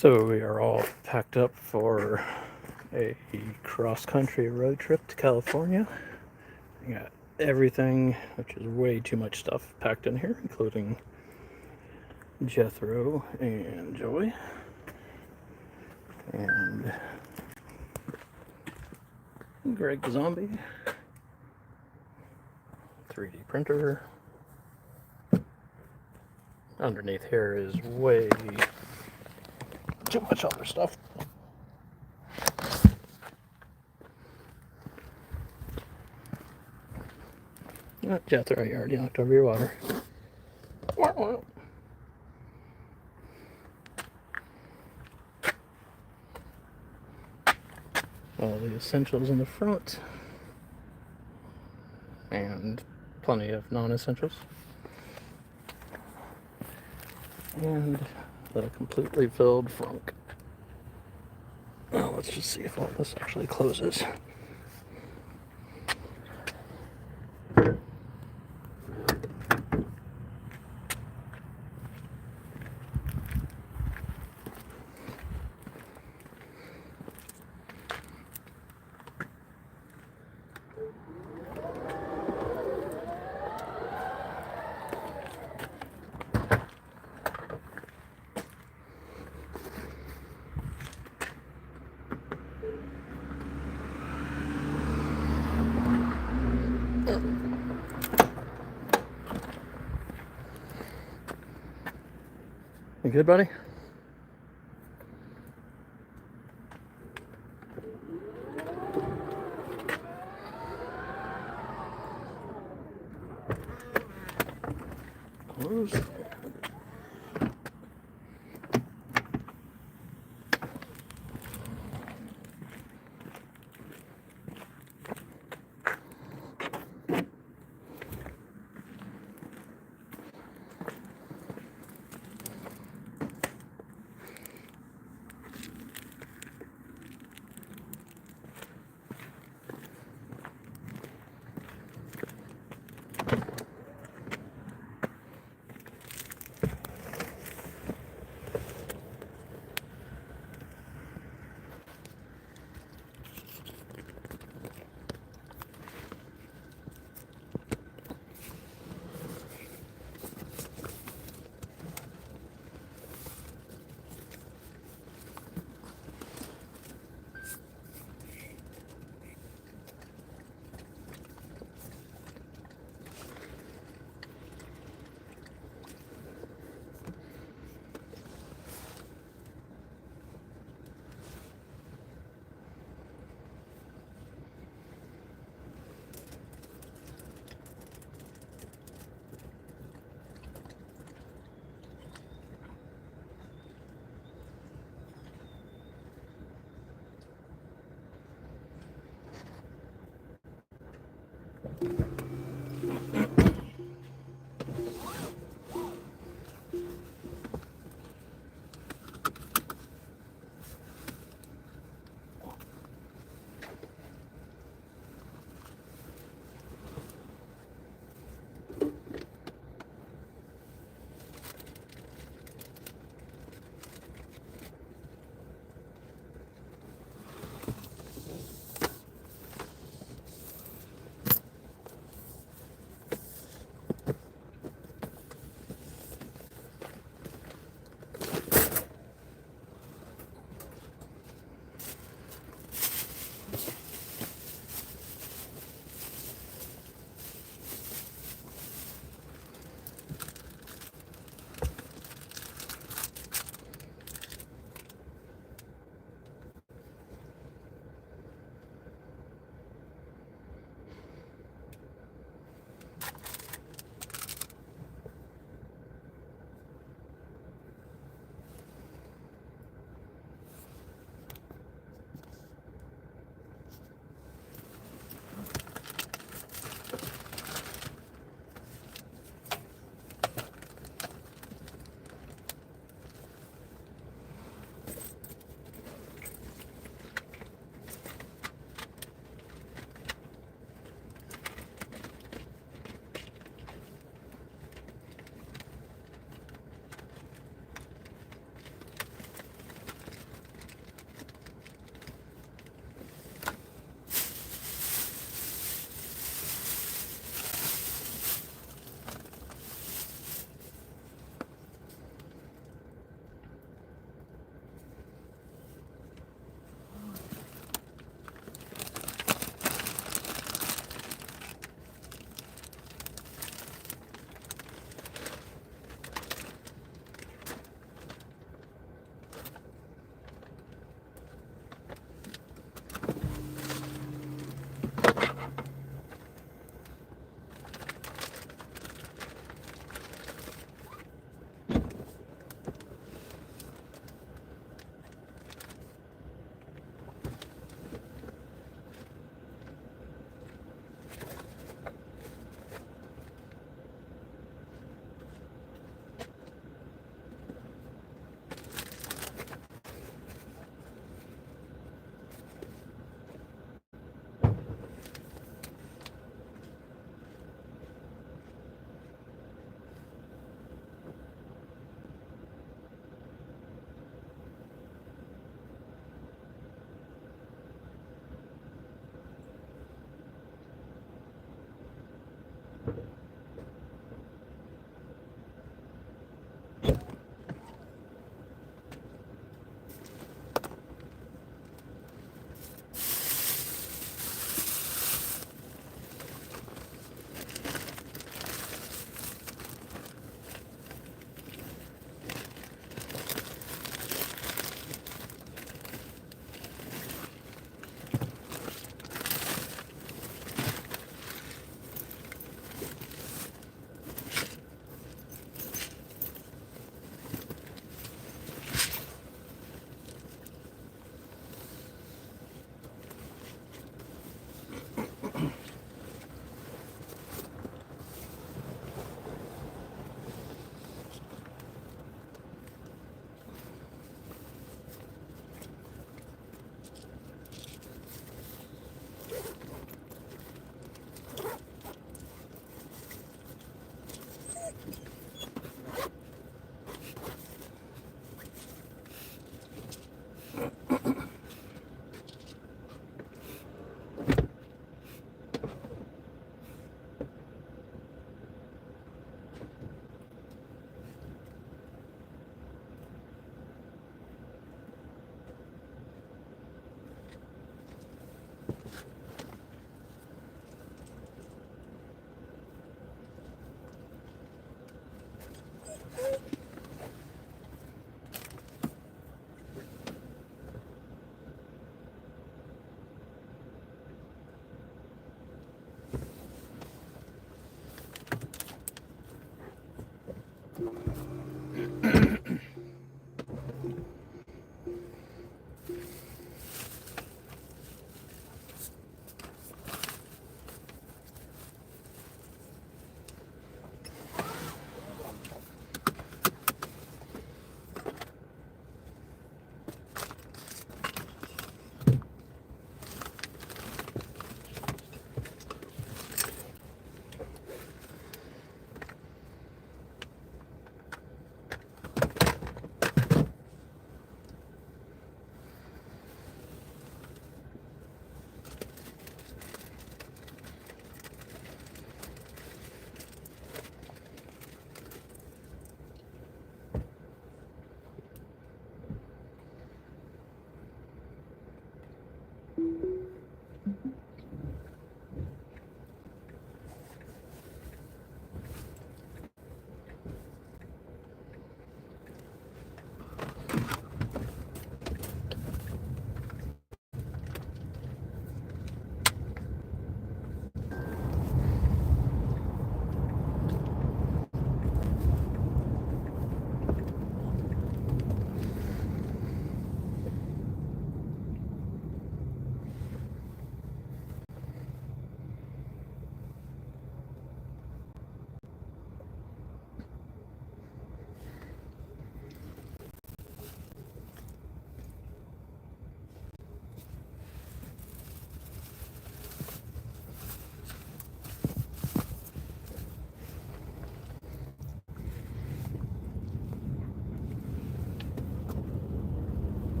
So we are all packed up for a cross-country road trip to California. We got everything, which is way too much stuff, packed in here, including Jethro and Joy. And Greg the Zombie. 3D printer. Underneath here is way too much other stuff. Jethro, you already knocked over your water. All the essentials in the front. And plenty of non-essentials. And the completely filled frunk. Now let's just see if all this actually closes. You good, buddy? Close.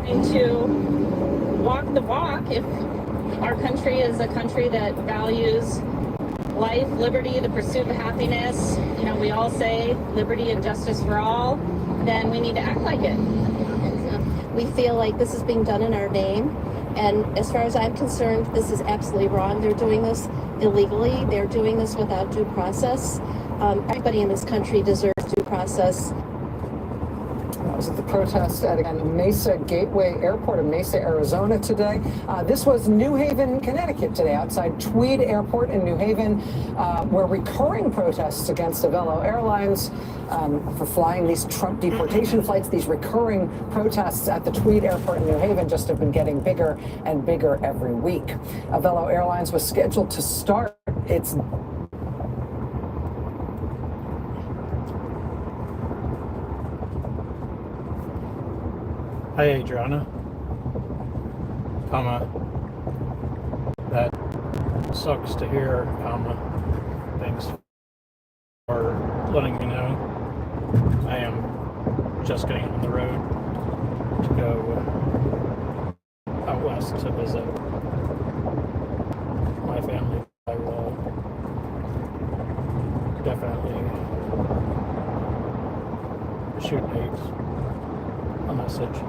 And to walk the walk, if our country is a country that values life, liberty, the pursuit of happiness, you know, we all say liberty and justice for all, then we need to act like it. We feel like this is being done in our name, and as far as I'm concerned, this is absolutely wrong. They're doing this illegally. They're doing this without due process. Everybody in this country deserves due process. That was at the protest at, again, Mesa Gateway Airport in Mesa, Arizona today. This was New Haven, Connecticut today, outside Tweed Airport in New Haven, where recurring protests against Avelo Airlines for flying these Trump deportation flights, these recurring protests at the Tweed Airport in New Haven just have been getting bigger and bigger every week. Avelo Airlines was scheduled to start its Hi, Adriana. That sucks to hear, thanks for letting me know. I am just getting on the road to go out west to visit my family. I will definitely shoot Nate a message.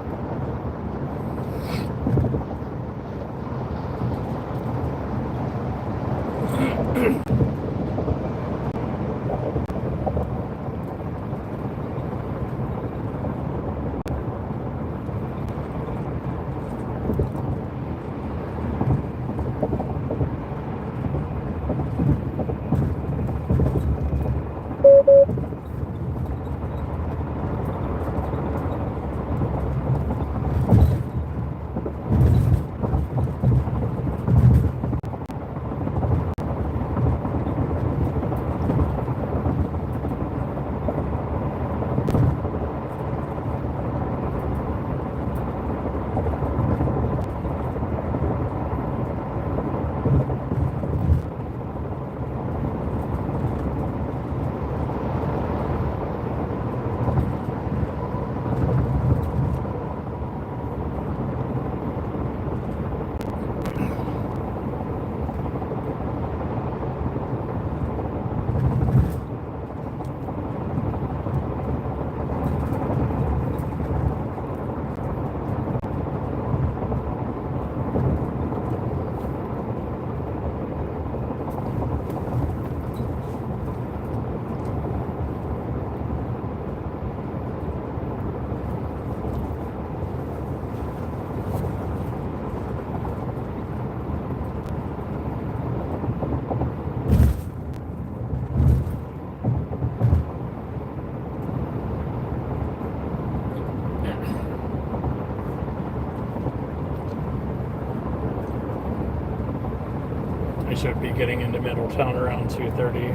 I should be getting into Middletown around 2:30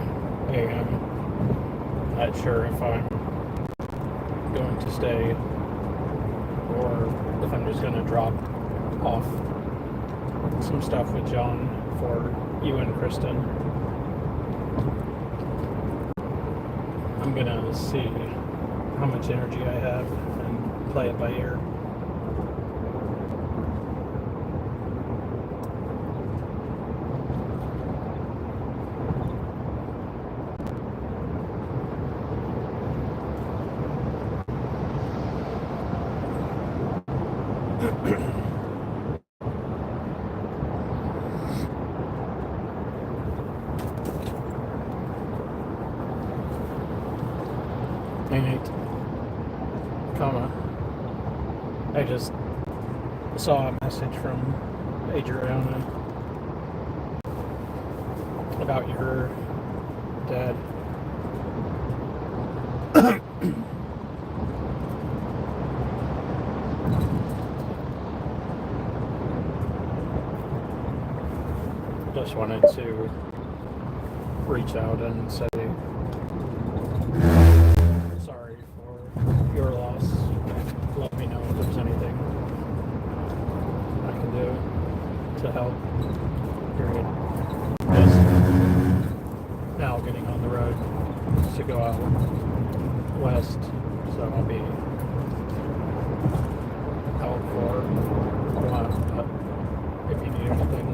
a.m. Not sure if I'm going to stay or if I'm just going to drop off some stuff with John for you and Kristen. I'm going to see how much energy I have and play it by ear. Hey Nate, I just saw a message from Adriana about your dad. Just wanted to reach out and say sorry for your loss. Let me know if there's anything I can do to help. Period. Just now getting on the road to go out west, so I'll be out for a while. But if you need anything,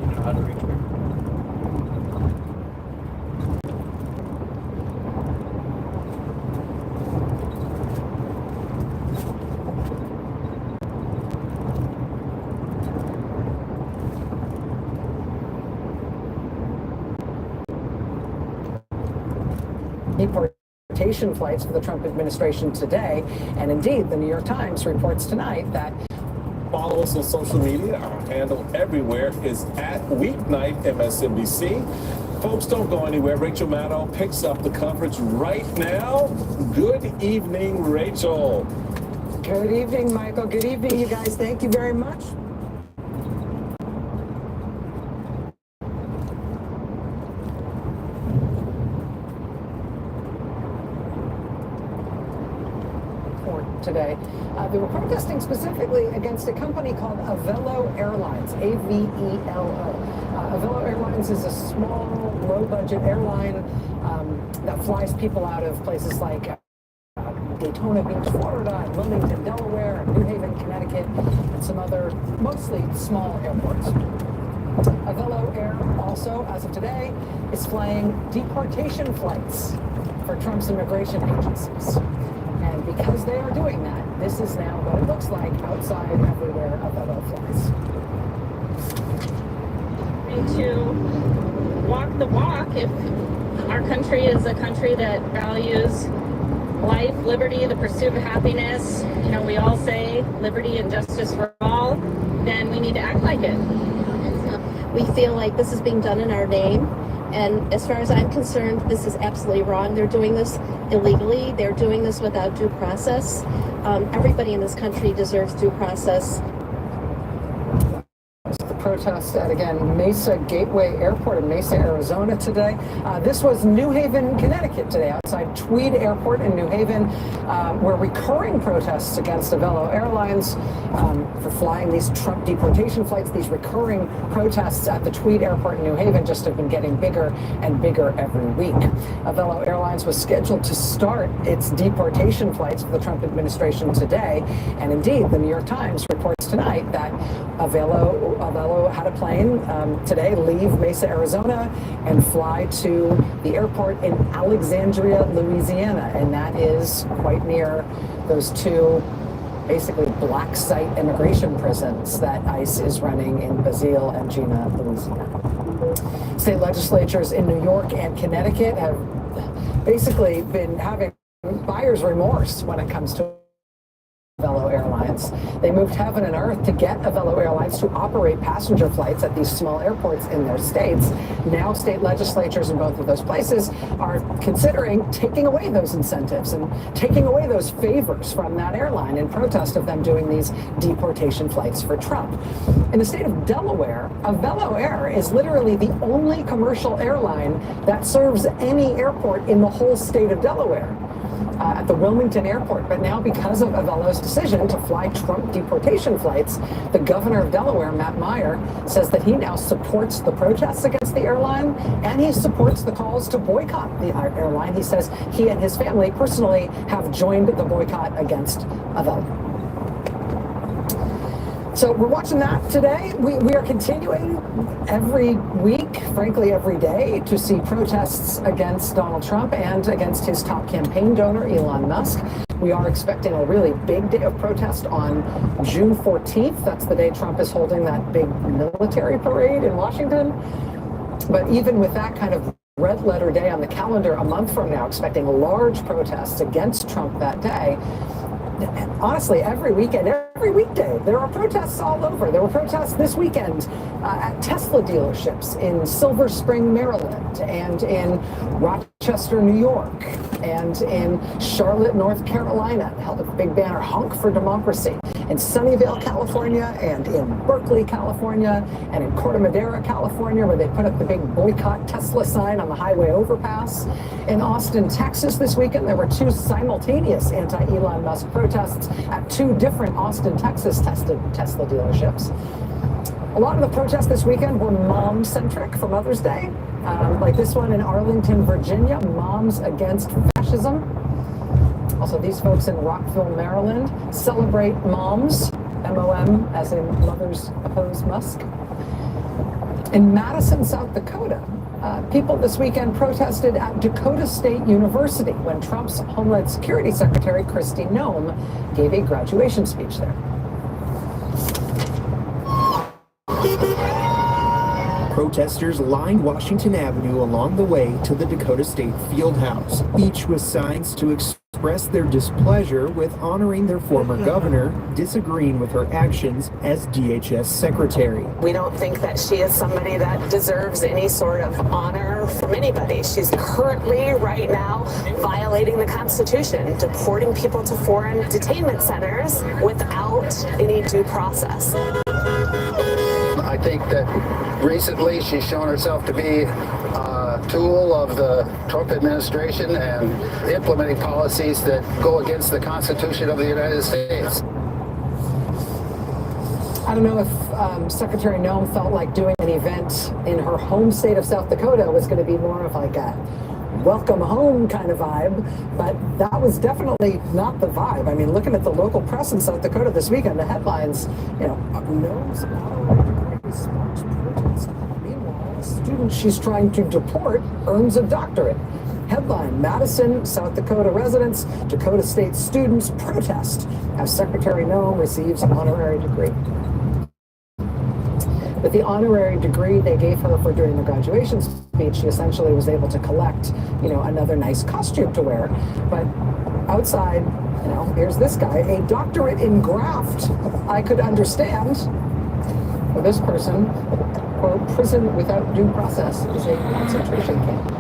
you know how to reach me. Deportation flights for the Trump administration today. And indeed, the New York Times reports tonight that follow us on social media. Our handle everywhere is at Weeknight MSNBC. Folks, don't go anywhere. Rachel Maddow picks up the coverage right now. Good evening, Rachel. Good evening, Michael. Good evening, you guys. Thank you very much. Today. They were protesting specifically against a company called Avelo Airlines, A-V-E-L-O. Avelo Airlines is a small, low-budget airline that flies people out of places like Daytona Beach, Florida, and Wilmington, Delaware, and New Haven, Connecticut, and some other mostly small airports. Avelo Air also, as of today, is flying deportation flights for Trump's immigration agencies. And because they are doing that, this is now what it looks like outside everywhere Avelo flies. To walk the walk if our country is a country that values life, liberty, the pursuit of happiness. You know, we all say liberty and justice for all, then we need to act like it. We feel like this is being done in our name. And as far as I'm concerned, this is absolutely wrong. They're doing this illegally. They're doing this without due process. Everybody in this country deserves due process. The protest at, again, Mesa Gateway Airport in Mesa, Arizona today. This was New Haven, Connecticut today, outside Tweed Airport in New Haven, where recurring protests against Avelo Airlines for flying these Trump deportation flights, these recurring protests at the Tweed Airport in New Haven just have been getting bigger and bigger every week. Avelo Airlines was scheduled to start its deportation flights for the Trump administration today, and indeed, the New York Times reports tonight that Avelo had a plane today leave Mesa, Arizona, and fly to the airport in Alexandria, Louisiana, and that is quite near those two basically black site immigration prisons that ICE is running in Basile and Jena, Louisiana. State legislatures in New York and Connecticut have basically been having buyer's remorse when it comes to Avelo Airlines. They moved heaven and earth to get Avelo Airlines to operate passenger flights at these small airports in their states. Now state legislatures in both of those places are considering taking away those incentives and taking away those favors from that airline in protest of them doing these deportation flights for Trump. In the state of Delaware, Avelo Air is literally the only commercial airline that serves any airport in the whole state of Delaware. At the Wilmington airport. But now, because of Avelo's decision to fly Trump deportation flights, the governor of Delaware, Matt Meyer, says that he now supports the protests against the airline, and he supports the calls to boycott the airline. He says he and his family personally have joined the boycott against Avelo. So we're watching that today. We are continuing every week, frankly every day, to see protests against Donald Trump and against his top campaign donor, Elon Musk. We are expecting a really big day of protest on June 14th. That's the day Trump is holding that big military parade in Washington. But even with that kind of red letter day on the calendar a month from now, expecting large protests against Trump that day, honestly, every weekend, every weekday, there are protests all over. There were protests this weekend at Tesla dealerships in Silver Spring, Maryland, and in Rochester, New York, and in Charlotte, North Carolina. They held a big banner, "Honk for Democracy," in Sunnyvale, California, and in Berkeley, California, and in Corte Madera, California, where they put up the big boycott Tesla sign on the highway overpass. In Austin, Texas this weekend, there were two simultaneous anti-Elon Musk protests at two different Austin, Texas Tesla dealerships. A lot of the protests this weekend were mom-centric for Mother's Day, like this one in Arlington, Virginia, Moms Against Fascism. Also, these folks in Rockville, Maryland, celebrate moms, M-O-M, as in mothers oppose Musk. In Madison, South Dakota, people this weekend protested at Dakota State University when Trump's Homeland Security Secretary, Kristi Noem, gave a graduation speech there. Protesters lined Washington Avenue along the way to the Dakota State Fieldhouse, each with signs to express their displeasure with honoring their former governor, disagreeing with her actions as DHS secretary. We don't think that she is somebody that deserves any sort of honor from anybody. She's currently, right now, violating the Constitution, deporting people to foreign detainment centers without any due process. I think that recently she's shown herself to be a tool of the Trump administration and implementing policies that go against the Constitution of the United States. I don't know if Secretary Noem felt like doing an event in her home state of South Dakota was going to be more of like a welcome home kind of vibe, but that was definitely not the vibe. I mean, looking at the local press in South Dakota this weekend, the headlines, Noem's honorary sparks protest. Meanwhile, a student she's trying to deport earns a doctorate. Headline, Madison, South Dakota residents, Dakota State students protest as Secretary Noem receives an honorary degree. With the honorary degree they gave her for doing the graduation speech, she essentially was able to collect, another nice costume to wear. But outside, here's this guy, a doctorate in graft. I could understand. For this person, quote, prison without due process is a concentration camp.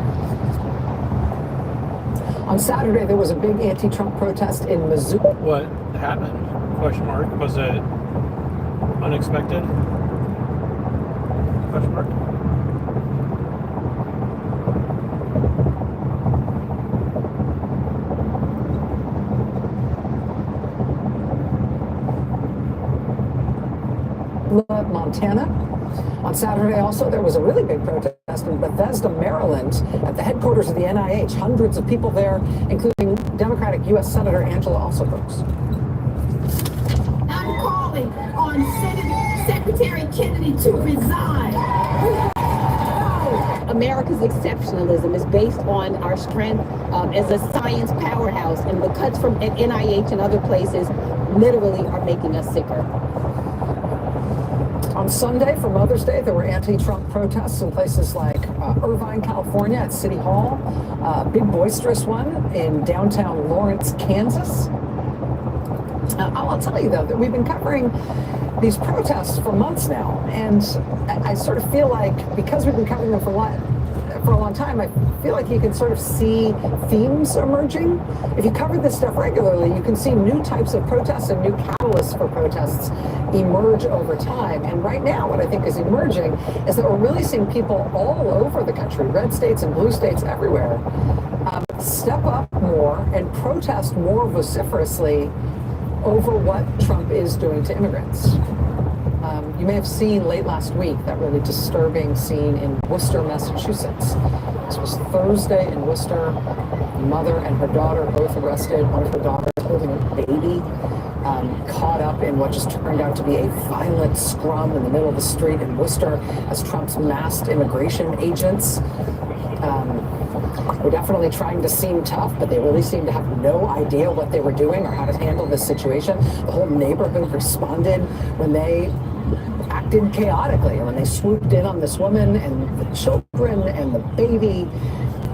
On Saturday, there was a big anti-Trump protest in Missouri. What happened? Question mark. Was it unexpected? Question mark. Montana. On Saturday also, there was a really big protest in Bethesda, Maryland, at the headquarters of the NIH. Hundreds of people there, including Democratic U.S. Senator Angela Alsobrooks. I'm calling on Senate Secretary Kennedy to resign. America's exceptionalism is based on our strength as a science powerhouse, and the cuts from NIH and other places literally are making us sicker. On Sunday, for Mother's Day, there were anti-Trump protests in places like Irvine, California at City Hall, a big boisterous one in downtown Lawrence, Kansas. I'll tell you, though, that we've been covering these protests for months now, and I sort of feel like because we've been covering them for a long time, I feel like you can sort of see themes emerging. If you cover this stuff regularly, you can see new types of protests and new catalysts for protests emerge over time. And right now, what I think is emerging is that we're really seeing people all over the country, red states and blue states everywhere, step up more and protest more vociferously over what Trump is doing to immigrants. You may have seen late last week that really disturbing scene in Worcester, Massachusetts. This was Thursday in Worcester. A mother and her daughter both arrested. One of her daughters holding a baby, caught up in what just turned out to be a violent scrum in the middle of the street in Worcester as Trump's masked immigration agents. We're definitely trying to seem tough, but they really seem to have no idea what they were doing or how to handle this situation. The whole neighborhood responded when they acted chaotically, and when they swooped in on this woman and the children and the baby,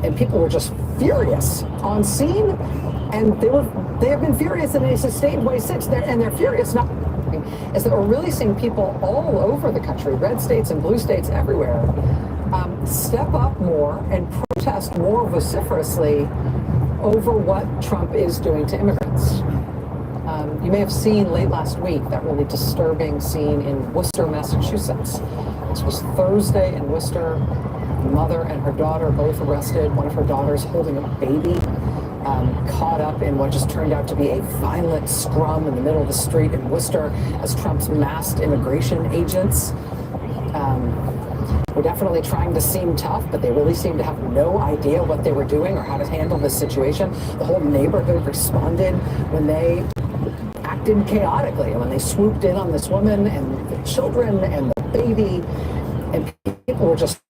and people were just furious on scene, and they have been furious in a sustained way since. And they're furious now is that we're really seeing people all over the country, red states and blue states everywhere, step up more and protest more vociferously over what Trump is doing to immigrants. You may have seen late last week that really disturbing scene in Worcester, Massachusetts. This was Thursday in Worcester. A mother and her daughter both arrested. One of her daughters holding a baby, caught up in what just turned out to be a violent scrum in the middle of the street in Worcester as Trump's masked immigration agents. were definitely trying to seem tough, but they really seemed to have no idea what they were doing or how to handle this situation. The whole neighborhood responded when they acted chaotically, and when they swooped in on this woman and the children and the baby, and people were just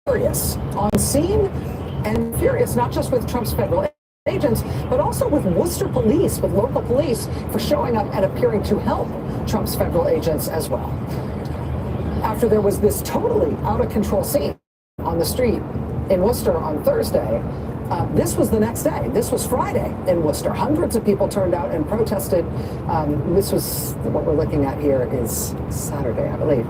furious on scene, and furious not just with Trump's federal agents, but also with Worcester police, with local police, for showing up and appearing to help Trump's federal agents as well. After there was this totally out of control scene on the street in Worcester on Thursday, this was the next day. This was Friday in Worcester. Hundreds of people turned out and protested. This was, what we're looking at here is Saturday, I believe.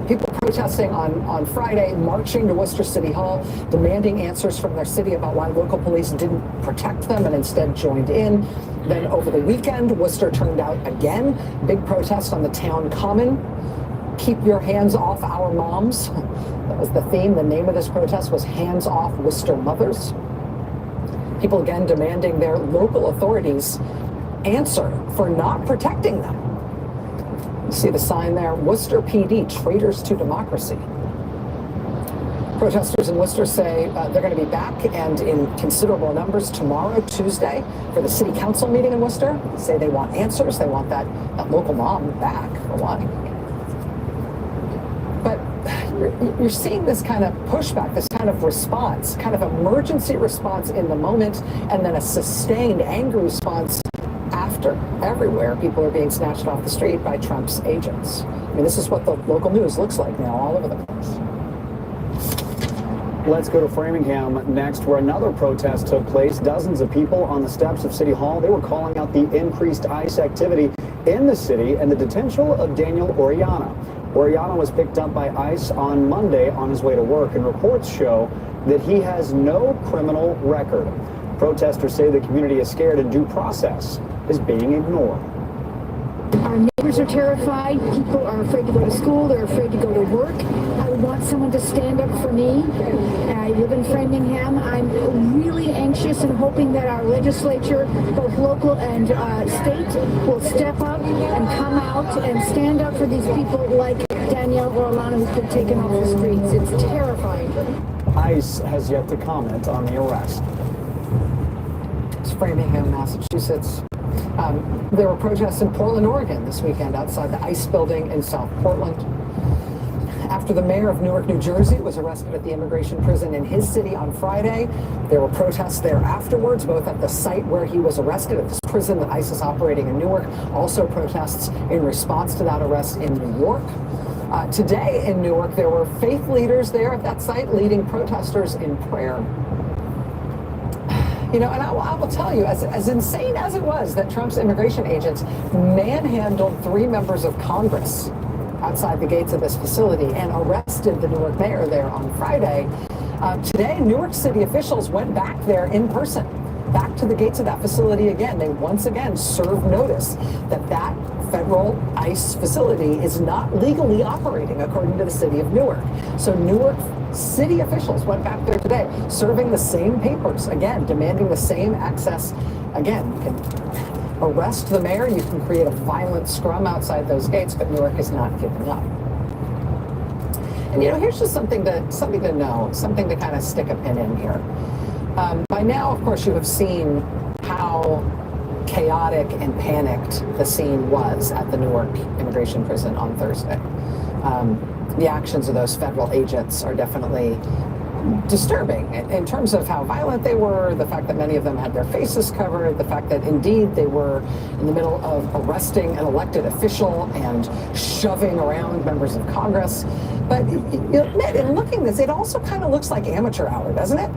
People protesting on Friday, marching to Worcester City Hall, demanding answers from their city about why local police didn't protect them and instead joined in. Then over the weekend, Worcester turned out again. Big protest on the town common. Keep your hands off our moms. That was the theme. The name of this protest was Hands Off Worcester Mothers. People again demanding their local authorities answer for not protecting them. You see the sign there, Worcester PD, traitors to democracy. Protesters in Worcester say they're going to be back and in considerable numbers tomorrow, Tuesday, for the city council meeting in Worcester. They say they want answers. They want that local mom back, for one. But you're seeing this kind of pushback, this kind of response, kind of emergency response in the moment, and then a sustained angry response after. Everywhere, people are being snatched off the street by Trump's agents. I mean, this is what the local news looks like now all over the place. Let's go to Framingham next, where another protest took place. Dozens of people on the steps of City Hall. They were calling out the increased ICE activity in the city and the detention of Daniel Oriana. Oriana was picked up by ICE on Monday on his way to work, and reports show that he has no criminal record. Protesters say the community is scared and due process is being ignored. Our neighbors are terrified. People are afraid to go to school. They're afraid to go to work. I want someone to stand up for me. I live in Framingham. I'm really anxious and hoping that our legislature, both local and state, will step up and come out and stand up for these people like Danielle Orlano, who's been taken off the streets. It's terrifying. ICE has yet to comment on the arrest. It's Framingham, Massachusetts. There were protests in Portland, Oregon this weekend outside the ICE building in South Portland. After the mayor of Newark, New Jersey was arrested at the immigration prison in his city on Friday, there were protests there afterwards, both at the site where he was arrested, at this prison that ICE is operating in Newark, also protests in response to that arrest in New York. Today in Newark, there were faith leaders there at that site leading protesters in prayer. You know, and I will tell you, as insane as it was that Trump's immigration agents manhandled 3 members of Congress outside the gates of this facility and arrested the Newark mayor there on Friday, today Newark City officials went back there in person, back to the gates of that facility again. They once again served notice that that federal ICE facility is not legally operating according to the city of Newark. So Newark city officials went back there today, serving the same papers, again, demanding the same access. Again, you can arrest the mayor, you can create a violent scrum outside those gates, but Newark is not giving up. And you know, here's just something to know, something to kind of stick a pin in here. By now, of course, you have seen how chaotic and panicked the scene was at the Newark immigration prison on Thursday. The actions of those federal agents are definitely disturbing in terms of how violent they were, the fact that many of them had their faces covered, the fact that indeed they were in the middle of arresting an elected official and shoving around members of Congress. But you admit, in looking at this, it also kind of looks like amateur hour, doesn't it?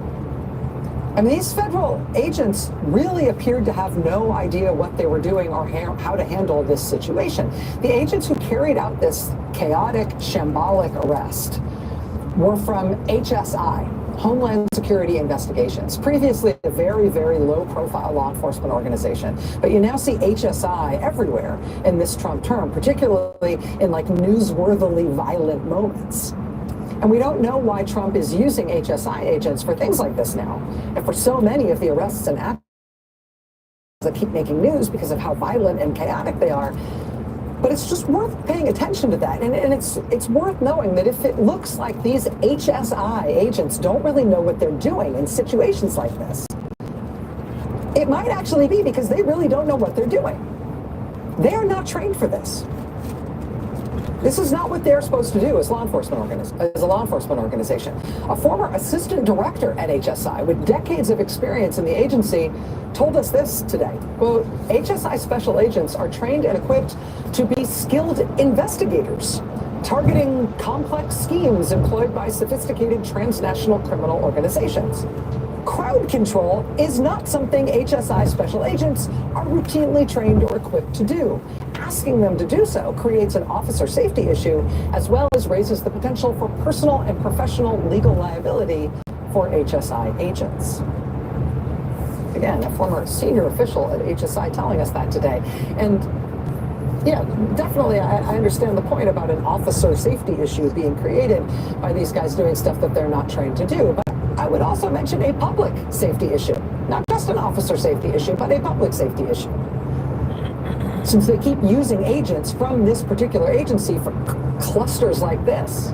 I mean, these federal agents really appeared to have no idea what they were doing or how to handle this situation. The agents who carried out this chaotic, shambolic arrest were from HSI, Homeland Security Investigations, previously a very, very low-profile law enforcement organization. But you now see HSI everywhere in this Trump term, particularly in like newsworthily violent moments. And we don't know why Trump is using HSI agents for things like this now. And for so many of the arrests and actions that keep making news because of how violent and chaotic they are. But it's just worth paying attention to that. And it's worth knowing that if it looks like these HSI agents don't really know what they're doing in situations like this, it might actually be because they really don't know what they're doing. They are not trained for this. This is not what they're supposed to do as a law enforcement organization. A former assistant director at HSI with decades of experience in the agency told us this today. Quote, HSI special agents are trained and equipped to be skilled investigators, targeting complex schemes employed by sophisticated transnational criminal organizations. Crowd control is not something HSI special agents are routinely trained or equipped to do. Asking them to do so creates an officer safety issue, as well as raises the potential for personal and professional legal liability for HSI agents. Again, a former senior official at HSI telling us that today. And yeah, definitely, I understand the point about an officer safety issue being created by these guys doing stuff that they're not trained to do. But I would also mention a public safety issue, not just an officer safety issue, but a public safety issue. Since they keep using agents from this particular agency for clusters like this.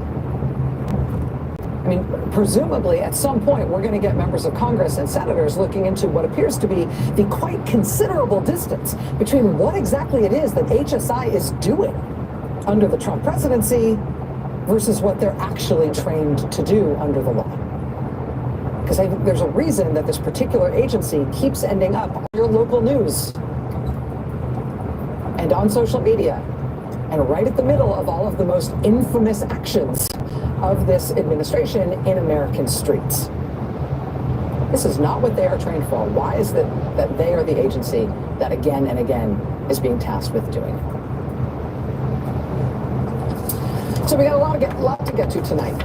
I mean, presumably at some point we're going to get members of Congress and senators looking into what appears to be the quite considerable distance between what exactly it is that HSI is doing under the Trump presidency versus what they're actually trained to do under the law. Because I think there's a reason that this particular agency keeps ending up on your local news and on social media and right at the middle of all of the most infamous actions of this administration in American streets. This is not what they are trained for. Why is it that they are the agency that again and again is being tasked with doing it? So we got a lot to get to tonight.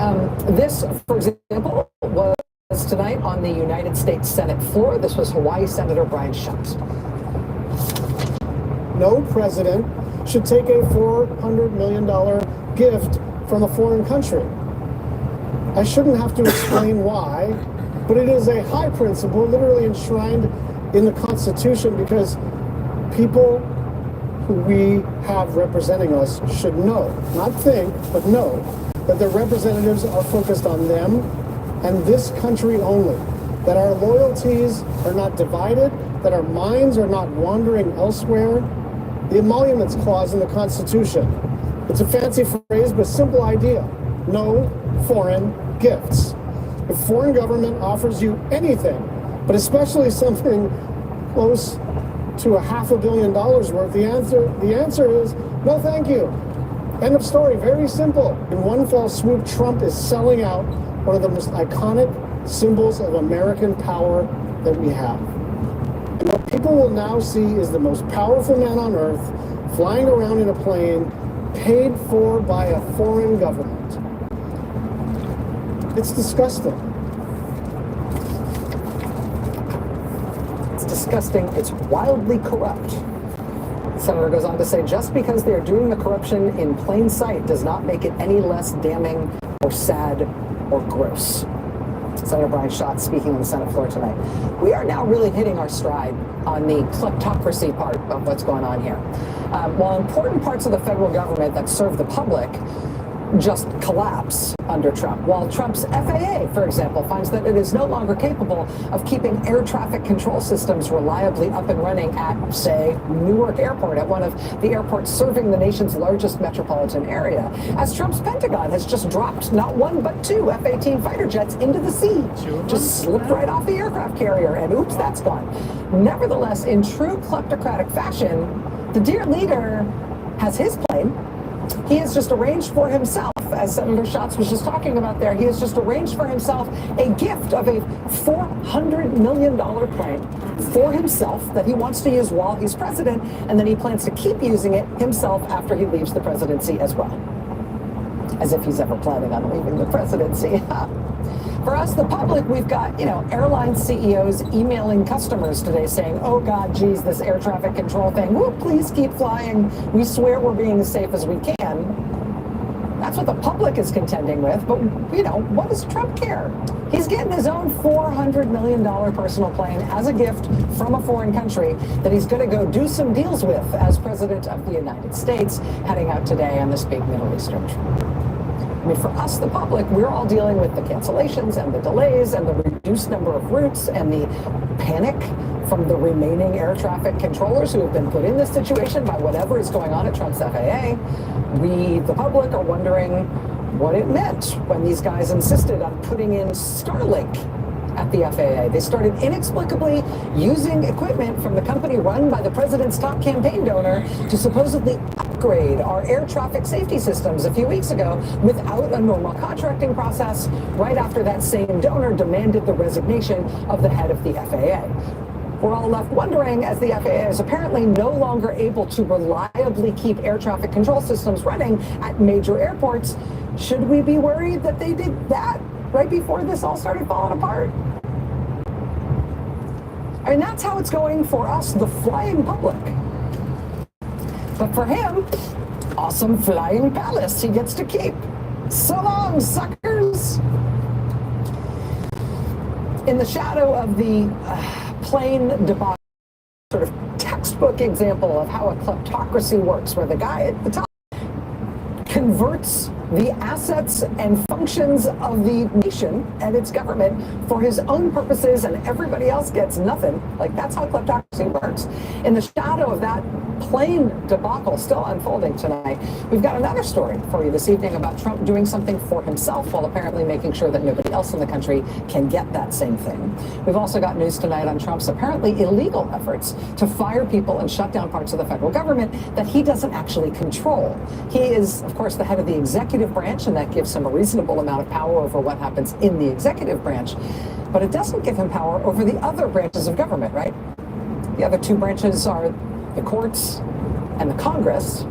This, for example, was tonight on the United States Senate floor. This was Hawaii Senator Brian Schatz. No president should take a $400 million gift from a foreign country. I shouldn't have to explain why, but it is a high principle, literally enshrined in the Constitution, because people who we have representing us should know, not think, but know, that their representatives are focused on them and this country only, that our loyalties are not divided, that our minds are not wandering elsewhere. The Emoluments Clause in the Constitution. It's a fancy phrase, but a simple idea. No foreign gifts. If foreign government offers you anything, but especially something close to $500 million worth, the answer is no thank you. End of story. Very simple. In one fell swoop, Trump is selling out one of the most iconic symbols of American power that we have. And what people will now see is the most powerful man on earth flying around in a plane paid for by a foreign government. It's disgusting. It's disgusting. It's wildly corrupt. The senator goes on to say, just because they're doing the corruption in plain sight does not make it any less damning or sad or gross. Senator Brian Schatz speaking on the Senate floor tonight. We are now really hitting our stride on the kleptocracy part of what's going on here. While important parts of the federal government that serve the public just collapse under Trump, while Trump's FAA, for example, finds that it is no longer capable of keeping air traffic control systems reliably up and running at, say, Newark Airport, at one of the airports serving the nation's largest metropolitan area, as Trump's Pentagon has just dropped not one but two F-18 fighter jets into the sea, just slipped right off the aircraft carrier, and oops, that's gone. Nevertheless, in true kleptocratic fashion, the dear leader has his plane. He has just arranged for himself, as Senator Schatz was just talking about there, he has just arranged for himself a gift of a $400 million plane for himself that he wants to use while he's president, and then he plans to keep using it himself after he leaves the presidency as well. As if he's ever planning on leaving the presidency. For us, the public, we've got, airline CEOs emailing customers today saying, oh God, geez, this air traffic control thing, please keep flying. We swear we're being as safe as we can. That's That's what the public is contending with. But, you know, what does Trump care? He's getting his own $400 million personal plane as a gift from a foreign country that he's going to go do some deals with as president of the United States, heading out today on this big Middle Eastern trip. I mean, for us, the public, we're all dealing with the cancellations and the delays and the reduced number of routes and the panic from the remaining air traffic controllers who have been put in this situation by whatever is going on at Trump's FAA. We, the public, are wondering what it meant when these guys insisted on putting in Starlink at the FAA. They started inexplicably using equipment from the company run by the president's top campaign donor to supposedly upgrade our air traffic safety systems a few weeks ago without a normal contracting process, right after that same donor demanded the resignation of the head of the FAA. We're all left wondering, as the FAA is apparently no longer able to reliably keep air traffic control systems running at major airports, should we be worried that they did that right before this all started falling apart? I mean, that's how it's going for us, the flying public. But for him, awesome flying palace he gets to keep. So long, suckers! In the shadow of the plane debacle, sort of textbook example of how a kleptocracy works, where the guy at the top converts the assets and functions of the nation and its government for his own purposes, and everybody else gets nothing. Like, that's how kleptocracy works. In the shadow of that plane debacle still unfolding tonight, we've got another story for you this evening about Trump doing something for himself while apparently making sure that nobody else in the country can get that same thing. We've also got news tonight on Trump's apparently illegal efforts to fire people and shut down parts of the federal government that he doesn't actually control. He is, of course, the head of the executive branch, and that gives him a reasonable amount of power over what happens in the executive branch. But it doesn't give him power over the other branches of government, right? The other two branches are the courts and the Congress.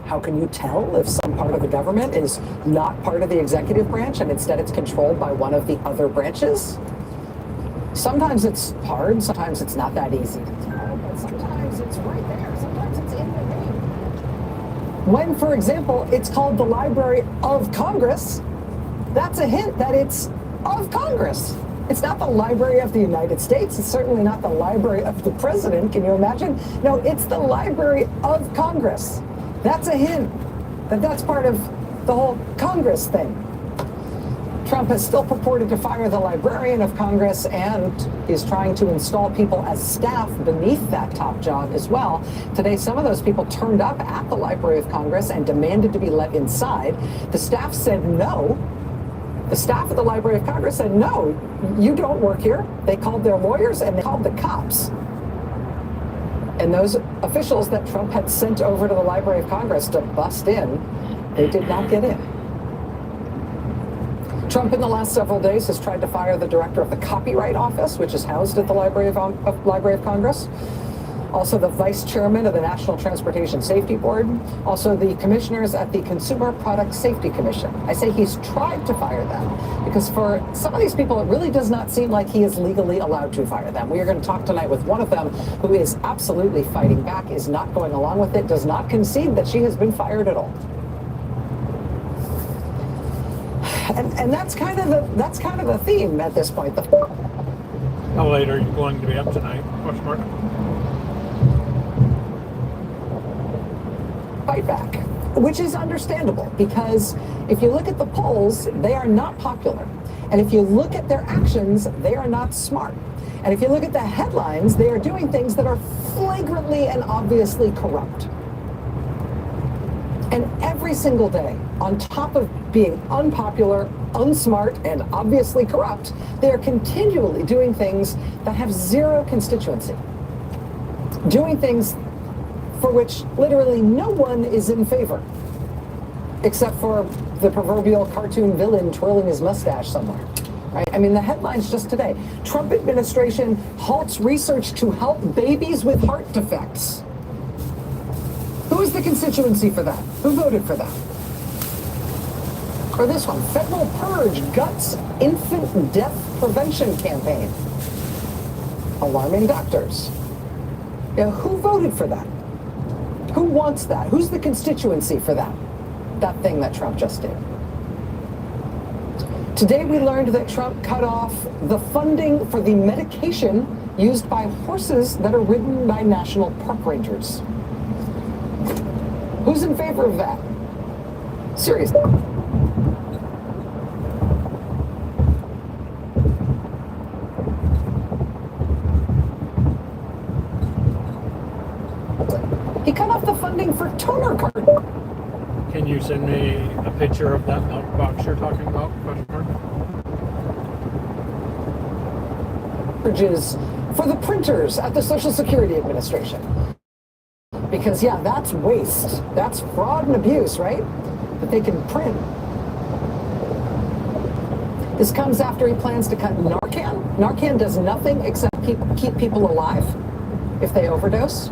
How can you tell if some part of the government is not part of the executive branch and instead it's controlled by one of the other branches? Sometimes it's hard, sometimes it's not that easy to tell, but sometimes it's right there, sometimes it's in the name. When, for example, it's called the Library of Congress, that's a hint that it's of Congress. It's not the Library of the United States. It's certainly not the Library of the President. Can you imagine? No, it's the Library of Congress. That's a hint that that's part of the whole Congress thing. Trump has still purported to fire the Librarian of Congress and is trying to install people as staff beneath that top job as well. Today, some of those people turned up at the Library of Congress and demanded to be let inside. The staff said no. The staff of the Library of Congress said, no, you don't work here. They called their lawyers and they called the cops. And those officials that Trump had sent over to the Library of Congress to bust in, they did not get in. Trump in the last several days has tried to fire the director of the Copyright Office, which is housed at the Library of Congress. Also the vice chairman of the National Transportation Safety Board. Also the commissioners at the Consumer Product Safety Commission. I say he's tried to fire them because for some of these people, it really does not seem like he is legally allowed to fire them. We are going to talk tonight with one of them who is absolutely fighting back, is not going along with it, does not concede that she has been fired at all. And that's kind of the theme at this point. How late are you going to be up tonight? What's more? Fight back, which is understandable because if you look at the polls, they are not popular. And if you look at their actions, they are not smart. And if you look at the headlines, they are doing things that are flagrantly and obviously corrupt. And every single day, on top of being unpopular, unsmart, and obviously corrupt, they are continually doing things that have zero constituency. Doing things for which literally no one is in favor, except for the proverbial cartoon villain twirling his mustache somewhere. Right? I mean, the headlines just today, Trump administration halts research to help babies with heart defects. Who is the constituency for that? Who voted for that? Or this one, federal purge guts infant death prevention campaign. Alarming doctors. Yeah, who voted for that? Who wants that? Who's the constituency for that? that thing that Trump just did. Today we learned that Trump cut off the funding for the medication used by horses that are ridden by national park rangers. Who's in favor of that? Seriously. He cut off the funding for toner cartridges. Can you send me a picture of that milk box you're talking about? For the printers at the Social Security Administration. Because, yeah, that's waste. That's fraud and abuse, right? That they can print. This comes after he plans to cut Narcan. Narcan does nothing except keep people alive if they overdose.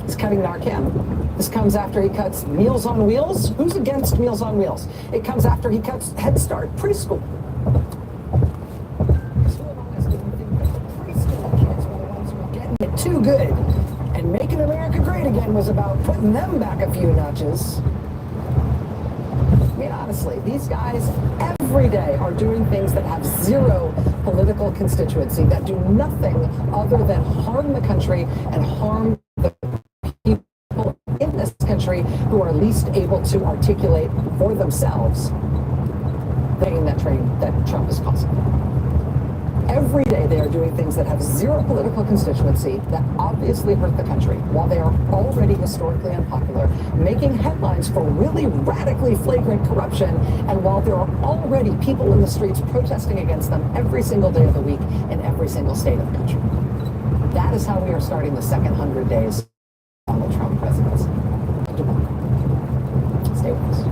He's cutting Narcan. This comes after he cuts Meals on Wheels. Who's against Meals on Wheels? It comes after he cuts Head Start, preschool. It too good. And Making America Great Again was about putting them back a few notches. I mean, honestly, these guys every day are doing things that have zero political constituency, that do nothing other than harm the country and harm the people in this country who are least able to articulate for themselves the pain that Trump is causing. Every day they are doing things that have zero political constituency, that obviously hurt the country, while they are already historically unpopular, making headlines for really radically flagrant corruption, and while there are already people in the streets protesting against them every single day of the week in every single state of the country. That is how we are starting the second 100 days of the Trump presidency. Stay with us.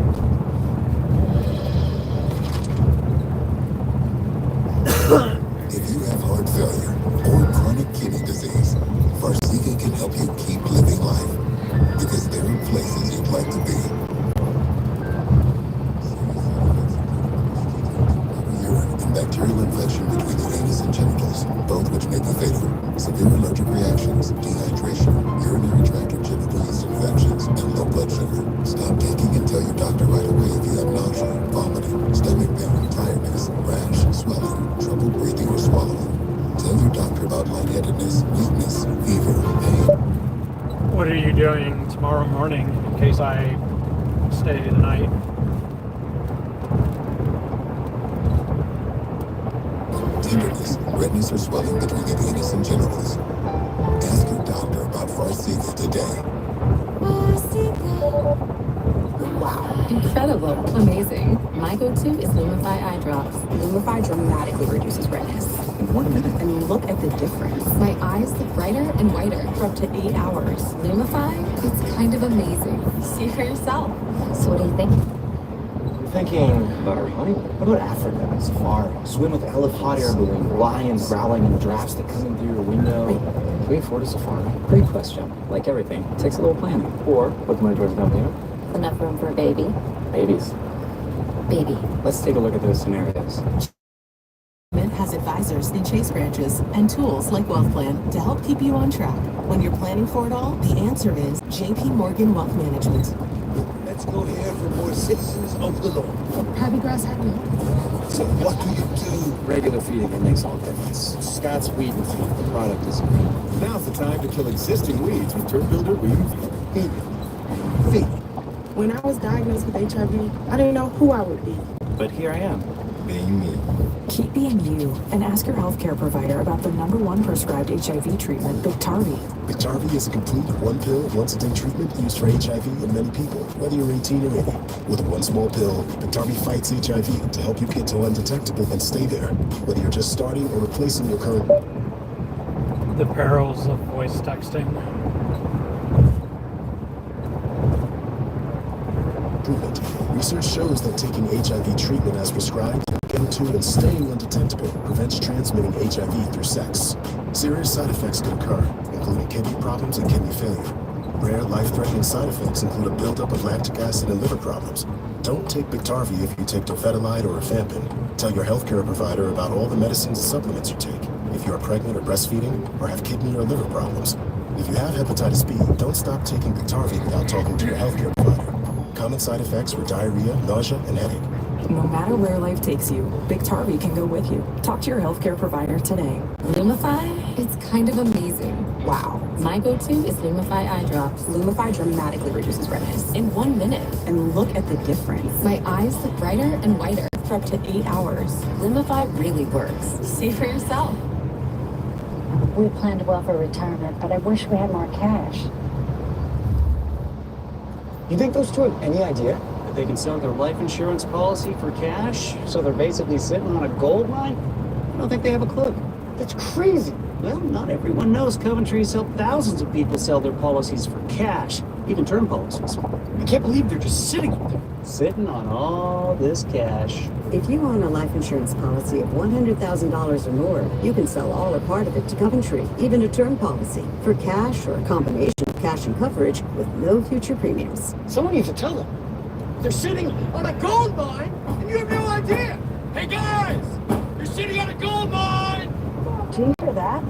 If you have heart failure or chronic kidney disease, Farxiga can help you keep living life, because there are places you'd like to be. Urine and bacterial infection between the anus and genitals, both which may be fatal. Severe allergic reactions, dehydration, urinary tract or genital yeast infections, and low blood sugar. Stop taking and tell your doctor right away if you have nausea, vomiting, stomach pain, tiredness, rash, swelling, trouble breathing or swallowing. Tell your doctor about lightheadedness, weakness, fever, pain. What are you doing tomorrow morning in case I stay the night? Tenderness, redness or swelling between the anus and genitals. Ask your doctor about Farxiga today. Wow, incredible, amazing. My go-to is Lumify eye drops. Lumify dramatically reduces redness in 1 minute. And look at the difference. My eyes look brighter and whiter for up to 8 hours. Lumify, it's kind of amazing. See for yourself. So what do you think? I'm thinking about our honeymoon. What about Africa? Safari. Swim with elephants. Hot air balloon. Lions growling and drafts that come in through your window. Can we afford a safari? Great question. Like everything, it takes a little planning. Or put the money towards down payment. Enough room for a baby. Babies. Baby. Let's take a look at those scenarios. Has advisors in Chase branches and tools like Wealth Plan to help keep you on track. When you're planning for it all, the answer is JP Morgan Wealth Management. Let's go here for more citizens of the law. Happy grass, happy. So what do you do? Regular feeding, it makes all the difference. Scott's Weed and Feed. The product is great. Now's the time to kill existing weeds with Turf Builder Weed and Feed. Feed. When I was diagnosed with HIV, I didn't know who I would be. But here I am. Being me. Keep being you and ask your healthcare provider about the #1 prescribed HIV treatment, Biktarvy. Biktarvy is a complete one-pill, once-a-day treatment used for HIV in many people, whether you're 18 or 80. With one small pill, Biktarvy fights HIV to help you get to undetectable and stay there, whether you're just starting or replacing your current. The perils of voice texting. Treatment. Research shows that taking HIV treatment as prescribed, getting to and staying undetectable prevents transmitting HIV through sex. Serious side effects can occur, including kidney problems and kidney failure. Rare, life-threatening side effects include a buildup of lactic acid and liver problems. Don't take Biktarvy if you take Dofetilide or Rifampin. Tell your healthcare provider about all the medicines and supplements you take. If you are pregnant or breastfeeding, or have kidney or liver problems. If you have hepatitis B, don't stop taking Biktarvy without talking to your healthcare provider. Common side effects were diarrhea, nausea, and headache. No matter where life takes you, Big Tarvey can go with you. Talk to your healthcare provider today. Lumify? It's kind of amazing. Wow. My go-to is Lumify eye drops. Lumify dramatically reduces redness in 1 minute. And look at the difference. My eyes look brighter and whiter For up to 8 hours. Lumify really works. See for yourself. We planned well for retirement, but I wish we had more cash. You think those two have any idea that they can sell their life insurance policy for cash? So they're basically sitting on a gold mine? I don't think they have a clue. That's crazy. Well, not everyone knows Coventry's helped thousands of people sell their policies for cash, even term policies. I can't believe they're just sitting up there, sitting on all this cash. If you own a life insurance policy of $100,000 or more, you can sell all or part of it to Coventry, even a term policy, for cash or a combination of cash and coverage with no future premiums. Someone needs to tell them. They're sitting on a gold mine, and you have no idea. Hey guys, you're sitting on a gold mine. Do you hear that?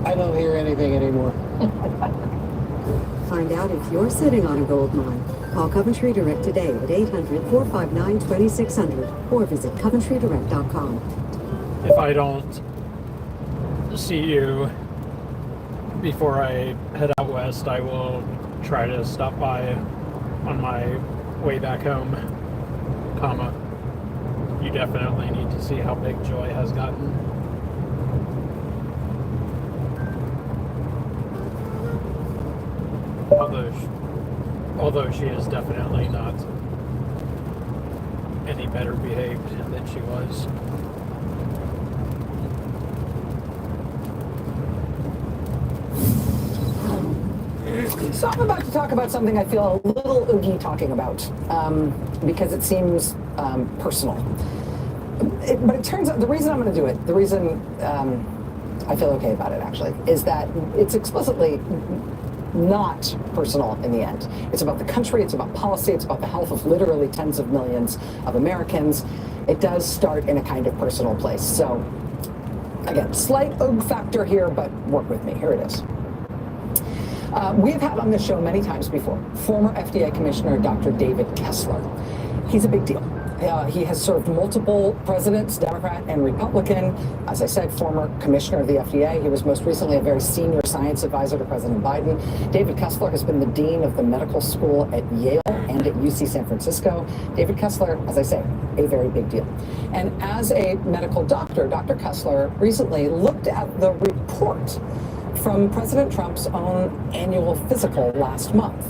I don't hear anything anymore. Find out if you're sitting on a gold mine. Call Coventry Direct today at 800-459-2600 or visit coventrydirect.com. If I don't see you before I head out west, I will try to stop by on my way back home, comma. You definitely need to see how big Joy has gotten. Although she is definitely not any better behaved than she was. So I'm about to talk about something I feel a little oogie talking about, because it seems personal. But it turns out the reason I'm going to do it, the reason I feel okay about it actually, is that it's explicitly not personal in the end. It's about the country, it's about policy, it's about the health of literally tens of millions of Americans. It does start in a kind of personal place. So again, slight oog factor here, but work with me. Here it is. We have had on this show many times before former FDA Commissioner Dr. David Kessler. He's a big deal. He has served multiple presidents, Democrat and Republican. As I said, former commissioner of the FDA. He was most recently a very senior science advisor to President Biden. David Kessler has been the dean of the medical school at Yale and at UC San Francisco. David Kessler, as I say, a very big deal. And as a medical doctor, Dr. Kessler recently looked at the report from President Trump's own annual physical last month.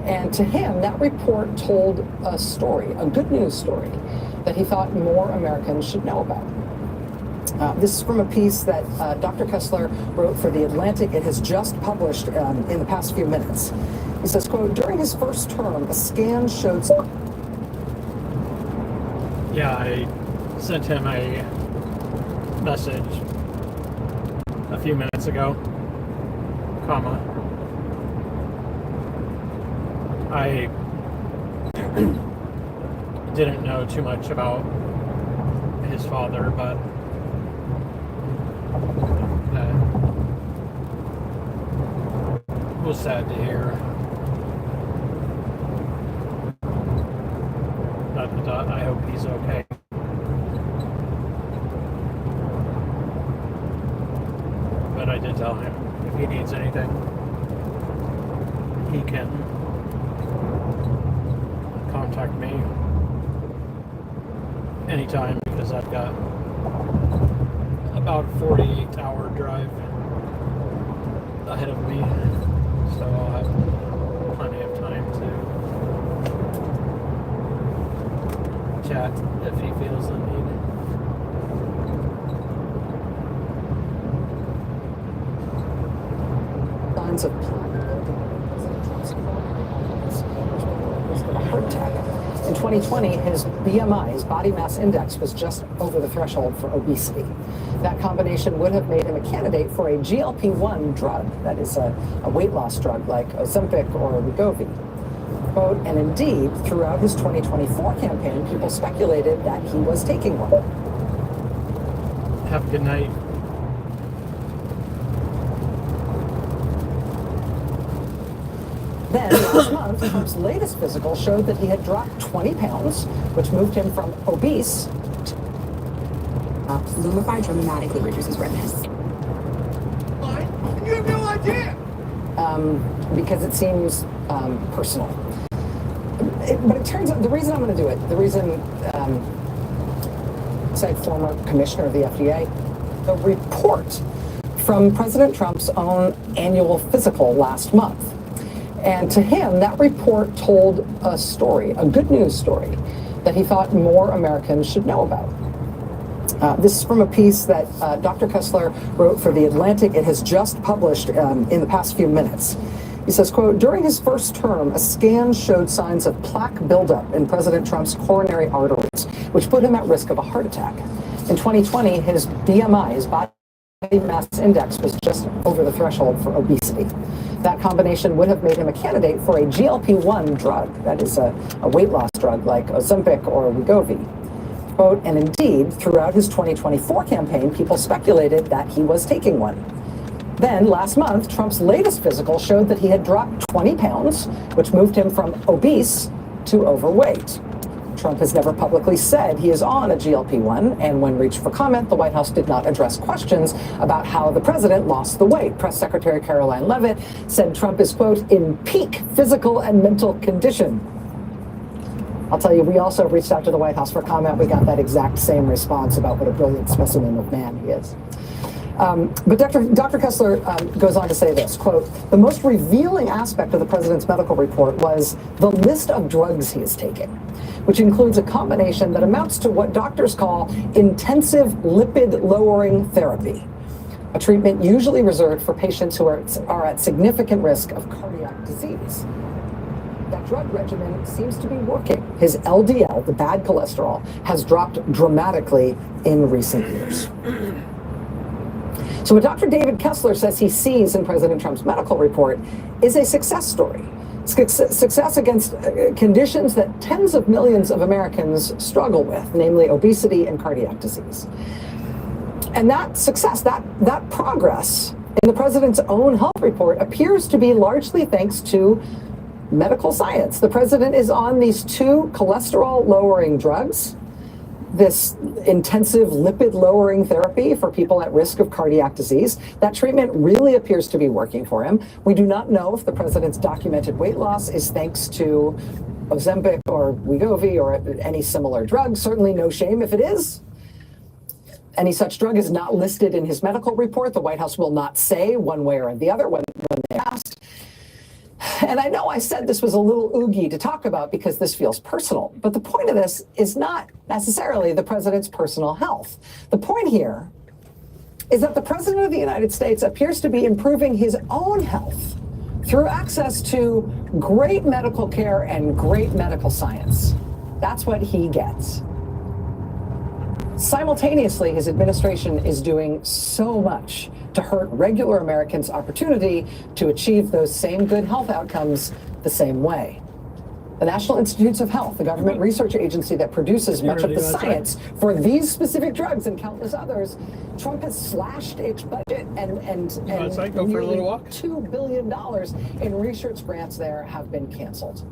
And to him, that report told a story, a good news story, that he thought more Americans should know about. This is from a piece that Dr. Kessler wrote for The Atlantic. It has just published in the past few minutes. He says, quote, during his first term, a scan showed... Yeah, I sent him a message a few minutes ago, comma. I didn't know too much about his father, but that was sad to hear. I hope he's okay. But I did tell him if he needs anything, he can contact me anytime, because I've got about a 48-hour drive ahead of me, so I'll have plenty of time to chat if he feels the need. Signs of heart attack. In 2020, his BMI, his body mass index, was just over the threshold for obesity. That combination would have made him a candidate for a GLP-1 drug, that is a weight loss drug like Ozempic or Wegovy. Quote, and indeed, throughout his 2024 campaign, people speculated that he was taking one. Have a good night. Then last month, Trump's latest physical showed that he had dropped 20 pounds, which moved him from obese. Lumify dramatically reduces redness. You have no idea. Because it seems personal. But it turns out the reason I'm going to do it, the reason, said former commissioner of the FDA, the report from President Trump's own annual physical last month. And to him, that report told a story, a good news story, that he thought more Americans should know about. This is from a piece that Dr. Kessler wrote for The Atlantic. It has just published in the past few minutes. He says, quote, during his first term, a scan showed signs of plaque buildup in President Trump's coronary arteries, which put him at risk of a heart attack. In 2020, his BMI, his body mass index, was just over the threshold for obesity. That combination would have made him a candidate for a GLP-1 drug, that is a weight loss drug like Ozempic or Wegovy. Quote, and indeed, throughout his 2024 campaign, people speculated that he was taking one. Then, last month, Trump's latest physical showed that he had dropped 20 pounds, which moved him from obese to overweight. Trump has never publicly said he is on a GLP-1, and when reached for comment, the White House did not address questions about how the president lost the weight. Press Secretary Caroline Leavitt said Trump is, quote, in peak physical and mental condition. I'll tell you, we also reached out to the White House for comment. We got that exact same response about what a brilliant specimen of man he is. But Dr. Kessler goes on to say this, quote, the most revealing aspect of the president's medical report was the list of drugs he is taking, which includes a combination that amounts to what doctors call intensive lipid-lowering therapy, a treatment usually reserved for patients who are at significant risk of cardiac disease. That drug regimen seems to be working. His LDL, the bad cholesterol, has dropped dramatically in recent years. So what Dr. David Kessler says he sees in President Trump's medical report is a success story. Success against conditions that tens of millions of Americans struggle with, namely obesity and cardiac disease. And that success, that progress in the president's own health report appears to be largely thanks to medical science. The president is on these two cholesterol-lowering drugs, this intensive lipid-lowering therapy for people at risk of cardiac disease. That treatment really appears to be working for him. We do not know if the president's documented weight loss is thanks to Ozempic or Wegovy or any similar drug. Certainly no shame if it is. Any such drug is not listed in his medical report. The White House will not say one way or the other when they asked. And I know I said this was a little oogie to talk about because this feels personal, but the point of this is not necessarily the president's personal health. The point here is that the president of the United States appears to be improving his own health through access to great medical care and great medical science. That's what he gets. Simultaneously, his administration is doing so much to hurt regular Americans' opportunity to achieve those same good health outcomes the same way. The National Institutes of Health, the government research agency that produces much of the science for these specific drugs and countless others, Trump has slashed its budget and nearly $2 billion in research grants there have been canceled.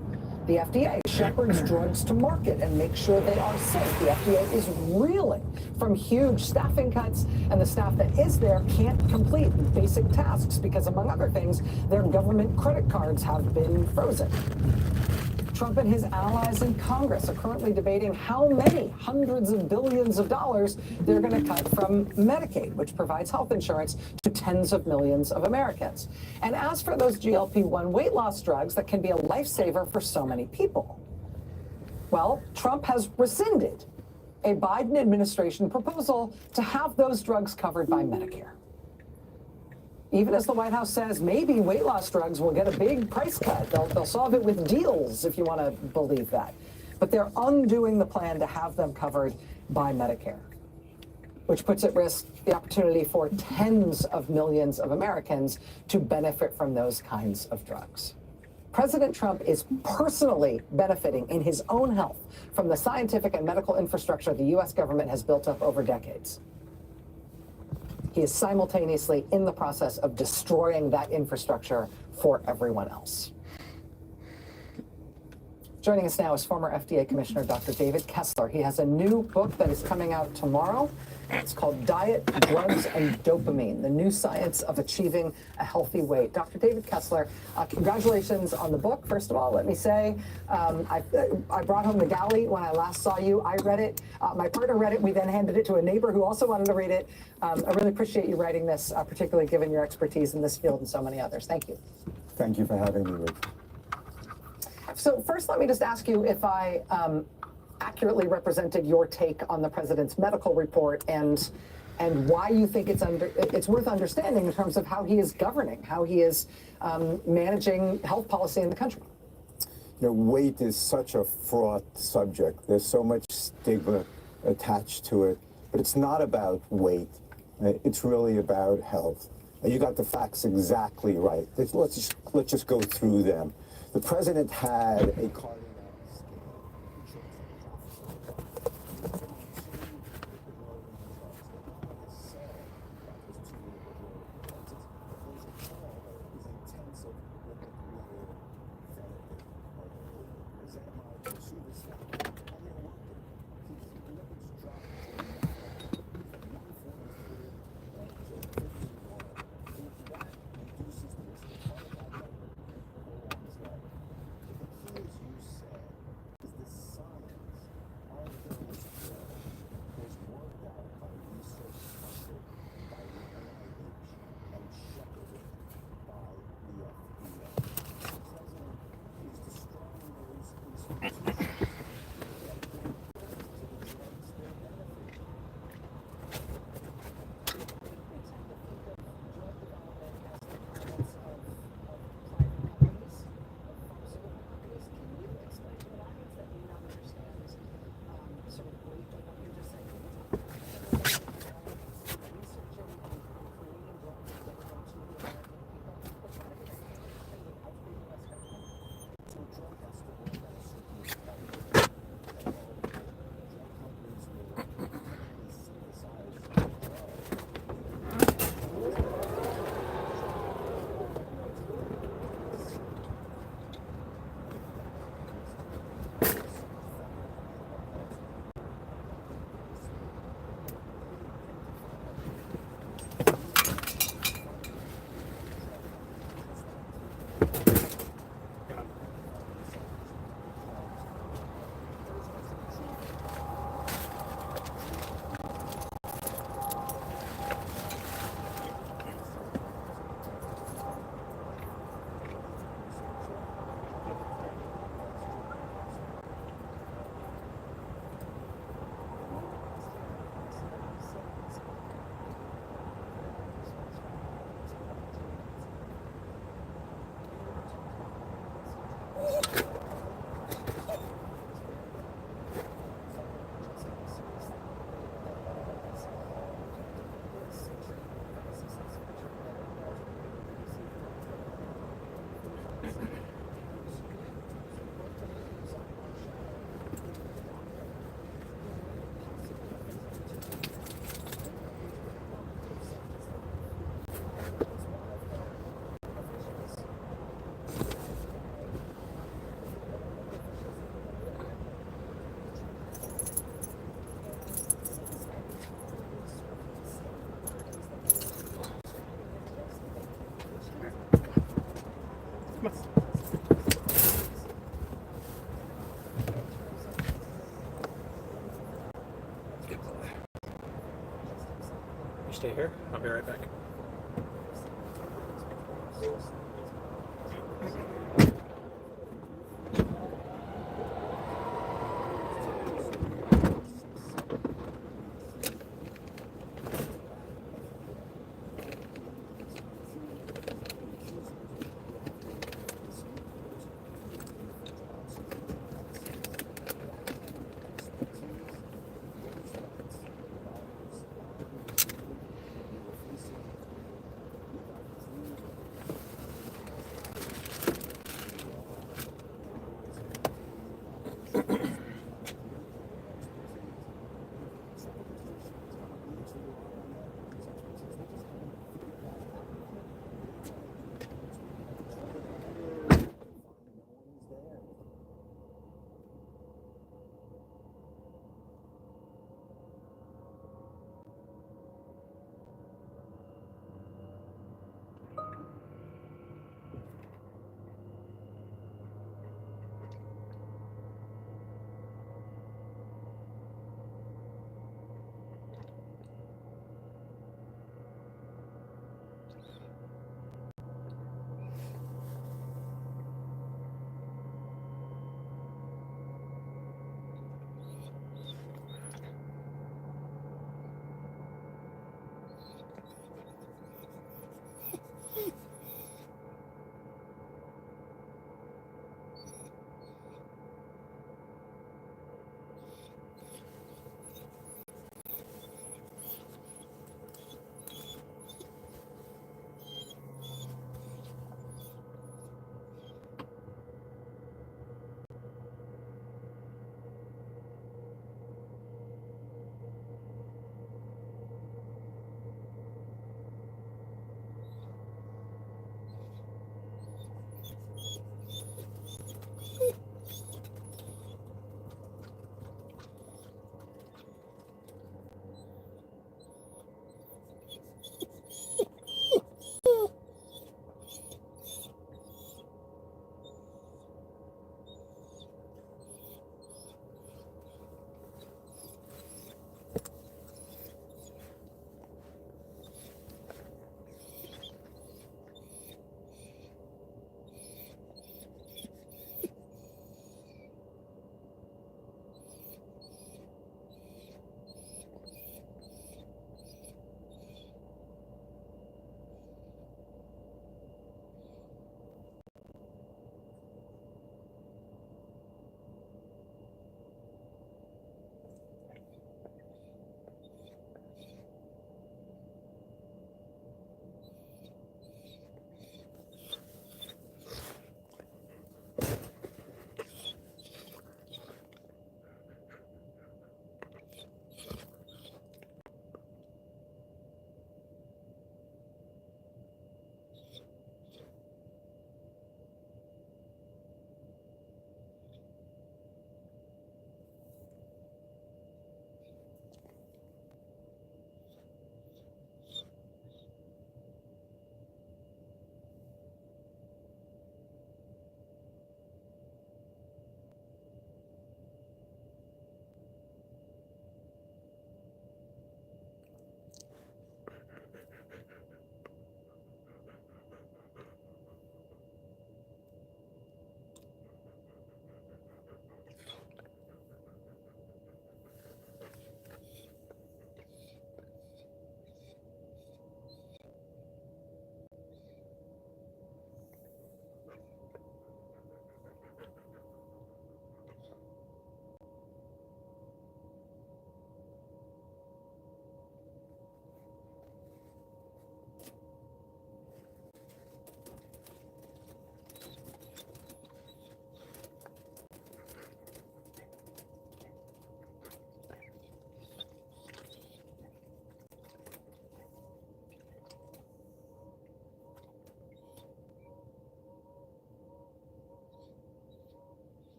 The FDA shepherds drugs to market and makes sure they are safe. The FDA is reeling from huge staffing cuts, and the staff that is there can't complete basic tasks because, among other things, their government credit cards have been frozen. Trump and his allies in Congress are currently debating how many hundreds of billions of dollars they're going to cut from Medicaid, which provides health insurance to tens of millions of Americans. And as for those GLP-1 weight loss drugs that can be a lifesaver for so many people, well, Trump has rescinded a Biden administration proposal to have those drugs covered by Medicare. Even as the White House says, maybe weight loss drugs will get a big price cut. They'll solve it with deals, if you want to believe that. But they're undoing the plan to have them covered by Medicare, which puts at risk the opportunity for tens of millions of Americans to benefit from those kinds of drugs. President Trump is personally benefiting in his own health from the scientific and medical infrastructure the U.S. government has built up over decades. He is simultaneously in the process of destroying that infrastructure for everyone else. Joining us now is former FDA Commissioner Dr. David Kessler. He has a new book that is coming out tomorrow. It's called Diet, Drugs, and Dopamine, the New Science of Achieving a Healthy Weight. Dr. David Kessler, congratulations on the book. First of all, let me say, I brought home the galley when I last saw you. I read it. My partner read it. We then handed it to a neighbor who also wanted to read it. I really appreciate you writing this, particularly given your expertise in this field and so many others. Thank you. Thank you for having me, Rick. So first, let me just ask you if I accurately represented your take on the president's medical report and why you think it's worth understanding in terms of how he is governing, how he is managing health policy in the country. You know, weight is such a fraught subject. There's so much stigma attached to it, but it's not about weight. It's really about health. You got the facts exactly right. Let's just go through them. The president had a cardiac You stay here. I'll be right back.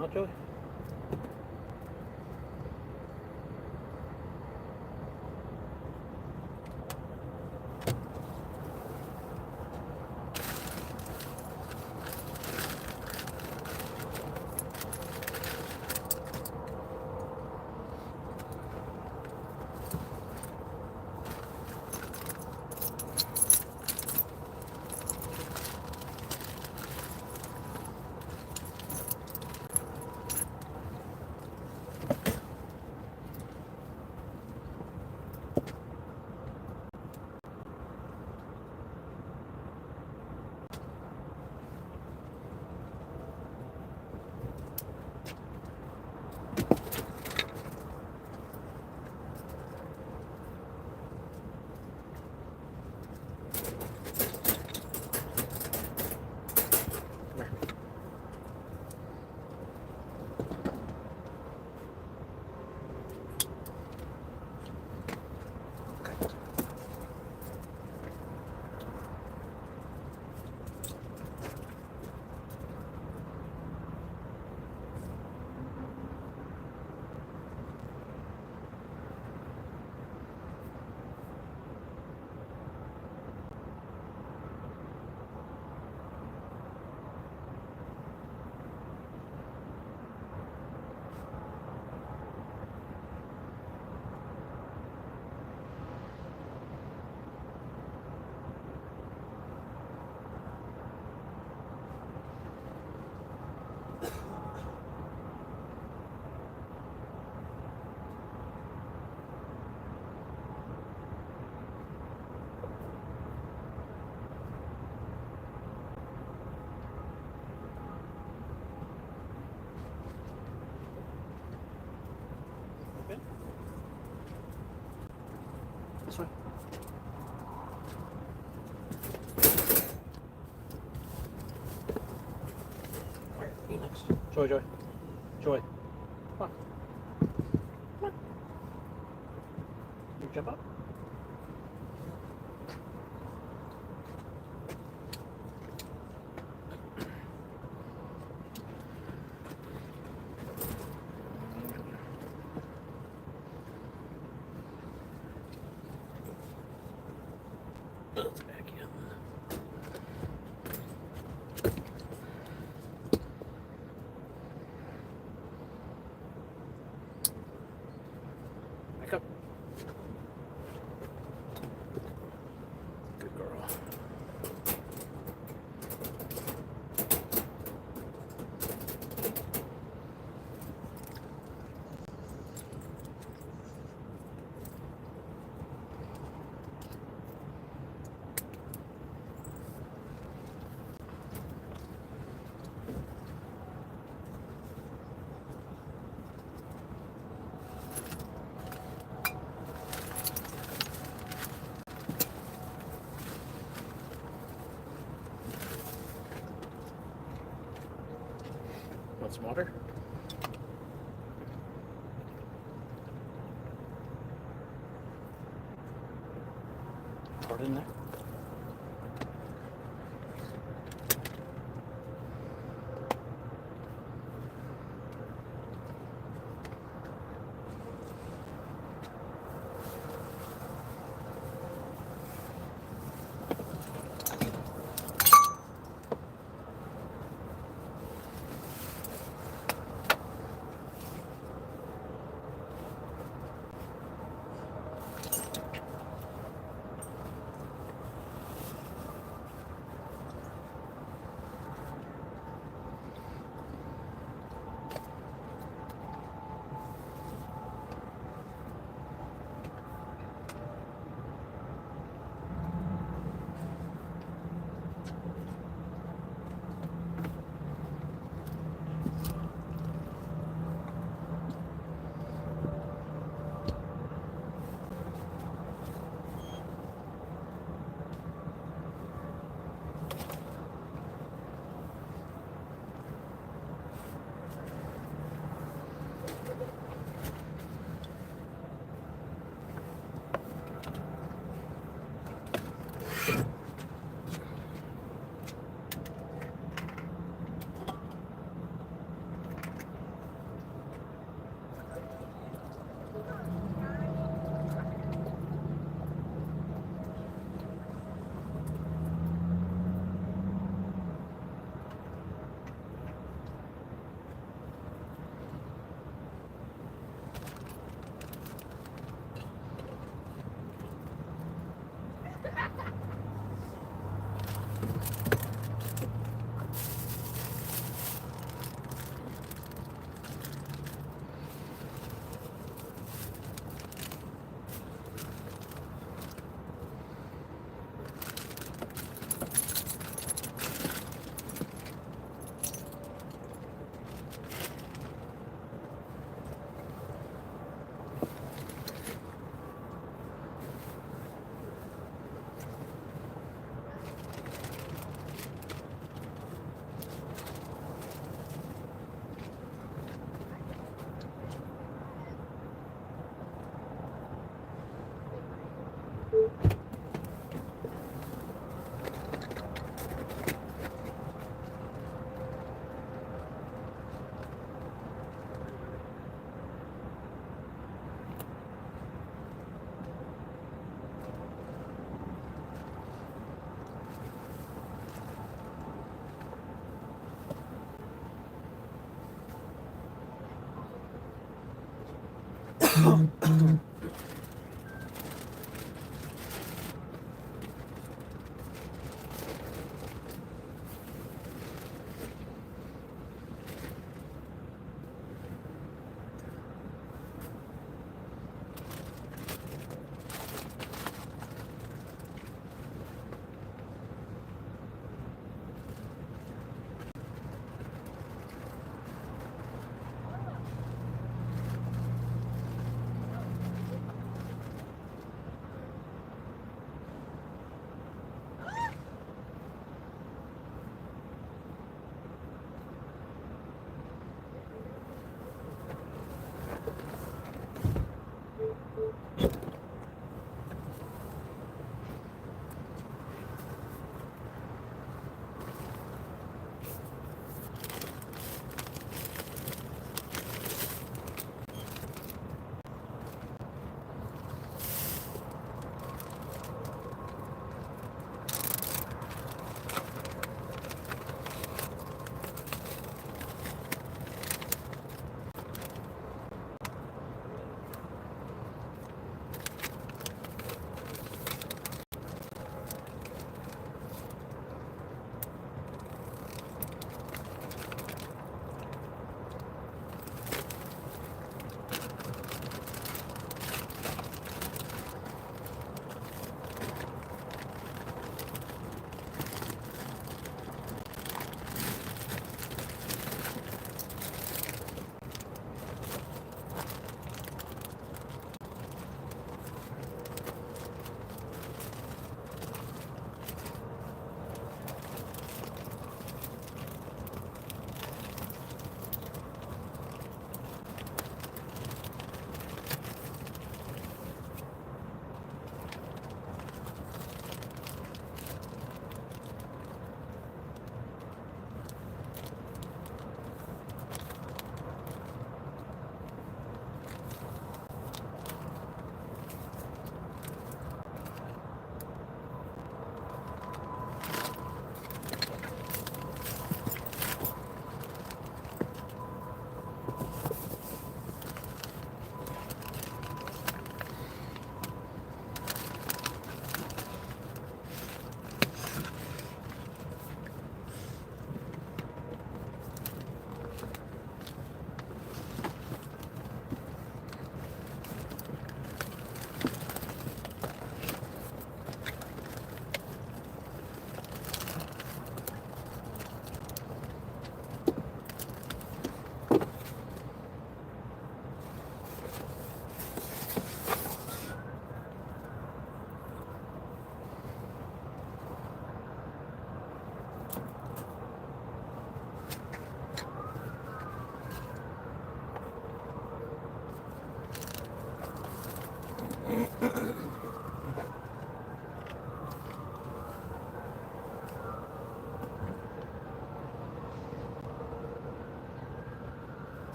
hot, Joey? This way. Alright, you next. Joy, Joy. Joy. Come on. Come on. You jump up. Let's back in. Back up. Good girl. Want some water? Pour it in there.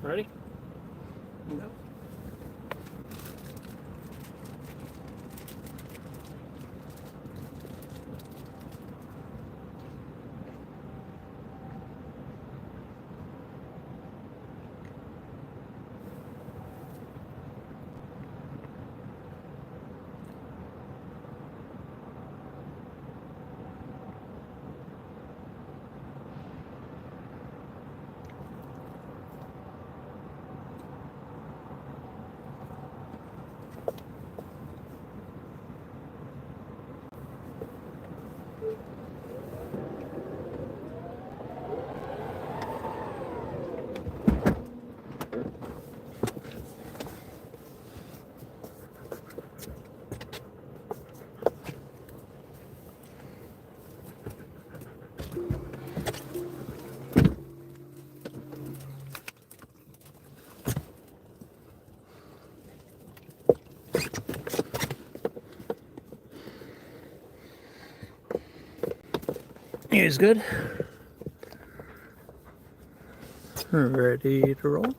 Ready? No. Is good. Ready to roll.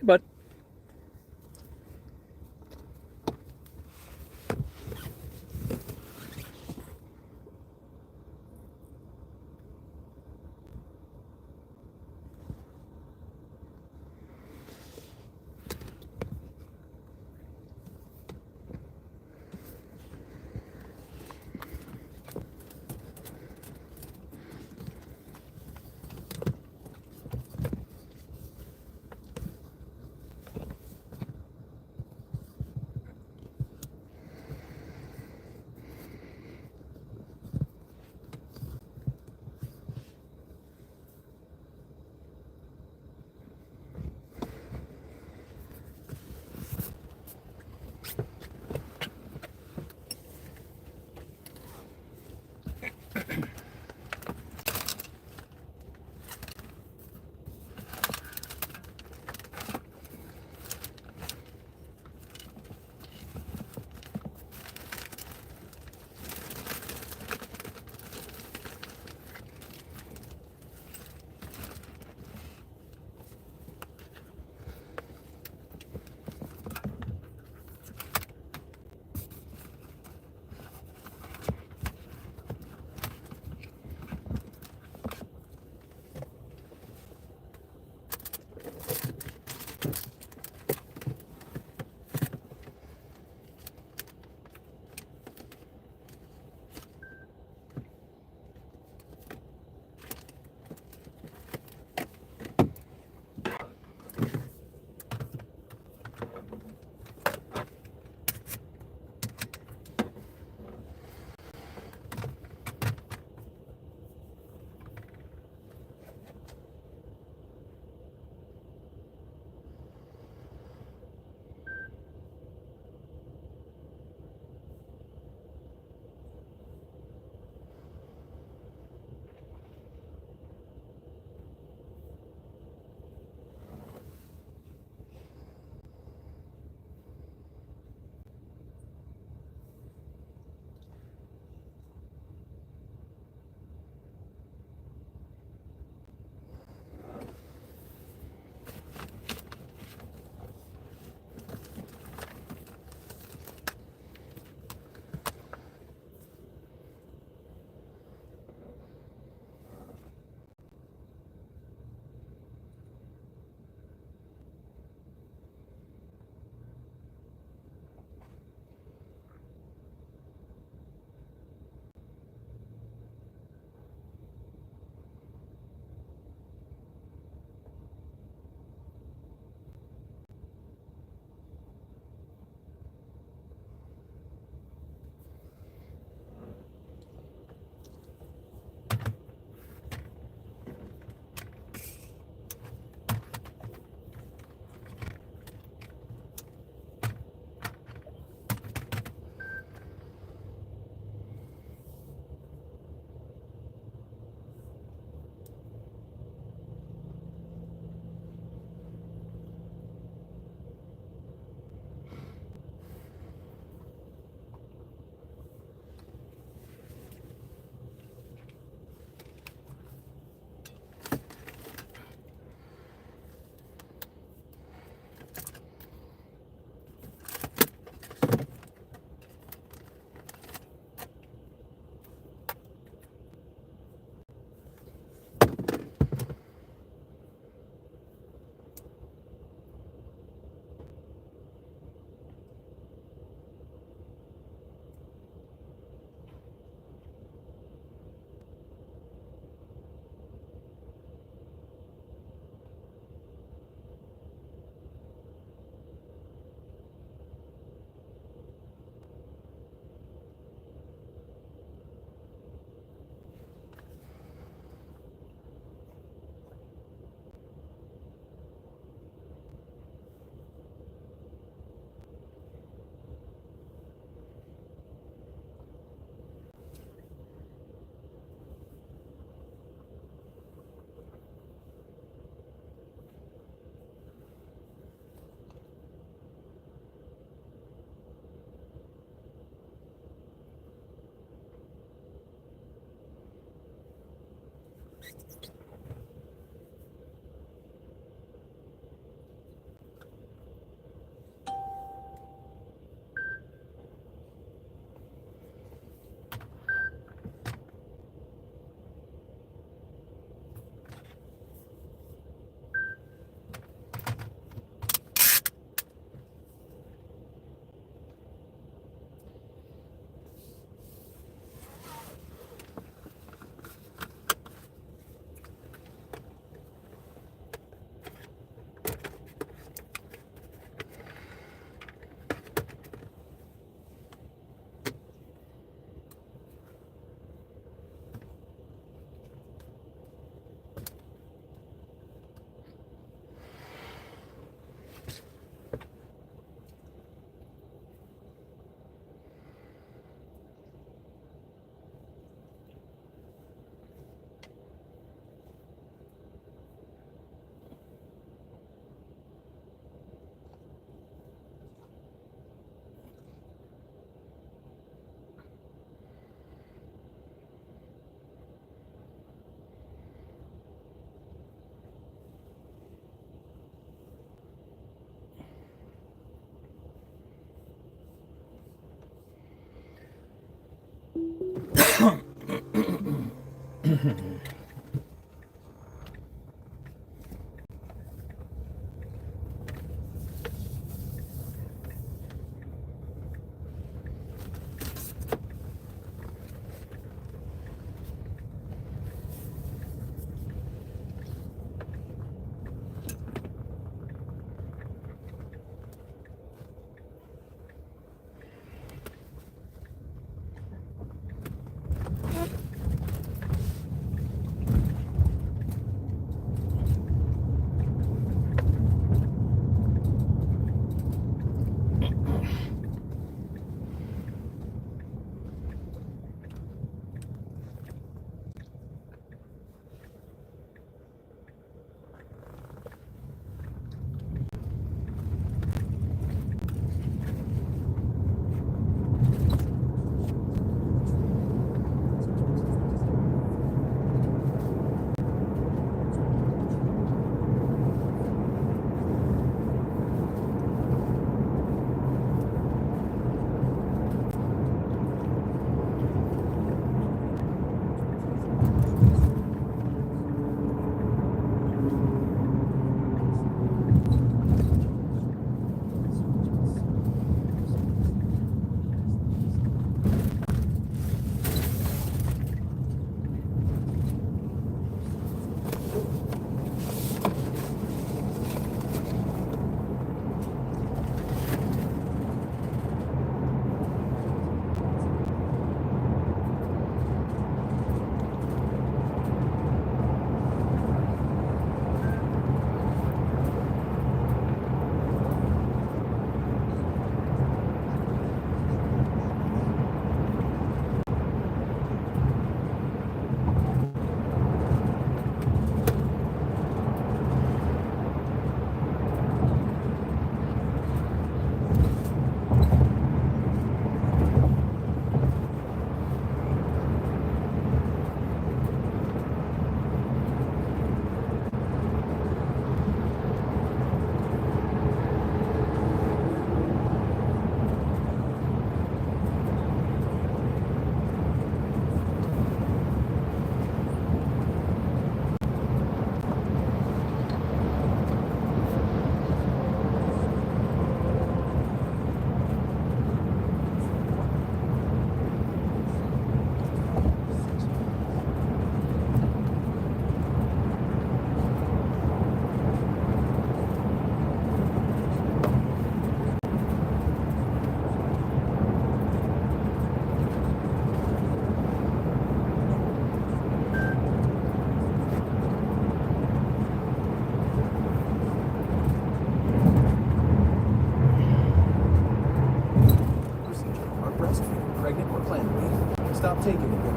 But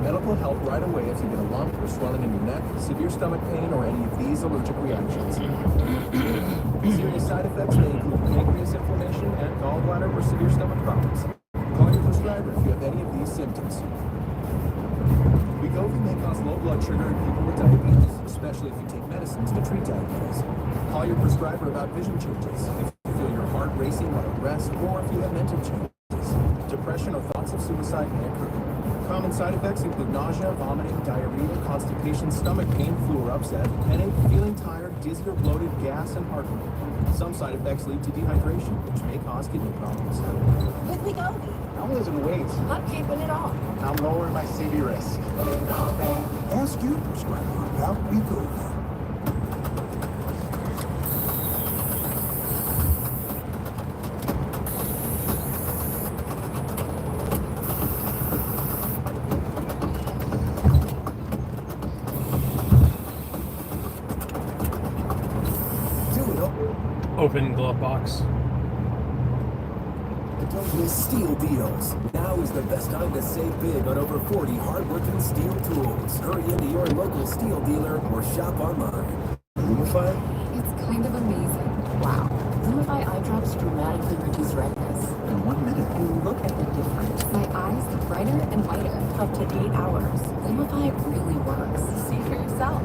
medical help right away if you get a lump or swelling in your neck, severe stomach pain, or any of these allergic reactions. Serious side effects may include pancreas inflammation and gallbladder or severe stomach problems. Call your prescriber if you have any of these symptoms. Wegovy may cause low blood sugar in people with diabetes. especially if you take medicines to treat diabetes. Call your prescriber about vision changes, if you feel your heart racing while at rest, or if you have mental changes. Depression or thoughts of suicide may occur. Common side effects include nausea, vomiting, diarrhea, constipation, stomach pain, flu or upset, headache, feeling tired, dizzy or bloated, gas, and heart rate. Some side effects lead to dehydration, which may cause kidney problems. With Wegovy. I'm losing weight. I'm keeping it on. I'm lowering my CV risk. Ask your prescriber about Wegovy. Open glove box. Don't miss steel deals. Now is the best time to save big on over 40 hard-working steel tools. Hurry into your local steel dealer or shop online. Lumify? It's kind of amazing. Wow. Lumify eye drops dramatically reduce redness. In 1 minute. And look at the difference. My eyes look brighter and whiter. Up to 8 hours. Lumify really works. See for yourself.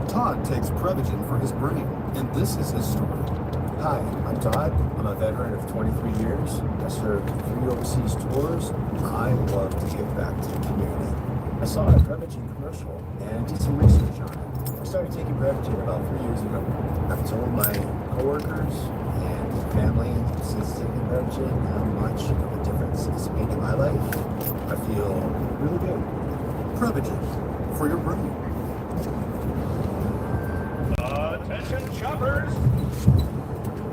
Todd takes Prevagen for his brain, and this is his story. Hi, I'm Todd. I'm a veteran of 23 years. I served 3 overseas tours. I love to give back to the community. I saw a Prevagen commercial and did some research on it. I started taking Prevagen about 3 years ago. I've told my coworkers and family since taking Prevagen how much of a difference it's made in my life. I feel really good. Prevagen for your brain. Attention shoppers!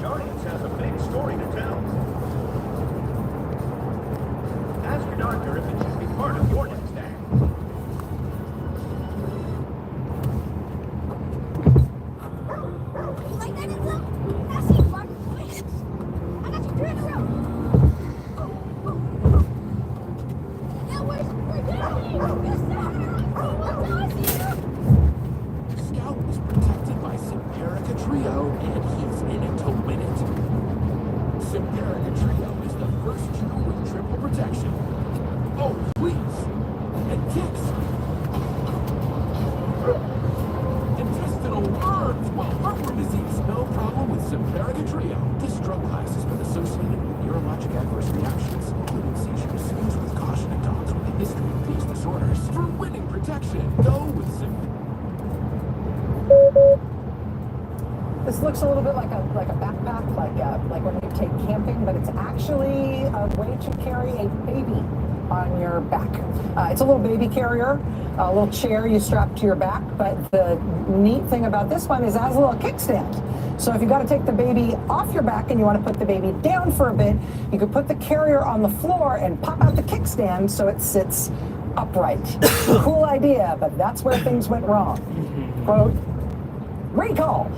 Guardians has a big story to tell. Ask your doctor if it should be part of your next act. Like that is up. I see you, Mark. I got you 3 in a row. Now we're down. Yes, sir. I see you. Scout is protected by Simparica Trio, and he's in it to win it. Simparica Trio is the first chew with triple protection. Oh, please! And kicks! Intestinal worms! Well, heartworm disease, no problem with Simparica Trio. This drug class has been associated with neurologic adverse reactions, including seizures. Use with caution in dogs with a history of these disorders. For winning protection, go with Simparica. This looks a little bit like a backpack, like when you take camping, but it's actually a way to carry a baby on your back. It's a little baby carrier, a little chair you strap to your back, but the neat thing about this one is it has a little kickstand. So if you got to take the baby off your back and you want to put the baby down for a bit, you could put the carrier on the floor and pop out the kickstand so it sits upright. Cool idea, but that's where things went wrong. Quote, recall.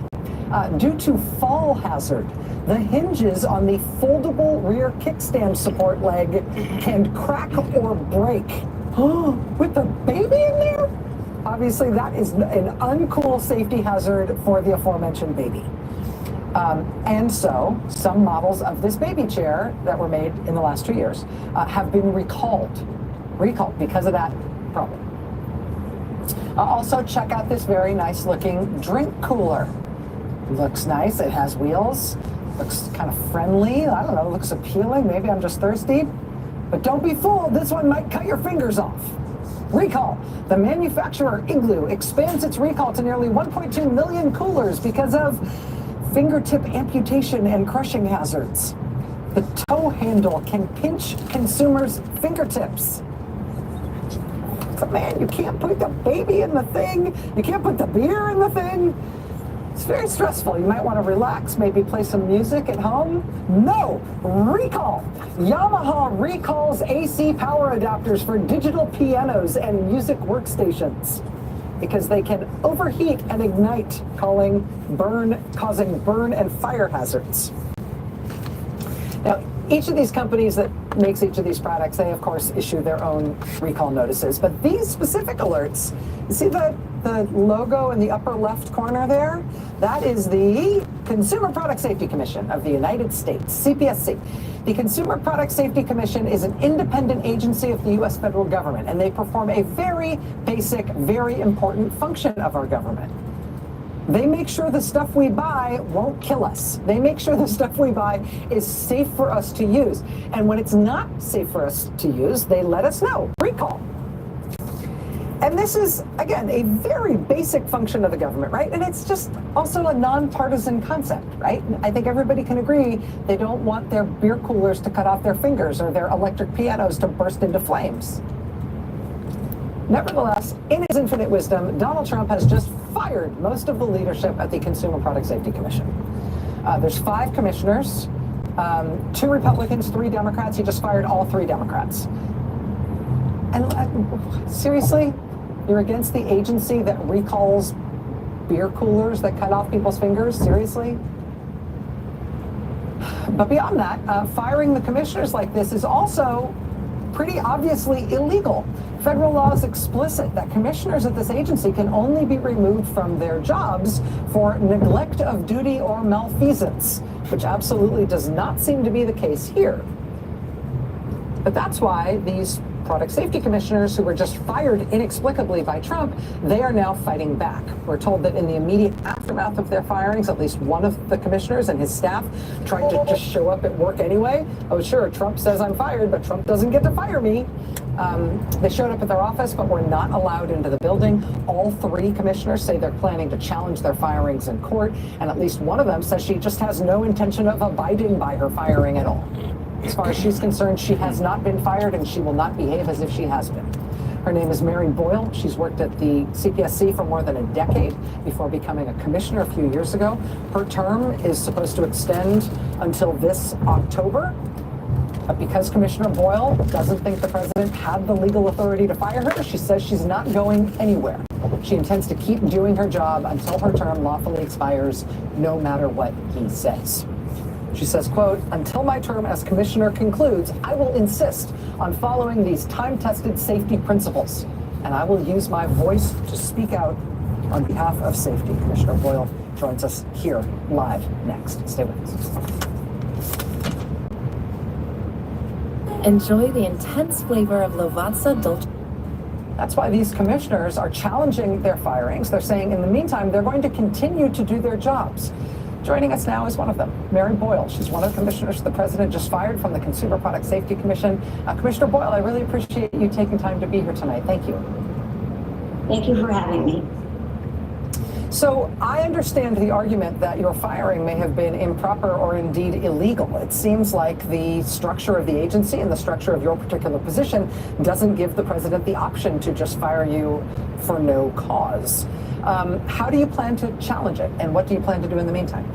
Due to fall hazard, the hinges on the foldable rear kickstand support leg can crack or break. With the baby in there? Obviously, that is an uncool safety hazard for the aforementioned baby. And so, some models of this baby chair that were made in the last 2 years have been recalled because of that problem. Also, check out this very nice looking drink cooler. Looks nice, it has wheels, looks kind of friendly, I don't know, looks appealing, maybe I'm just thirsty. But don't be fooled, this one might cut your fingers off. Recall, the manufacturer Igloo expands its recall to nearly 1.2 million coolers because of fingertip amputation and crushing hazards. The toe handle can pinch consumers' fingertips. But man, you can't put the baby in the thing, you can't put the beer in the thing. It's very stressful. You might want to relax, maybe play some music at home. No! Recall! Yamaha recalls AC power adapters for digital pianos and music workstations because they can overheat and ignite, causing burn and fire hazards. Now, Each of these companies that makes each of these products, they of course issue their own recall notices. But these specific alerts, you see the logo in the upper left corner there? That is the Consumer Product Safety Commission of the United States, CPSC. The Consumer Product Safety Commission is an independent agency of the U.S. federal government, and they perform a very basic, very important function of our government. They make sure the stuff we buy won't kill us. They make sure the stuff we buy is safe for us to use. And when it's not safe for us to use, they let us know. Recall. And this is, again, a very basic function of the government, right? And it's just also a nonpartisan concept, right? I think everybody can agree they don't want their beer coolers to cut off their fingers or their electric pianos to burst into flames. Nevertheless, in his infinite wisdom, Donald Trump has just fired most of the leadership at the Consumer Product Safety Commission. There's 5 commissioners, 2 Republicans, 3 Democrats. He just fired all 3 Democrats. And seriously, you're against the agency that recalls beer coolers that cut off people's fingers? Seriously? But beyond that, firing the commissioners like this is also pretty obviously illegal. Federal law is explicit that commissioners at this agency can only be removed from their jobs for neglect of duty or malfeasance, which absolutely does not seem to be the case here. But that's why these product safety commissioners who were just fired inexplicably by Trump, they are now fighting back. We're told that in the immediate aftermath of their firings, at least one of the commissioners and his staff tried to just show up at work anyway. Oh, sure, Trump says I'm fired, but Trump doesn't get to fire me. They showed up at their office, but were not allowed into the building. All 3 commissioners say they're planning to challenge their firings in court, and at least one of them says she just has no intention of abiding by her firing at all. As far as she's concerned, she has not been fired, and she will not behave as if she has been. Her name is Mary Boyle. She's worked at the CPSC for more than a decade before becoming a commissioner a few years ago. Her term is supposed to extend until this October. But because Commissioner Boyle doesn't think the president had the legal authority to fire her, she says she's not going anywhere. She intends to keep doing her job until her term lawfully expires, no matter what he says. She says, quote, "Until my term as commissioner concludes, I will insist on following these time-tested safety principles, and I will use my voice to speak out on behalf of safety." Commissioner Boyle joins us here live next. Stay with us. Enjoy the intense flavor of Lavazza Dolce. That's why these commissioners are challenging their firings. They're saying in the meantime, they're going to continue to do their jobs. Joining us now is one of them, Mary Boyle. She's one of the commissioners the president just fired from the Consumer Product Safety Commission. Commissioner Boyle, I really appreciate you taking time to be here tonight. Thank you. Thank you for having me. So I understand the argument that your firing may have been improper or indeed illegal. It seems like the structure of the agency and the structure of your particular position doesn't give the president the option to just fire you for no cause. How do you plan to challenge it, and what do you plan to do in the meantime?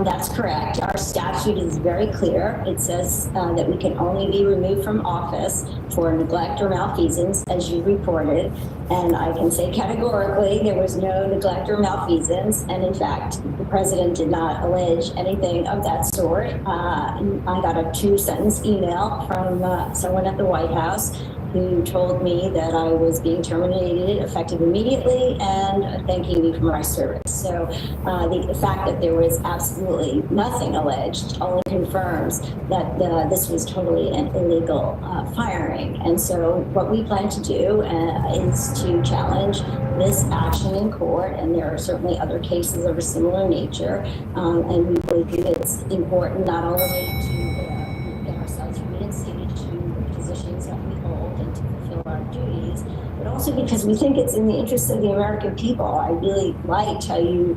That's correct. Our statute is very clear. It says that we can only be removed from office for neglect or malfeasance, as you reported. And I can say categorically there was no neglect or malfeasance. And in fact, the president did not allege anything of that sort. I got a 2-sentence email from someone at the White House who told me that I was being terminated effective immediately and thanking me for my service. So the fact that there was absolutely nothing alleged only confirms that this was totally an illegal firing. And so what we plan to do is to challenge this action in court, and there are certainly other cases of a similar nature, and we believe it's important not only to get ourselves reinstated to the positions that we hold and to fulfill our duties, but also because we think it's in the interest of the American people. I really liked how you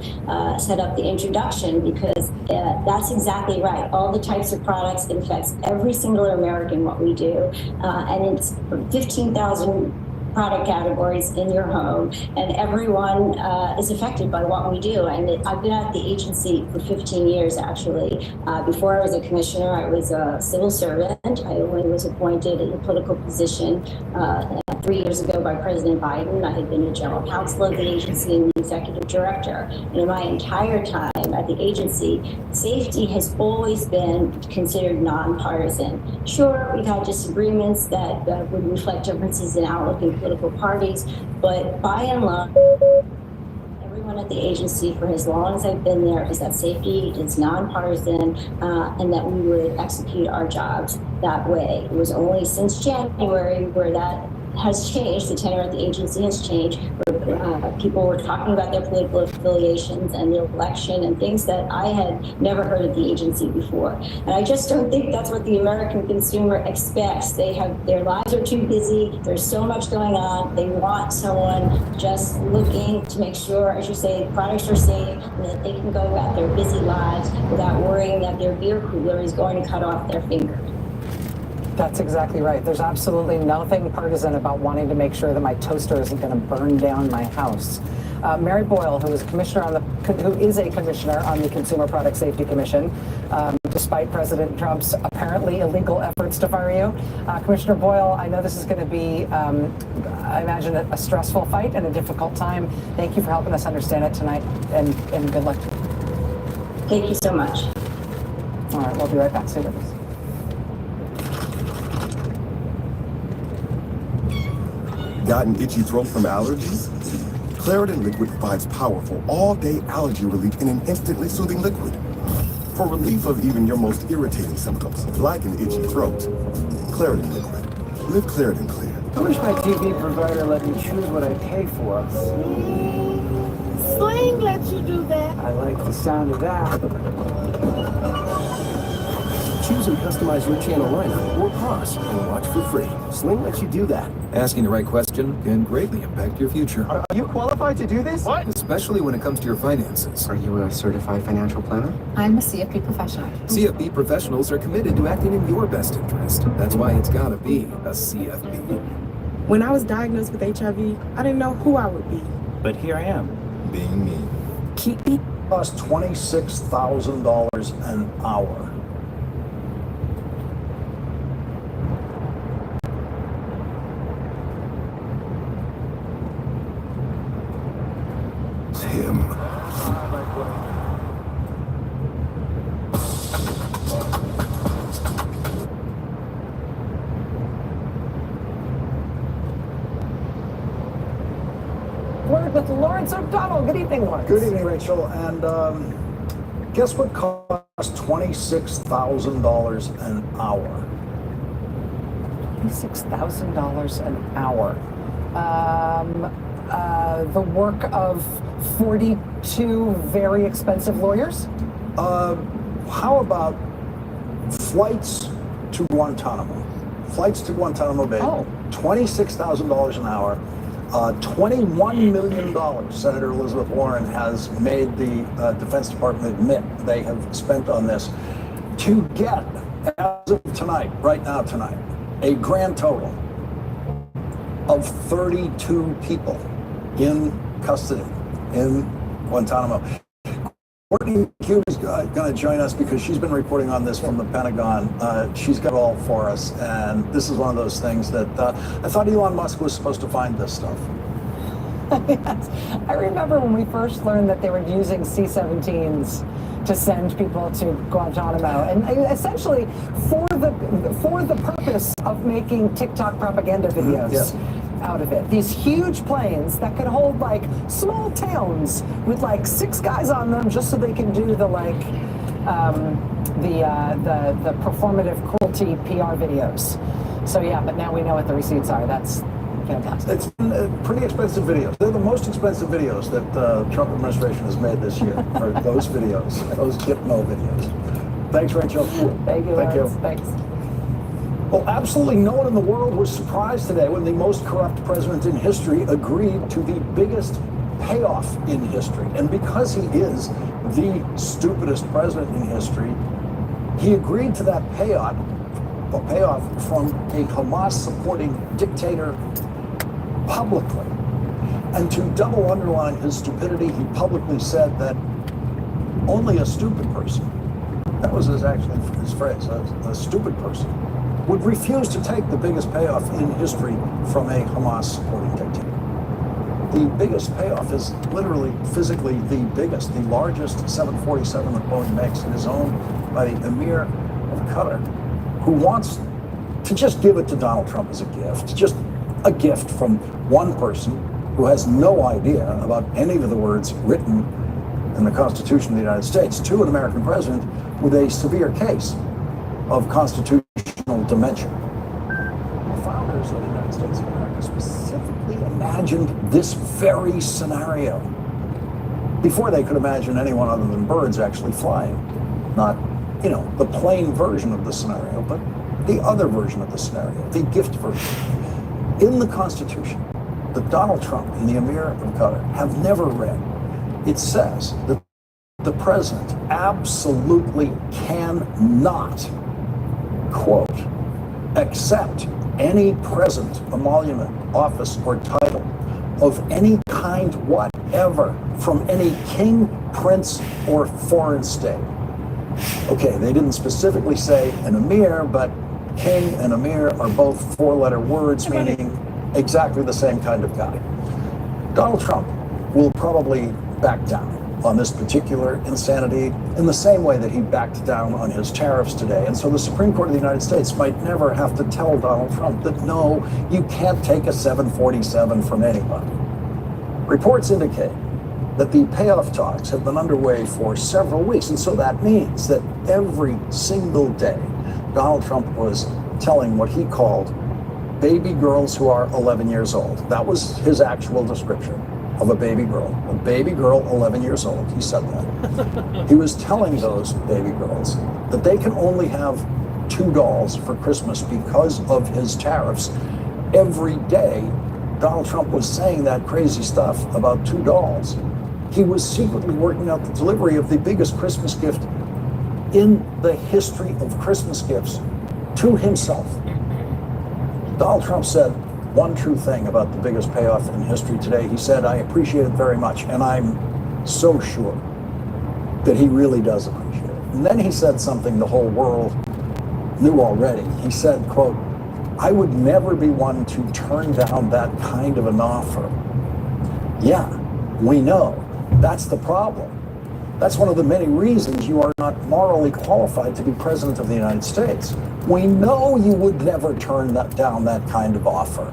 set up the introduction, because that's exactly right. All the types of products, it affects every single American what we do, and it's 15,000 product categories in your home, and everyone is affected by what we do. And I've been at the agency for 15 years, actually. Before I was a commissioner, I was a civil servant. I only was appointed in a political position 3 years ago by President Biden. I had been a general counsel of the agency and the executive director. And in my entire time at the agency, safety has always been considered nonpartisan. Sure, we've had disagreements that would reflect differences in outlook in political parties, but by and large, everyone at the agency for as long as I've been there is that safety is nonpartisan and that we would execute our jobs that way. It was only since January where that has changed, the tenor of the agency has changed, where people were talking about their political affiliations and the election and things that I had never heard of the agency before. And I just don't think that's what the American consumer expects. Their lives are too busy, there's so much going on, they want someone just looking to make sure, as you say, products are safe and that they can go about their busy lives without worrying that their beer cooler is going to cut off their finger. That's exactly right. There's absolutely nothing partisan about wanting to make sure that my toaster isn't going to burn down my house. Mary Boyle, who is a commissioner on the Consumer Product Safety Commission, despite President Trump's apparently illegal efforts to fire you. Commissioner Boyle, I know this is going to be, I imagine, a stressful fight and a difficult time. Thank you for helping us understand it tonight, and good luck. Thank you so much. All right, we'll be right back. Stay with us. Got an itchy throat from allergies? Claritin Liquid provides powerful all-day allergy relief in an instantly soothing liquid. For relief of even your most irritating symptoms, like an itchy throat. Claritin Liquid. Live Claritin Clear. I wish my TV provider let me choose what I pay for. Sling lets you do that. I like the sound of that. Choose and customize your channel lineup or pause and watch for free. Sling lets you do that. Asking the right question can greatly impact your future. Are you qualified to do this? What? Especially when it comes to your finances. Are you a certified financial planner? I'm a CFP professional. CFP professionals are committed to acting in your best interest. That's why it's gotta be a CFP. When I was diagnosed with HIV, I didn't know who I would be. But here I am. Being me. Keep me. Cost $26,000 an hour. Him. Word with Lawrence O'Donnell. Good evening, Lawrence. Good evening, Rachel. And guess what cost $26,000 an hour? $26,000 an hour. The work of 42 very expensive lawyers? How about flights to Guantanamo? Flights to Guantanamo Bay, $26,000 an hour. $21 million, Senator Elizabeth Warren has made the Defense Department admit they have spent on this to get, as of tonight, right now tonight, a grand total of 32 people in custody in Guantanamo. Courtney Q is going to join us because she's been reporting on this from the Pentagon. She's got it all for us, and this is one of those things that I thought Elon Musk was supposed to find this stuff. Yes. I remember when we first learned that they were using C-17s to send people to Guantanamo, and essentially for the purpose of making TikTok propaganda videos. Out of it. These huge planes that could hold like small towns with like 6 guys on them, just so they can do the the performative cruelty PR videos. So yeah, but now we know what the receipts are. That's fantastic. It's pretty expensive videos. They're the most expensive videos that the Trump administration has made this year. Are those videos, those Gitmo videos. Thanks, Rachel. Thank you. Thank you. Thanks. Well, absolutely no one in the world was surprised today when the most corrupt president in history agreed to the biggest payoff in history. And because he is the stupidest president in history, he agreed to that payoff from a Hamas-supporting dictator publicly. And to double underline his stupidity, he publicly said that only a stupid person, that was his phrase, a stupid person, would refuse to take the biggest payoff in history from a Hamas supporting dictator. The biggest payoff is literally, physically, the biggest, the largest 747 that Boeing makes. It is owned by the Emir of Qatar, who wants to just give it to Donald Trump as a gift, just a gift from one person who has no idea about any of the words written in the Constitution of the United States, to an American president with a severe case of constitutional dementia. The founders of the United States of America specifically imagined this very scenario before they could imagine anyone other than birds actually flying. Not, the plain version of the scenario, but the other version of the scenario, the gift version. In the Constitution that Donald Trump and the Emir of Qatar have never read, it says that the president absolutely cannot, quote, accept any present emolument, office, or title of any kind whatever from any king, prince, or foreign state. Okay, they didn't specifically say an emir, but king and emir are both four-letter words meaning exactly the same kind of guy. Donald Trump will probably back down on this particular insanity in the same way that he backed down on his tariffs today. And so the Supreme Court of the United States might never have to tell Donald Trump that, no, you can't take a 747 from anybody. Reports indicate that the payoff talks have been underway for several weeks. And so that means that every single day, Donald Trump was telling what he called baby girls who are 11 years old. That was his actual description of a baby girl. A baby girl, 11 years old, he said that. He was telling those baby girls that they can only have 2 dolls for Christmas because of his tariffs. Every day, Donald Trump was saying that crazy stuff about 2 dolls. He was secretly working out the delivery of the biggest Christmas gift in the history of Christmas gifts to himself. Donald Trump said one true thing about the biggest payoff in history today. He said, I appreciate it very much, and I'm so sure that he really does appreciate it. And then he said something the whole world knew already. He said, quote, I would never be one to turn down that kind of an offer. Yeah, we know. That's the problem. That's one of the many reasons you are not morally qualified to be president of the United States. We know you would never turn down that kind of offer.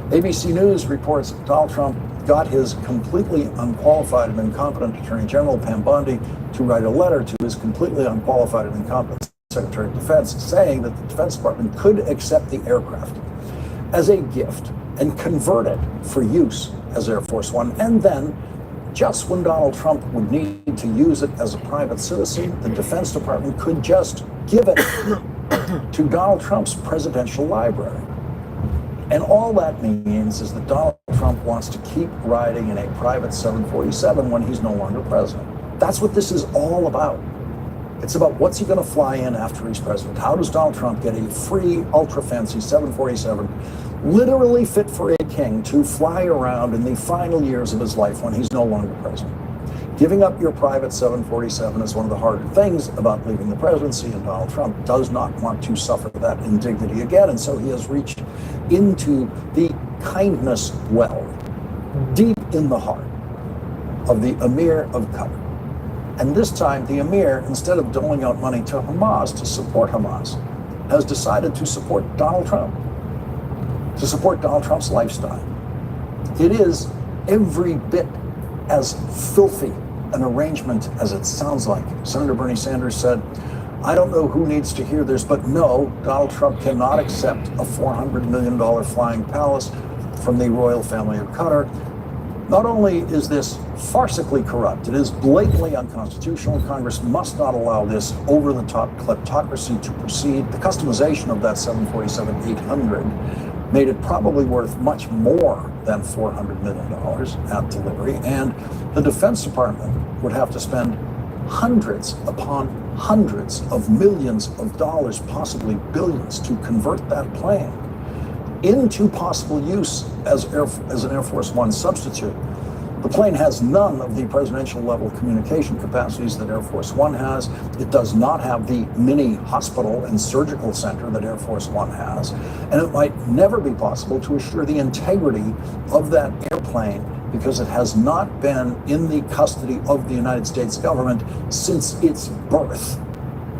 ABC News reports Donald Trump got his completely unqualified and incompetent Attorney General Pam Bondi to write a letter to his completely unqualified and incompetent Secretary of Defense saying that the Defense Department could accept the aircraft as a gift and convert it for use as Air Force One, and then just when Donald Trump would need to use it as a private citizen, the Defense Department could just give it to Donald Trump's presidential library. And all that means is that Donald Trump wants to keep riding in a private 747 when he's no longer president. That's what this is all about. It's about what's he going to fly in after he's president. How does Donald Trump get a free, ultra-fancy 747, literally fit for a king, to fly around in the final years of his life when he's no longer president? Giving up your private 747 is one of the harder things about leaving the presidency, and Donald Trump does not want to suffer that indignity again, and so he has reached into the kindness well, deep in the heart of the Emir of Qatar. And this time, the Emir, instead of doling out money to Hamas to support Hamas, has decided to support Donald Trump, to support Donald Trump's lifestyle. It is every bit as filthy an arrangement as it sounds like. Senator Bernie Sanders said, I don't know who needs to hear this, but no, Donald Trump cannot accept a $400 million flying palace from the royal family of Qatar. Not only is this farcically corrupt, it is blatantly unconstitutional. Congress must not allow this over-the-top kleptocracy to proceed. The customization of that 747-800 made it probably worth much more than $400 million at delivery, and the Defense Department would have to spend hundreds upon hundreds of millions of dollars, possibly billions, to convert that plane into possible use as an Air Force One substitute. The plane has none of the presidential level communication capacities that Air Force One has. It does not have the mini hospital and surgical center that Air Force One has. And it might never be possible to assure the integrity of that airplane because it has not been in the custody of the United States government since its birth,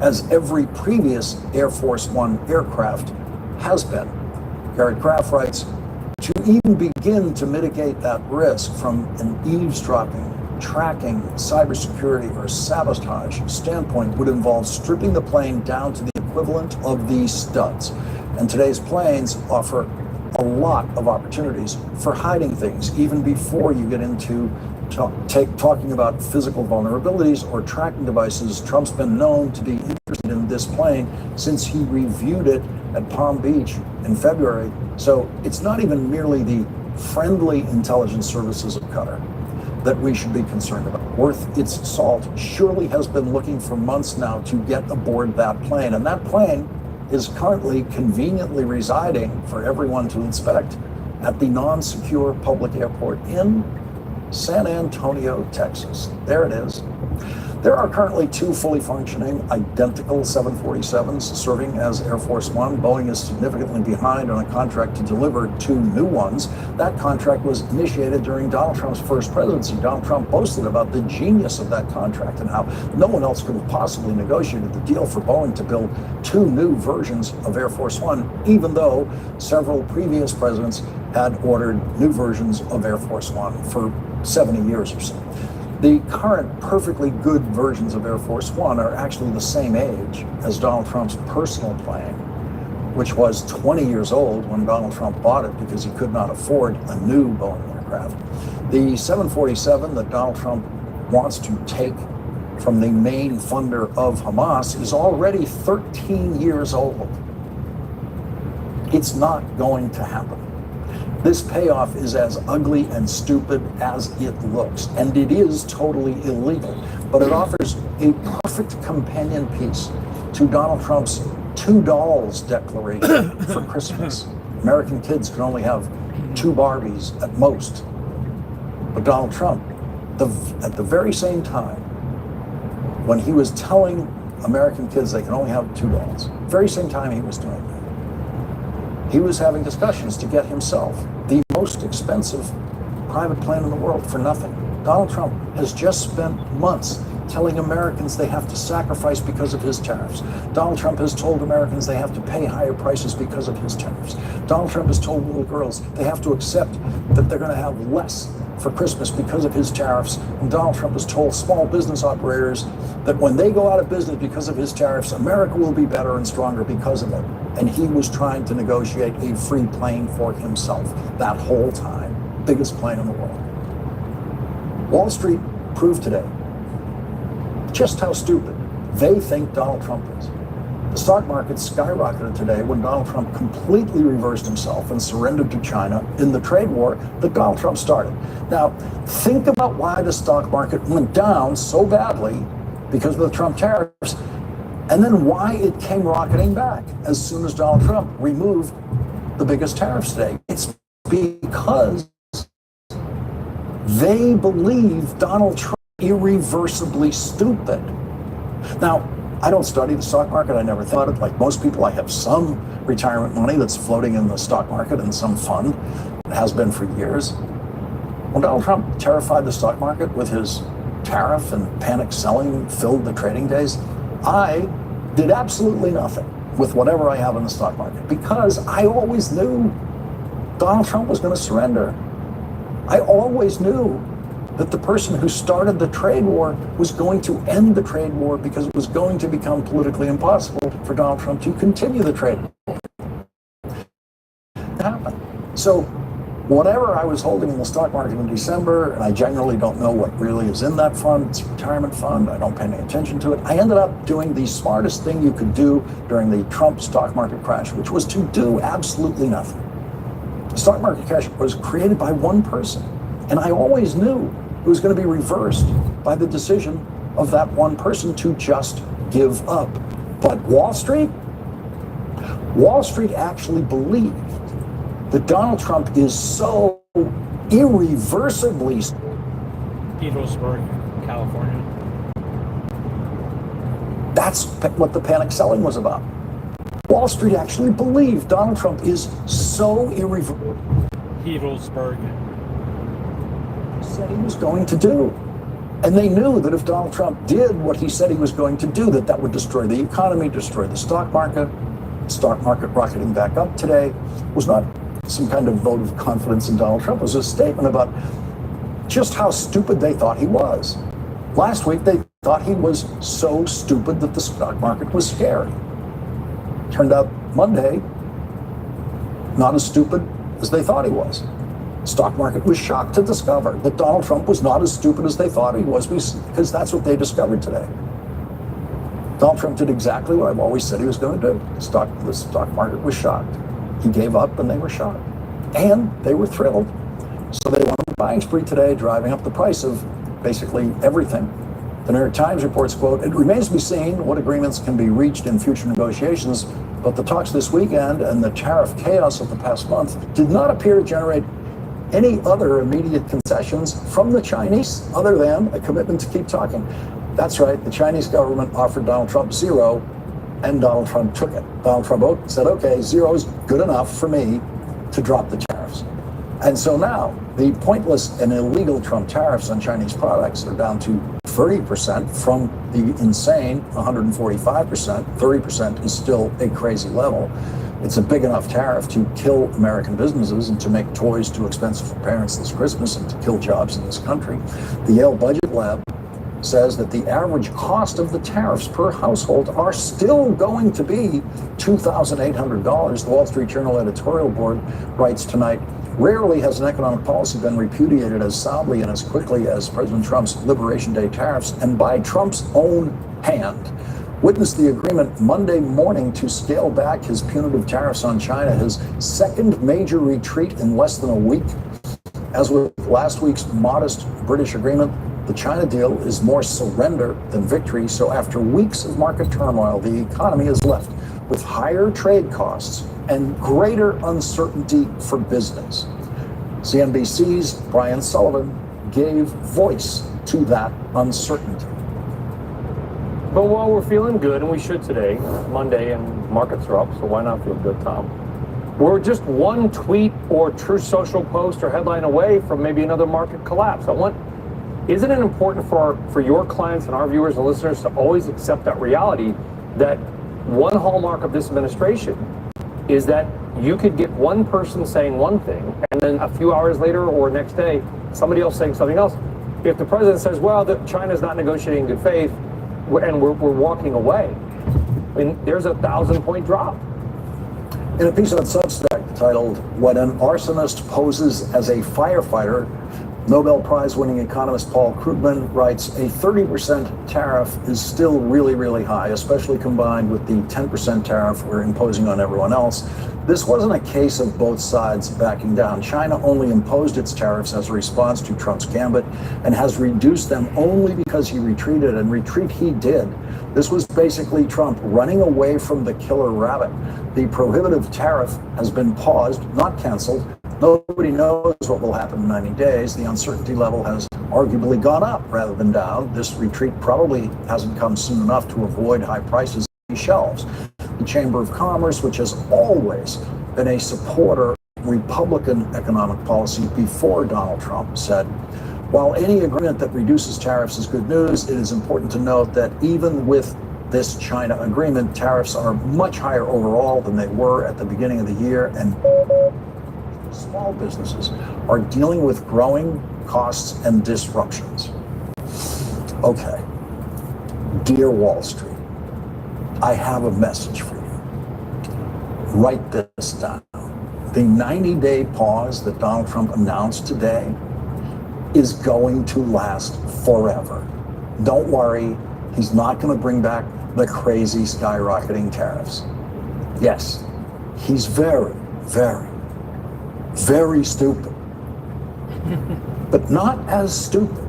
as every previous Air Force One aircraft has been. Garrett Graff writes, to even begin to mitigate that risk from an eavesdropping, tracking, cybersecurity, or sabotage standpoint would involve stripping the plane down to the equivalent of these studs. And today's planes offer a lot of opportunities for hiding things, even before you get into talking about physical vulnerabilities or tracking devices. Trump's been known to be interested in this plane since he reviewed it at Palm Beach in February. So it's not even merely the friendly intelligence services of Qatar that we should be concerned about. Worth its salt surely has been looking for months now to get aboard that plane. And that plane is currently conveniently residing for everyone to inspect at the non-secure public airport in San Antonio, Texas. There it is. There are currently 2 fully functioning identical 747s serving as Air Force One. Boeing is significantly behind on a contract to deliver 2 new ones. That contract was initiated during Donald Trump's first presidency. Donald Trump boasted about the genius of that contract and how no one else could have possibly negotiated the deal for Boeing to build 2 new versions of Air Force One, even though several previous presidents had ordered new versions of Air Force One for 70 years or so. The current perfectly good versions of Air Force One are actually the same age as Donald Trump's personal plane, which was 20 years old when Donald Trump bought it because he could not afford a new Boeing aircraft. The 747 that Donald Trump wants to take from the main funder of Hamas is already 13 years old. It's not going to happen. This payoff is as ugly and stupid as it looks, and it is totally illegal. But it offers a perfect companion piece to Donald Trump's 2 dolls declaration for Christmas. American kids can only have 2 Barbies at most. But Donald Trump, at the very same time, when he was telling American kids they can only have 2 dolls, very same time he was doing that, he was having discussions to get himself the most expensive private plane in the world for nothing. Donald Trump has just spent months telling Americans they have to sacrifice because of his tariffs. Donald Trump has told Americans they have to pay higher prices because of his tariffs. Donald Trump has told little girls they have to accept that they're going to have less for Christmas because of his tariffs. And Donald Trump has told small business operators that when they go out of business because of his tariffs, America will be better and stronger because of it. And he was trying to negotiate a free plane for himself that whole time. Biggest plane in the world. Wall Street proved today just how stupid they think Donald Trump is. The stock market skyrocketed today when Donald Trump completely reversed himself and surrendered to China in the trade war that Donald Trump started. Now, think about why the stock market went down so badly because of the Trump tariffs, and then why it came rocketing back as soon as Donald Trump removed the biggest tariffs today. It's because they believe Donald Trump is irreversibly stupid. Now, I don't study the stock market. I never thought it. Like most people, I have some retirement money that's floating in the stock market in some fund. It has been for years. When Donald Trump terrified the stock market with his tariff and panic selling filled the trading days, I did absolutely nothing with whatever I have in the stock market because I always knew Donald Trump was going to surrender. I always knew that the person who started the trade war was going to end the trade war because it was going to become politically impossible for Donald Trump to continue the trade war. It happened. So whatever I was holding in the stock market in December, and I generally don't know what really is in that fund, it's a retirement fund, I don't pay any attention to it, I ended up doing the smartest thing you could do during the Trump stock market crash, which was to do absolutely nothing. The stock market crash was created by one person, and I always knew it was going to be reversed by the decision of that one person to just give up. But Wall Street actually believed that Donald Trump is so irreversibly Petersburg, California. That's what the panic selling was about. Wall Street actually believed Donald Trump is so irreversible. Petersburg. Said he was going to do. And they knew that if Donald Trump did what he said he was going to do, that would destroy the economy, destroy the stock market. Stock market rocketing back up today was not some kind of vote of confidence in Donald Trump. It was a statement about just how stupid they thought he was. Last week, they thought he was so stupid that the stock market was scary. Turned out Monday, not as stupid as they thought he was. Stock market was shocked to discover that Donald Trump was not as stupid as they thought he was, because that's what they discovered today. Donald Trump did exactly what I've always said he was going to do. The stock market was shocked. He gave up and they were shocked. And they were thrilled. So they went on a buying spree today, driving up the price of basically everything. The New York Times reports, quote, "It remains to be seen what agreements can be reached in future negotiations, but the talks this weekend and the tariff chaos of the past month did not appear to generate any other immediate concessions from the Chinese other than a commitment to keep talking." That's right, the Chinese government offered Donald Trump zero, and Donald Trump took it. Donald Trump said, okay, zero is good enough for me to drop the tariffs. And so now, the pointless and illegal Trump tariffs on Chinese products are down to 30% from the insane 145%. 30% is still a crazy level. It's a big enough tariff to kill American businesses and to make toys too expensive for parents this Christmas and to kill jobs in this country. The Yale Budget Lab says that the average cost of the tariffs per household are still going to be $2,800. The Wall Street Journal editorial board writes tonight, rarely has an economic policy been repudiated as soundly and as quickly as President Trump's Liberation Day tariffs, and by Trump's own hand. Witnessed the agreement Monday morning to scale back his punitive tariffs on China, his second major retreat in less than a week. As with last week's modest British agreement, the China deal is more surrender than victory. So after weeks of market turmoil, the economy is left with higher trade costs and greater uncertainty for business. CNBC's Brian Sullivan gave voice to that uncertainty. But while we're feeling good, and we should today, Monday, and markets are up, so why not feel good, Tom? We're just one tweet or Truth Social post or headline away from maybe another market collapse. Isn't it important for your clients and our viewers and listeners to always accept that reality that one hallmark of this administration is that you could get one person saying one thing and then a few hours later or next day, somebody else saying something else. If the president says, well, China's not negotiating in good faith and we're walking away, I mean, there's a 1,000-point drop. In a piece on Substack titled, "When an Arsonist Poses as a Firefighter," Nobel Prize-winning economist Paul Krugman writes, a 30% tariff is still really, really high, especially combined with the 10% tariff we're imposing on everyone else. This wasn't a case of both sides backing down. China only imposed its tariffs as a response to Trump's gambit and has reduced them only because he retreated, and retreat he did. This was basically Trump running away from the killer rabbit. The prohibitive tariff has been paused, not canceled. Nobody knows what will happen in 90 days. The uncertainty level has arguably gone up rather than down. This retreat probably hasn't come soon enough to avoid high prices on shelves. The Chamber of Commerce, which has always been a supporter of Republican economic policy before Donald Trump, said, while any agreement that reduces tariffs is good news, it is important to note that even with this China agreement, tariffs are much higher overall than they were at the beginning of the year, and small businesses are dealing with growing costs and disruptions. Okay, dear Wall Street, I have a message for you. Write this down. The 90-day pause that Donald Trump announced today is going to last forever. Don't worry, he's not going to bring back the crazy skyrocketing tariffs. Yes, he's very, very, very stupid, but not as stupid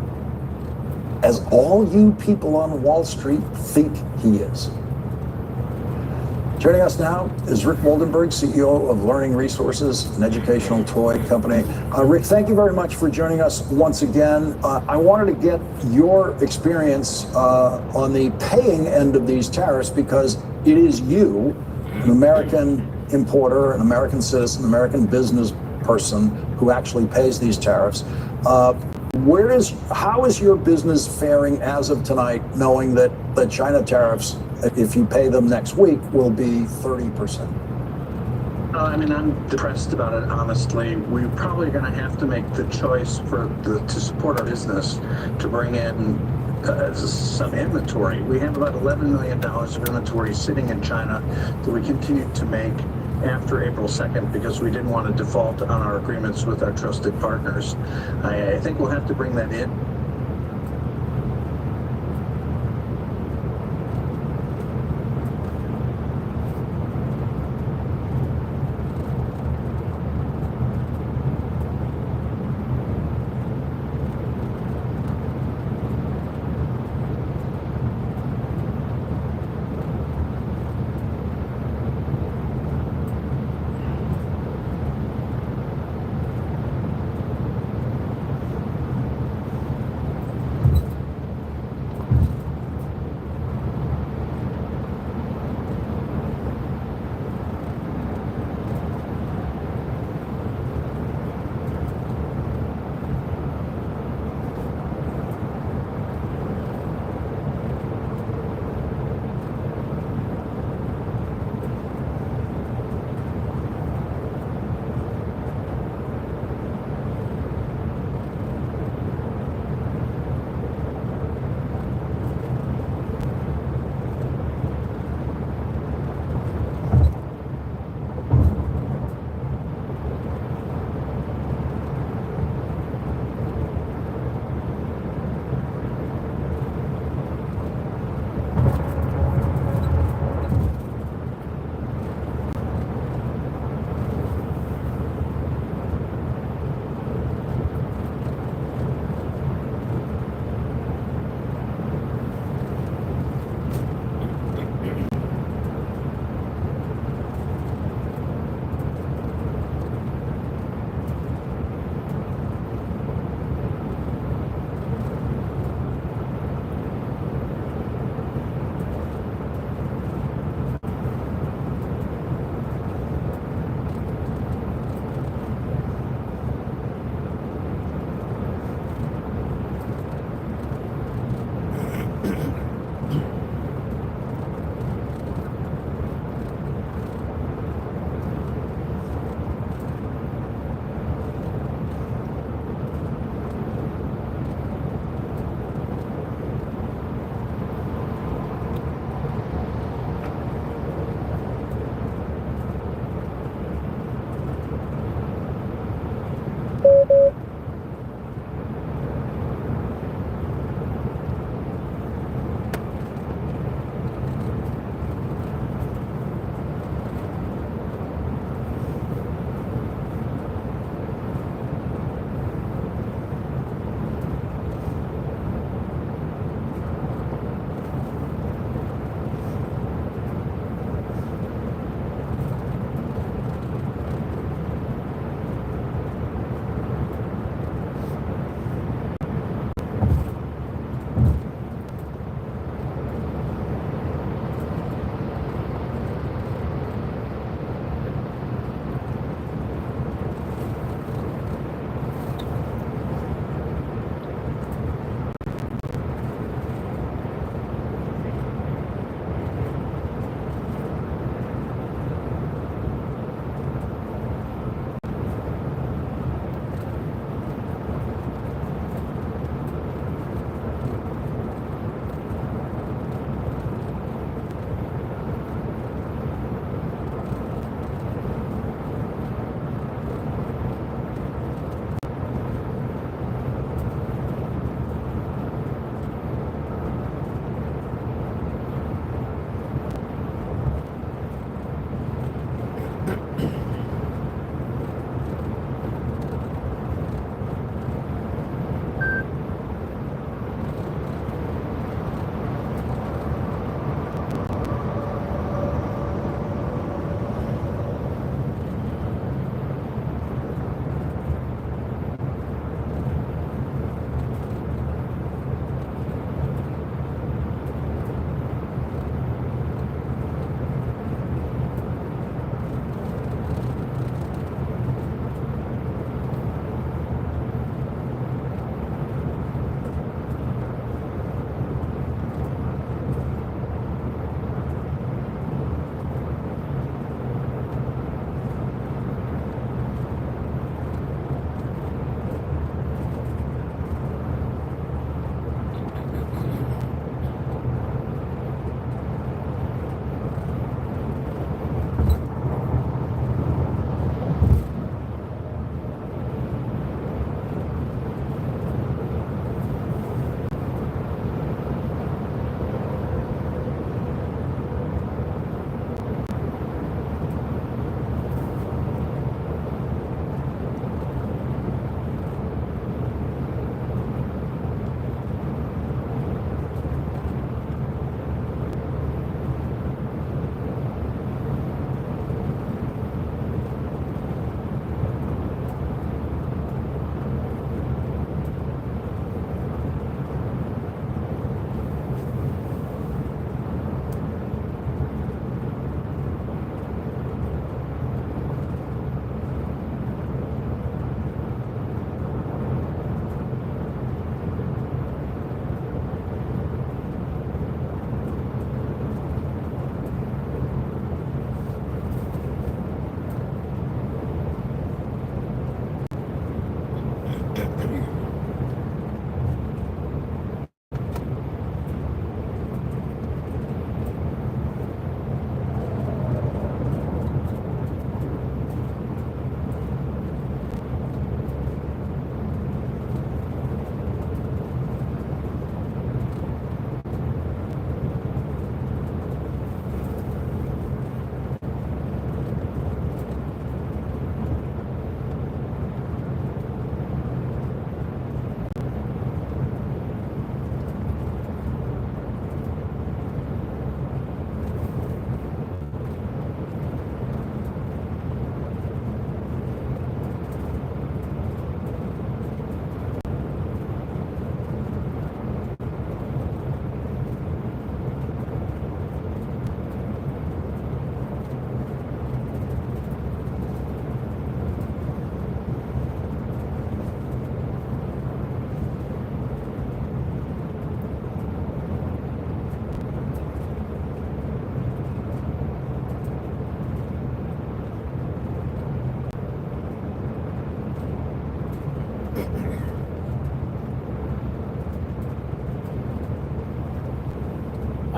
as all you people on Wall Street think he is. Joining us now is Rick Moldenberg, CEO of Learning Resources, an educational toy company. Rick, thank you very much for joining us once again. I wanted to get your experience on the paying end of these tariffs, because it is you, an American importer, an American citizen, American business person who actually pays these tariffs. How is your business faring as of tonight, knowing that the China tariffs, if you pay them next week, will be 30%? I mean, I'm depressed about it, honestly. We're probably going to have to make the choice to support our business to bring in some inventory. We have about $11 million of inventory sitting in China that we continue to make after April 2nd because we didn't want to default on our agreements with our trusted partners. I think we'll have to bring that in.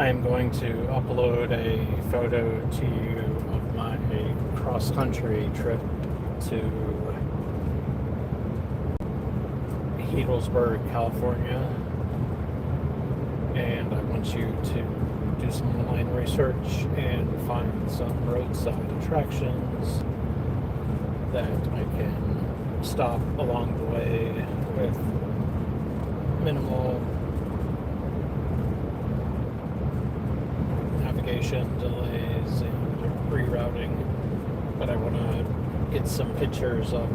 I am going to upload a photo to you of my cross-country trip to Healdsburg, California, and I want you to do some online research and find some roadside attractions that I can stop along the way with minimal navigation delays and rerouting, but I want to get some pictures of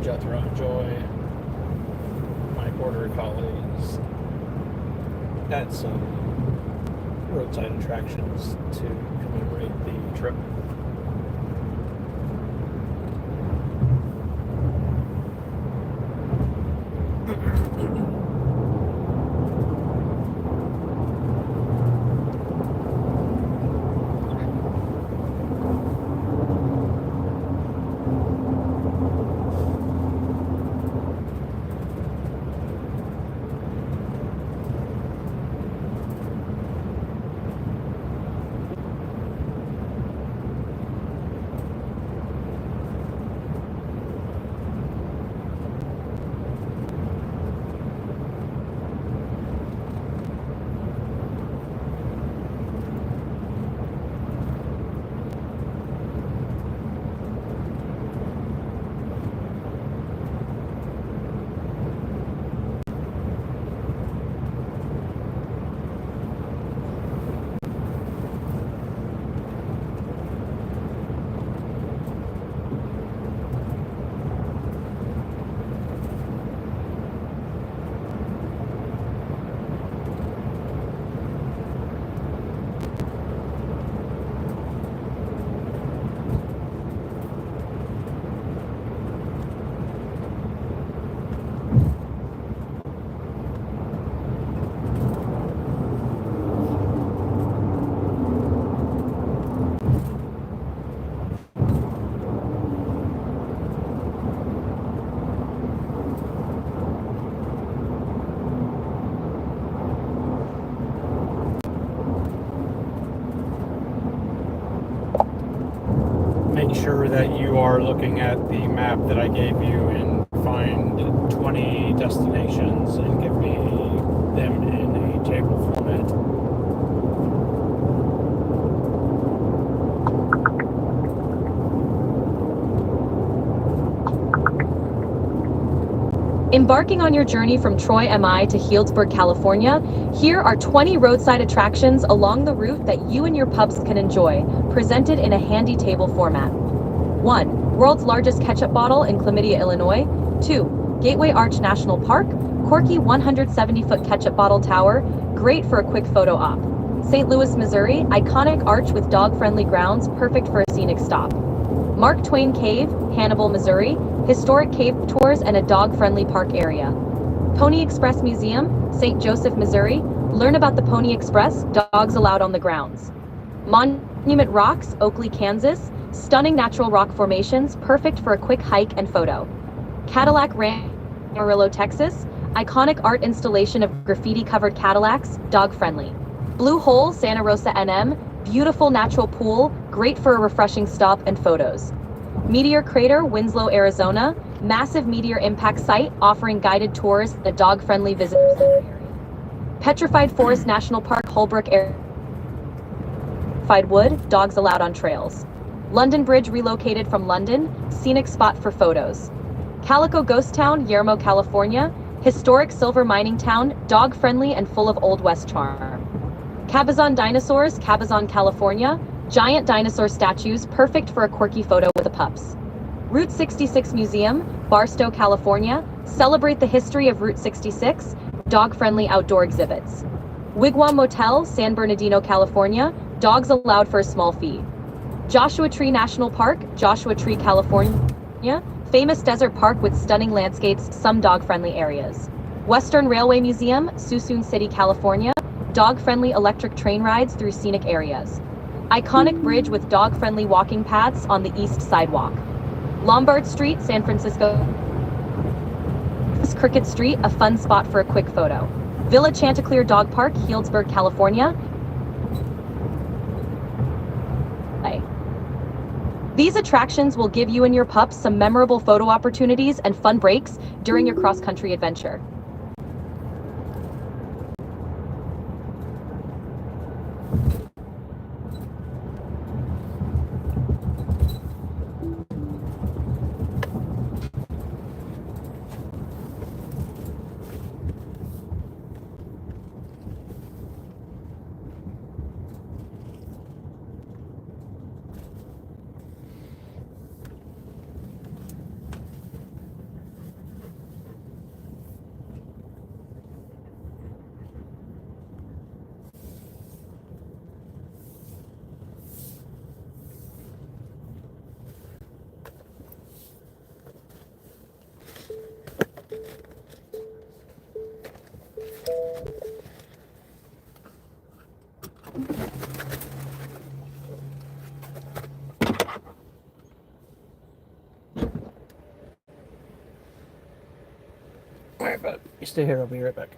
Jethro and Joy, my border collies, at some roadside attractions to commemorate the trip. Make sure that you are looking at the map that I gave you and find 20 destinations and give me them in a table format. Embarking on your journey from Troy, MI to Healdsburg, California, here are 20 roadside attractions along the route that you and your pups can enjoy, presented in a handy table format. 1. World's largest ketchup bottle in Chlamydia, Illinois. 2. Gateway Arch National Park, quirky 170-foot ketchup bottle tower, great for a quick photo op. St. Louis, Missouri, iconic arch with dog-friendly grounds, perfect for a scenic stop. Mark Twain Cave, Hannibal, Missouri, historic cave tours and a dog-friendly park area. Pony Express Museum, St. Joseph, Missouri, learn about the Pony Express, dogs allowed on the grounds. Monument Rocks, Oakley, Kansas, stunning natural rock formations, perfect for a quick hike and photo. Cadillac Ranch, Amarillo, Texas, iconic art installation of graffiti-covered Cadillacs, dog-friendly. Blue Hole, Santa Rosa, NM, beautiful natural pool, great for a refreshing stop and photos. Meteor Crater, Winslow, Arizona, massive meteor impact site offering guided tours and a dog-friendly visitor center area. Petrified Forest National Park, Holbrook, Arizona. Petrified Wood, dogs allowed on trails. London Bridge relocated from London, scenic spot for photos. Calico Ghost Town, Yermo, California, historic silver mining town, dog-friendly and full of Old West charm. Cabazon Dinosaurs, Cabazon, California, giant dinosaur statues, perfect for a quirky photo with the pups. Route 66 Museum, Barstow, California, celebrate the history of Route 66, dog-friendly outdoor exhibits. Wigwam Motel, San Bernardino, California, dogs allowed for a small fee. Joshua Tree National Park, Joshua Tree, California, famous desert park with stunning landscapes, some dog-friendly areas. Western Railway Museum, Suisun City, California, dog-friendly electric train rides through scenic areas. Iconic bridge with dog-friendly walking paths on the east sidewalk. Lombard Street, San Francisco. Cricket Street, a fun spot for a quick photo. Villa Chanticleer Dog Park, Healdsburg, California. These attractions will give you and your pups some memorable photo opportunities and fun breaks during your cross-country adventure. Alright, bud. You stay here, I'll be right back.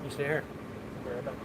You stay here. Be right back.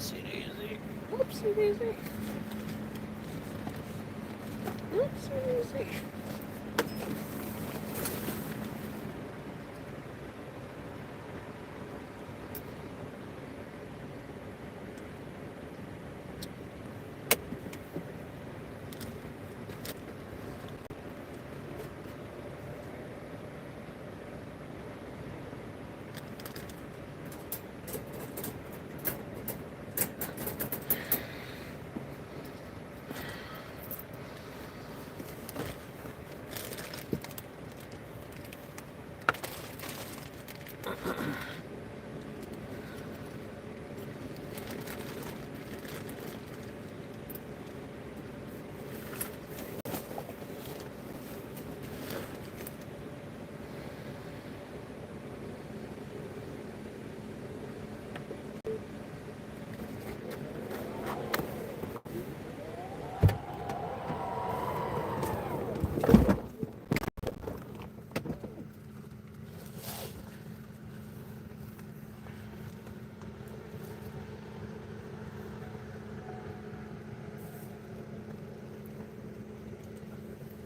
Oopsie daisy. Oopsie daisy. Oopsie daisy.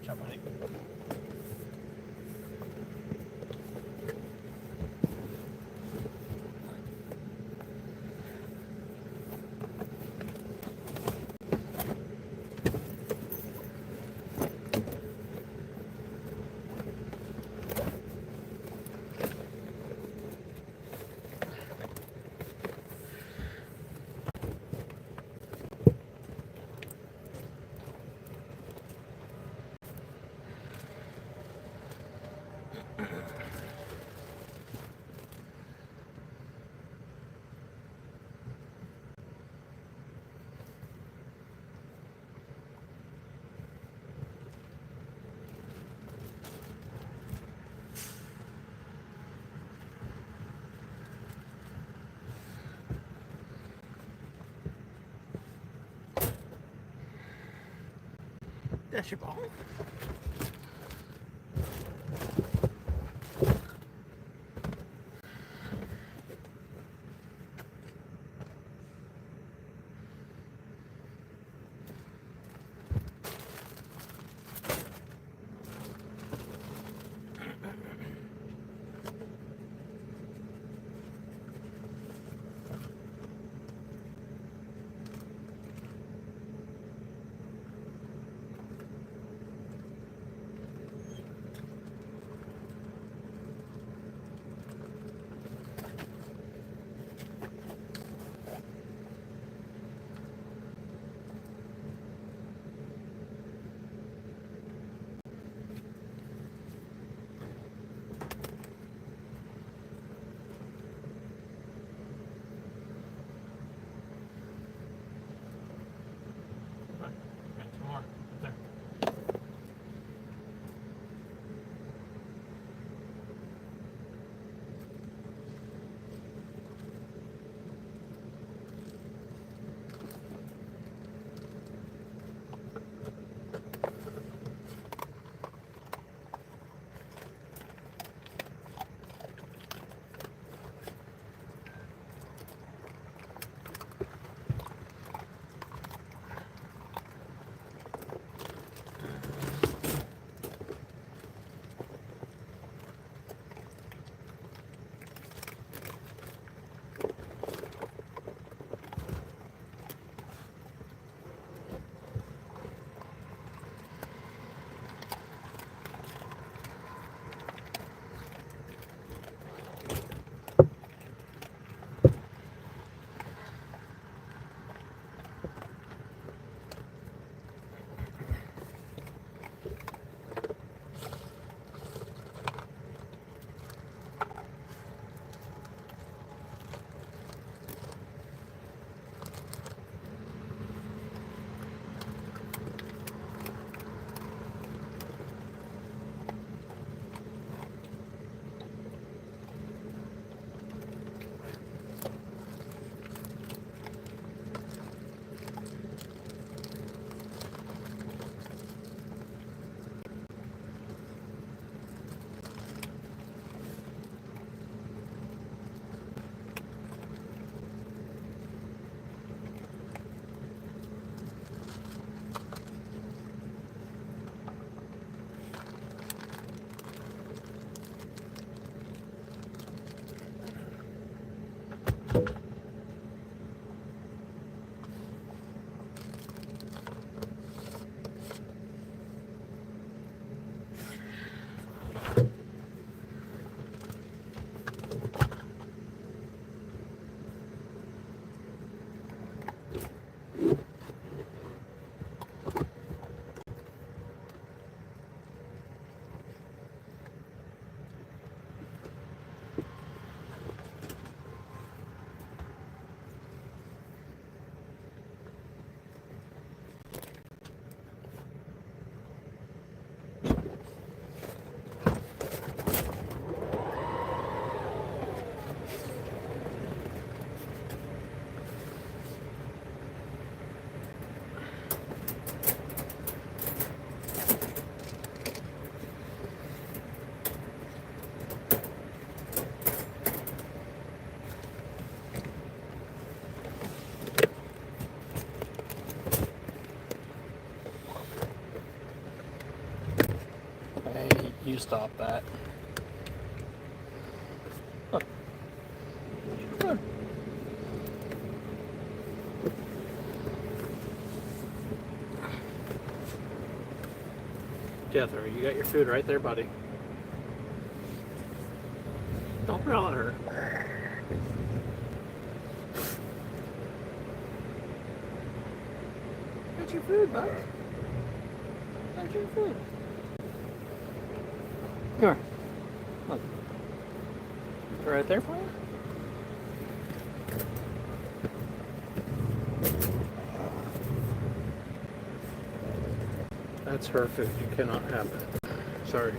Jump on it. That's your ball. Hey, you stop that. Look. Look. Jethro, you got your food right there, buddy. Don't growl at her. Got your food, bud. Got your food. Come here. Look. Right there for you. That's her food. You cannot have it. Sorry.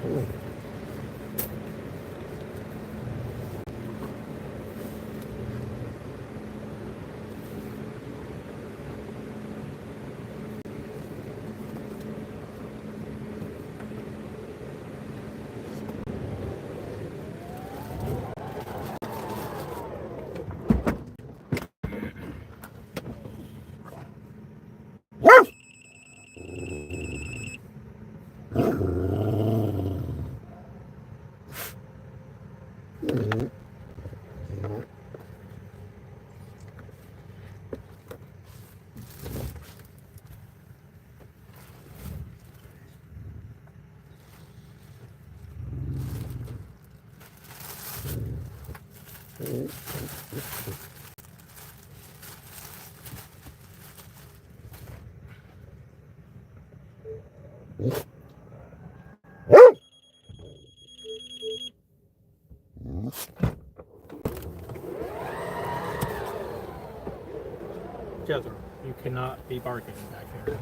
Jethro, you cannot be barking back here.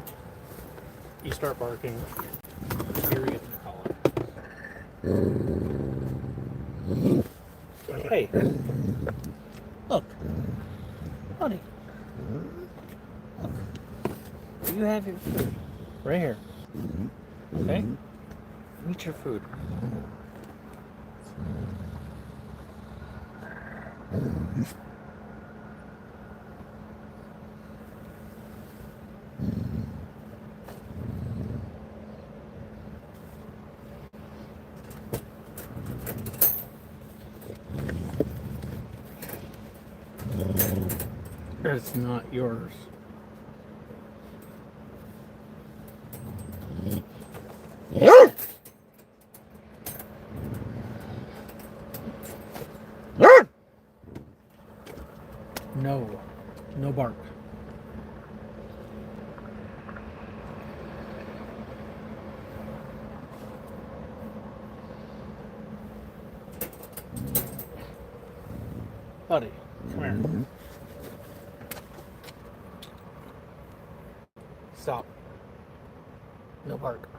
You start barking, you're getting the collar. Hey, look, buddy. Look, you have your food right here. Okay, eat your food. It's not yours. No. No bark. Buddy, come here. Stop. No bark.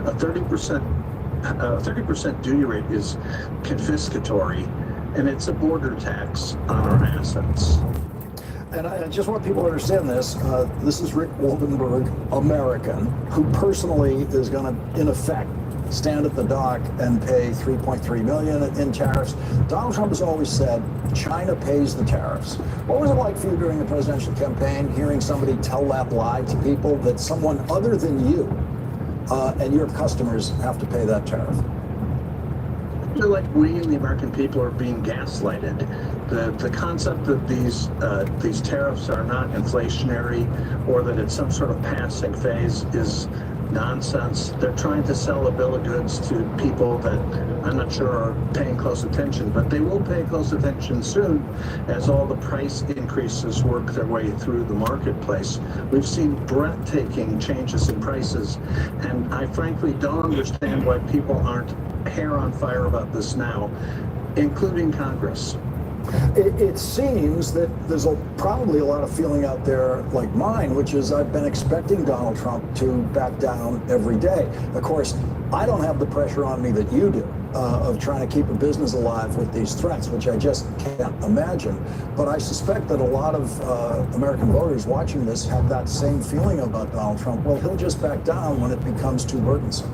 A 30% duty rate is confiscatory, and it's a border tax on our assets. And I just want people to understand this. This is Rick Waldenberg, American, who personally is going to, in effect, stand at the dock and pay $3.3 million in tariffs. Donald Trump has always said China pays the tariffs. What was it like for you during the presidential campaign, hearing somebody tell that lie to people that someone other than you and your customers have to pay that tariff? I feel like we and the American people are being gaslighted. The concept that these tariffs are not inflationary or that it's some sort of passing phase is nonsense. They're trying to sell a bill of goods to people that I'm not sure are paying close attention, but they will pay close attention soon as all the price increases work their way through the marketplace. We've seen breathtaking changes in prices, and I frankly don't understand why people aren't hair on fire about this now, including Congress. It seems that there's probably a lot of feeling out there like mine, which is I've been expecting Donald Trump to back down every day. Of course, I don't have the pressure on me that you do of trying to keep a business alive with these threats, which I just can't imagine. But I suspect that a lot of American voters watching this have that same feeling about Donald Trump. Well, he'll just back down when it becomes too burdensome.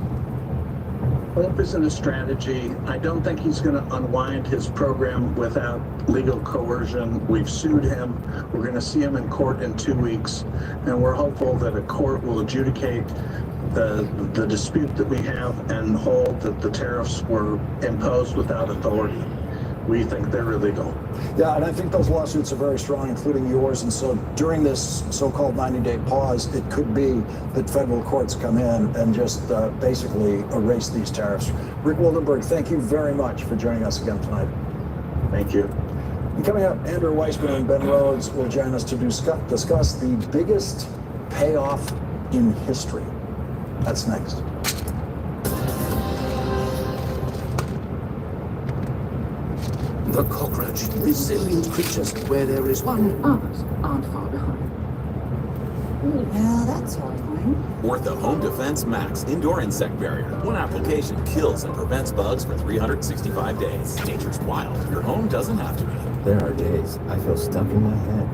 Hope isn't a strategy. I don't think he's going to unwind his program without legal coercion. We've sued him. We're going to see him in court in 2 weeks, and we're hopeful that a court will adjudicate the dispute that we have and hold that the tariffs were imposed without authority. We think they're illegal. Yeah, and I think those lawsuits are very strong, including yours. And so during this so-called 90-day pause, it could be that federal courts come in and just basically erase these tariffs. Rick Waldenberg, thank you very much for joining us again tonight. Thank you. And coming up, Andrew Weissman and Ben Rhodes will join us to discuss the biggest payoff in history. That's next. The cockroach, resilient creatures, where there is one, others aren't far behind. Well, that's horrifying. Ortho Home Defense Max Indoor Insect Barrier. One application kills and prevents bugs for 365 days. Nature's wild. Your home doesn't have to be. There are days I feel stuck in my head.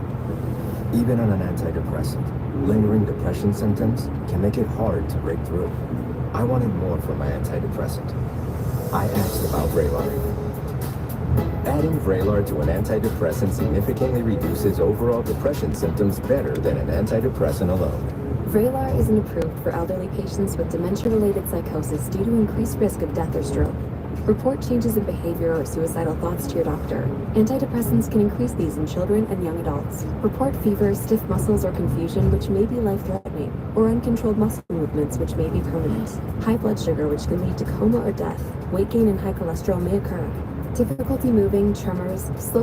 Even on an antidepressant, lingering depression symptoms can make it hard to break through. I wanted more from my antidepressant. I asked about Vraylar. Adding Vraylar to an antidepressant significantly reduces overall depression symptoms better than an antidepressant alone. Vraylar isn't approved for elderly patients with dementia-related psychosis due to increased risk of death or stroke. Report changes in behavior or suicidal thoughts to your doctor. Antidepressants can increase these in children and young adults. Report fever, stiff muscles, or confusion, which may be life-threatening, or uncontrolled muscle movements, which may be permanent. High blood sugar, which can lead to coma or death. Weight gain and high cholesterol may occur. Difficulty moving, tremors, slow...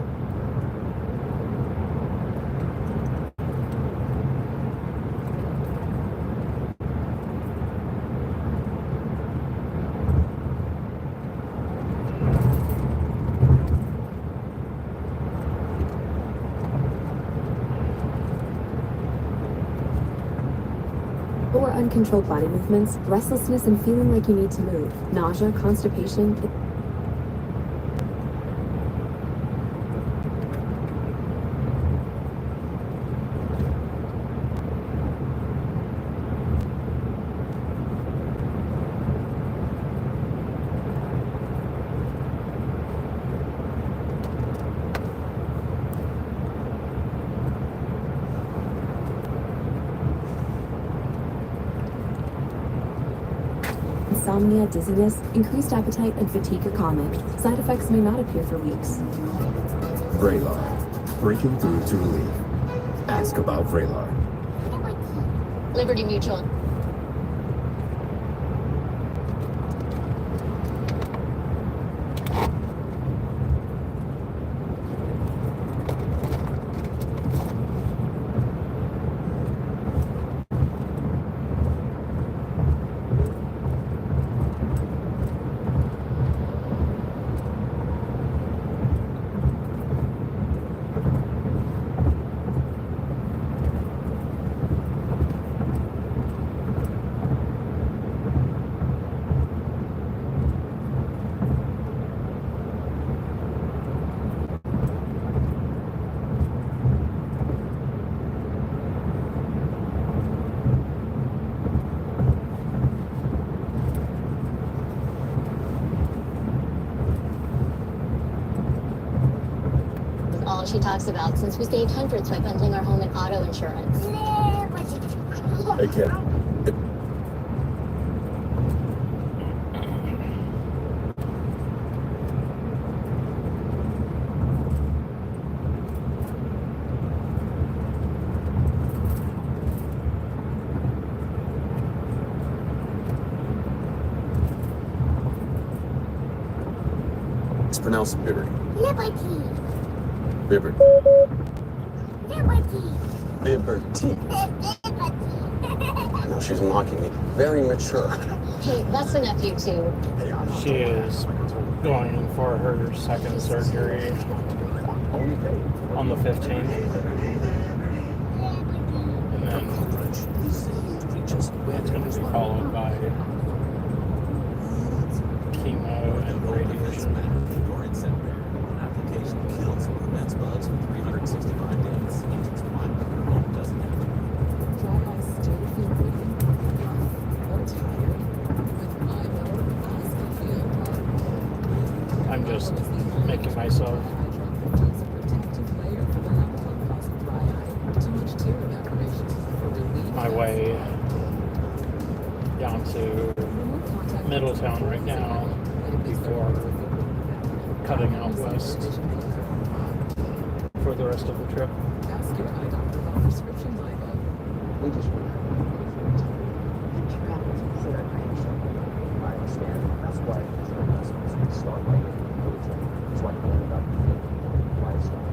or uncontrolled body movements, restlessness and feeling like you need to move, nausea, constipation... insomnia, dizziness, increased appetite, and fatigue are common. Side effects may not appear for weeks. Vraylar. Breaking through to relief. Ask about Vraylar. Liberty Mutual. All she talks about since we saved hundreds by bundling our home and auto insurance. Hey, kid. It's pronounced Liberty. Liberty. Liberty. Liberty. Liberty. I know she's mocking me. Very mature. Hey, that's the nephew too. She is going in for her second surgery on the 15th. And then it's going to be followed by chemo and radiation. Application kills and prevents bugs for 365 days. Agents wild. Your home doesn't have to. I'm just making myself my way down to Middletown right now before cutting out west for the rest of the trip. I understand. That's why we start right with the it's like going about lifestyle.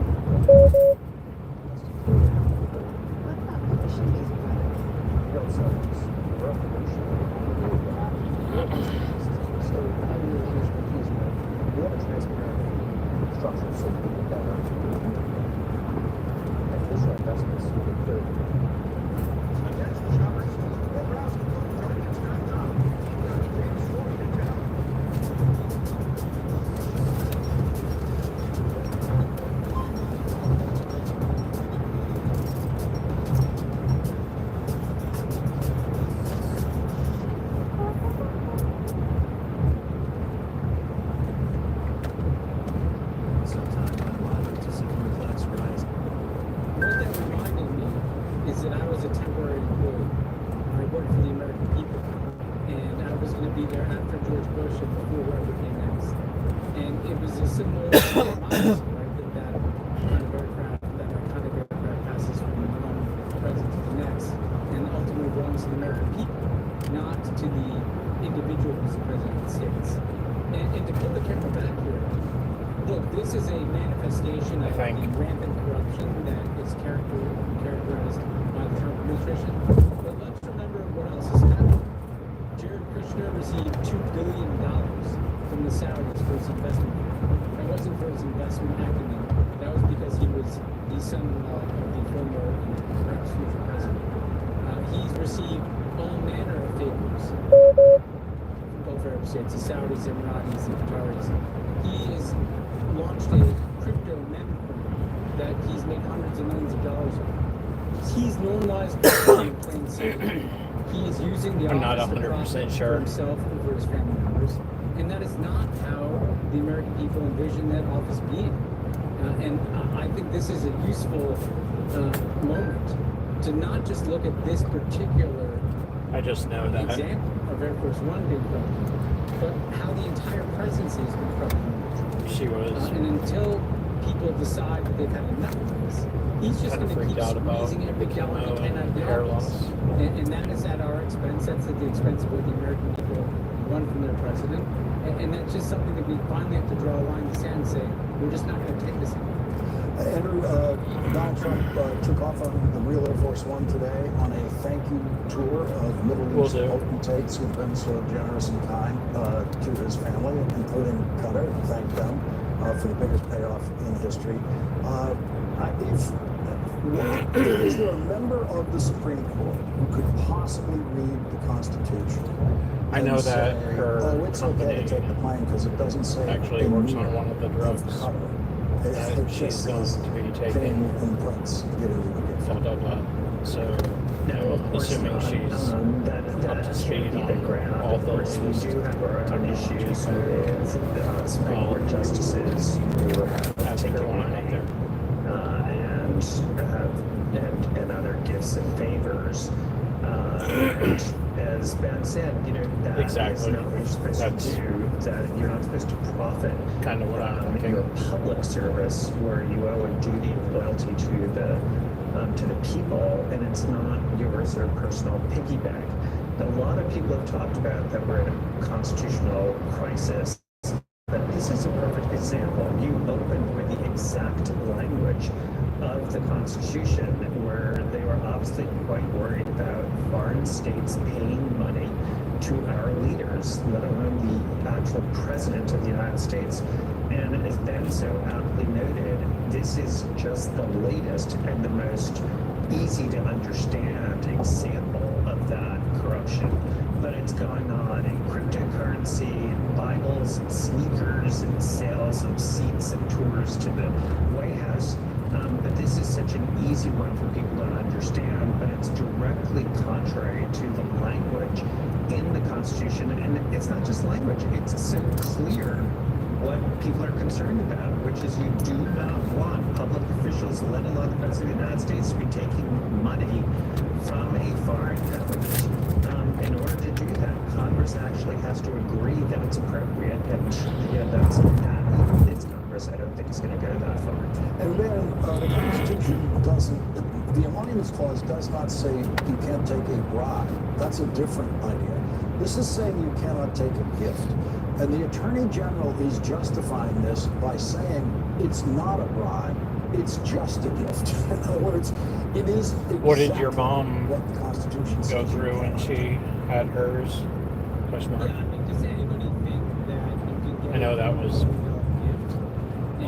It's the Saudis, Emiratis, and Qataris. He has launched a crypto meme coin that he's made hundreds of millions of dollars on. He's normalized in plain sight. He is using the I'm not office 100% for sure. himself and for his family members, and that is not how the American people envision that office being. And I think this is a useful moment to not just look at this particular I just know that example Air Force One being corrupted, but how the entire presidency has been corrupted. She was And until people decide that they've had enough of this, he's just kind going of to keep freaked out about squeezing every the dollar he chemo can out of and the hair office. loss. And that is at our expense. That's at the expense of what the American people want from their president. And that's just something that we finally have to draw a line in the sand and say, we're just not going to take this anymore. Andrew, Donald Trump took off on the real Air Force One today on a thank you tour of Middle East potentates who've been so generous and kind to his family, including Qatar. Thank them for the biggest payoff in history. Is there a member of the Supreme Court who could possibly read the Constitution? I know that say, her it's company okay to take the plane because it doesn't say actually works on one of the drugs that she's going to be taking called Douglas. So, assuming she's up to speed on all the latest technologies, Supreme Court justices who have taken out there. And other gifts and favors. As Ben said, that exactly. is not what you're supposed to do. That you're not supposed to profit kind of what I'm thinking. Your public service, where you owe a duty of loyalty to the people, and it's not your sort of personal piggy bank. A lot of people have talked about that we're in a constitutional crisis. But this is a perfect example. You opened with the exact language of the Constitution, where they were obviously quite worried about foreign states paying money to our leaders, let alone the actual president of the United States. And as Ben so aptly noted, this is just the latest and the most easy to understand example of that corruption. But it's going on in cryptocurrency, and Bibles, and sneakers, and sales of seats and tours to the White House. But this is such an easy one for people to understand, but it's directly contrary to the language in the Constitution. And it's not just language, it's so clear what people are concerned about, which is you do not want public officials, let alone the President of the United States, to be taking money from a foreign government. In order to do that, Congress actually has to agree that it's appropriate, and that's not it's Congress. I don't think it's going to go that far. And then the Constitution doesn't, the Emoluments Clause does not say you can't take a bribe. That's a different idea. This is saying you cannot take a gift. And the Attorney General is justifying this by saying it's not a bribe, it's just a gift. In other words, it is exactly what did your mom what the Constitution go through when she had hers? Question mark. Yeah, I mean, does anybody think that you can get I know that was a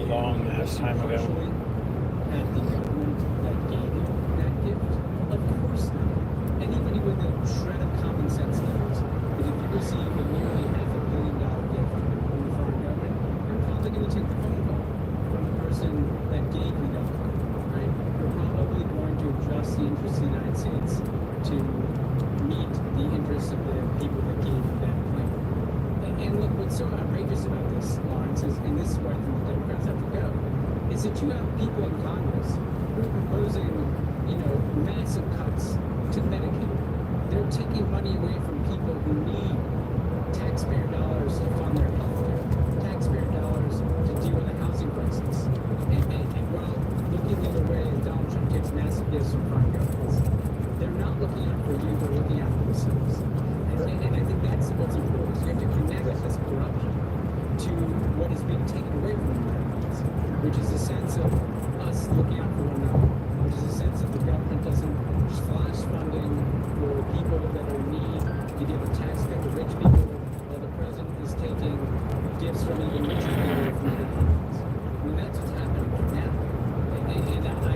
long ass time ago. At the government that gave you that gift? Of course not. Anybody with a shred of common sense knows that if you receive a nearly $500 million gift from the foreign government, you're probably going to take the phone call from the person that gave you that gift, right? You're probably going to adjust the interests of the United States to meet the interests of the people that gave you that claim. And look, what's so outrageous about this, Lawrence, is, and this is why I think the Democrats have to go, is that you have people in Congress who are proposing, massive cuts to Medicaid. They're taking money away from people who need taxpayer dollars to fund their health care, taxpayer dollars to deal with the housing crisis. And while looking the other way, Donald Trump gets massive gifts from foreign governments, they're not looking out for you, they're looking out for themselves. And I think that's what's important. You have to connect this corruption to what is being taken away from Americans, which is a sense of us looking out for one another, which is a sense that the government doesn't slash funding for people that are in need to give a tax cut to rich people, while the president is taking gifts from even richer people from other countries. I mean, that's what's happening right now. And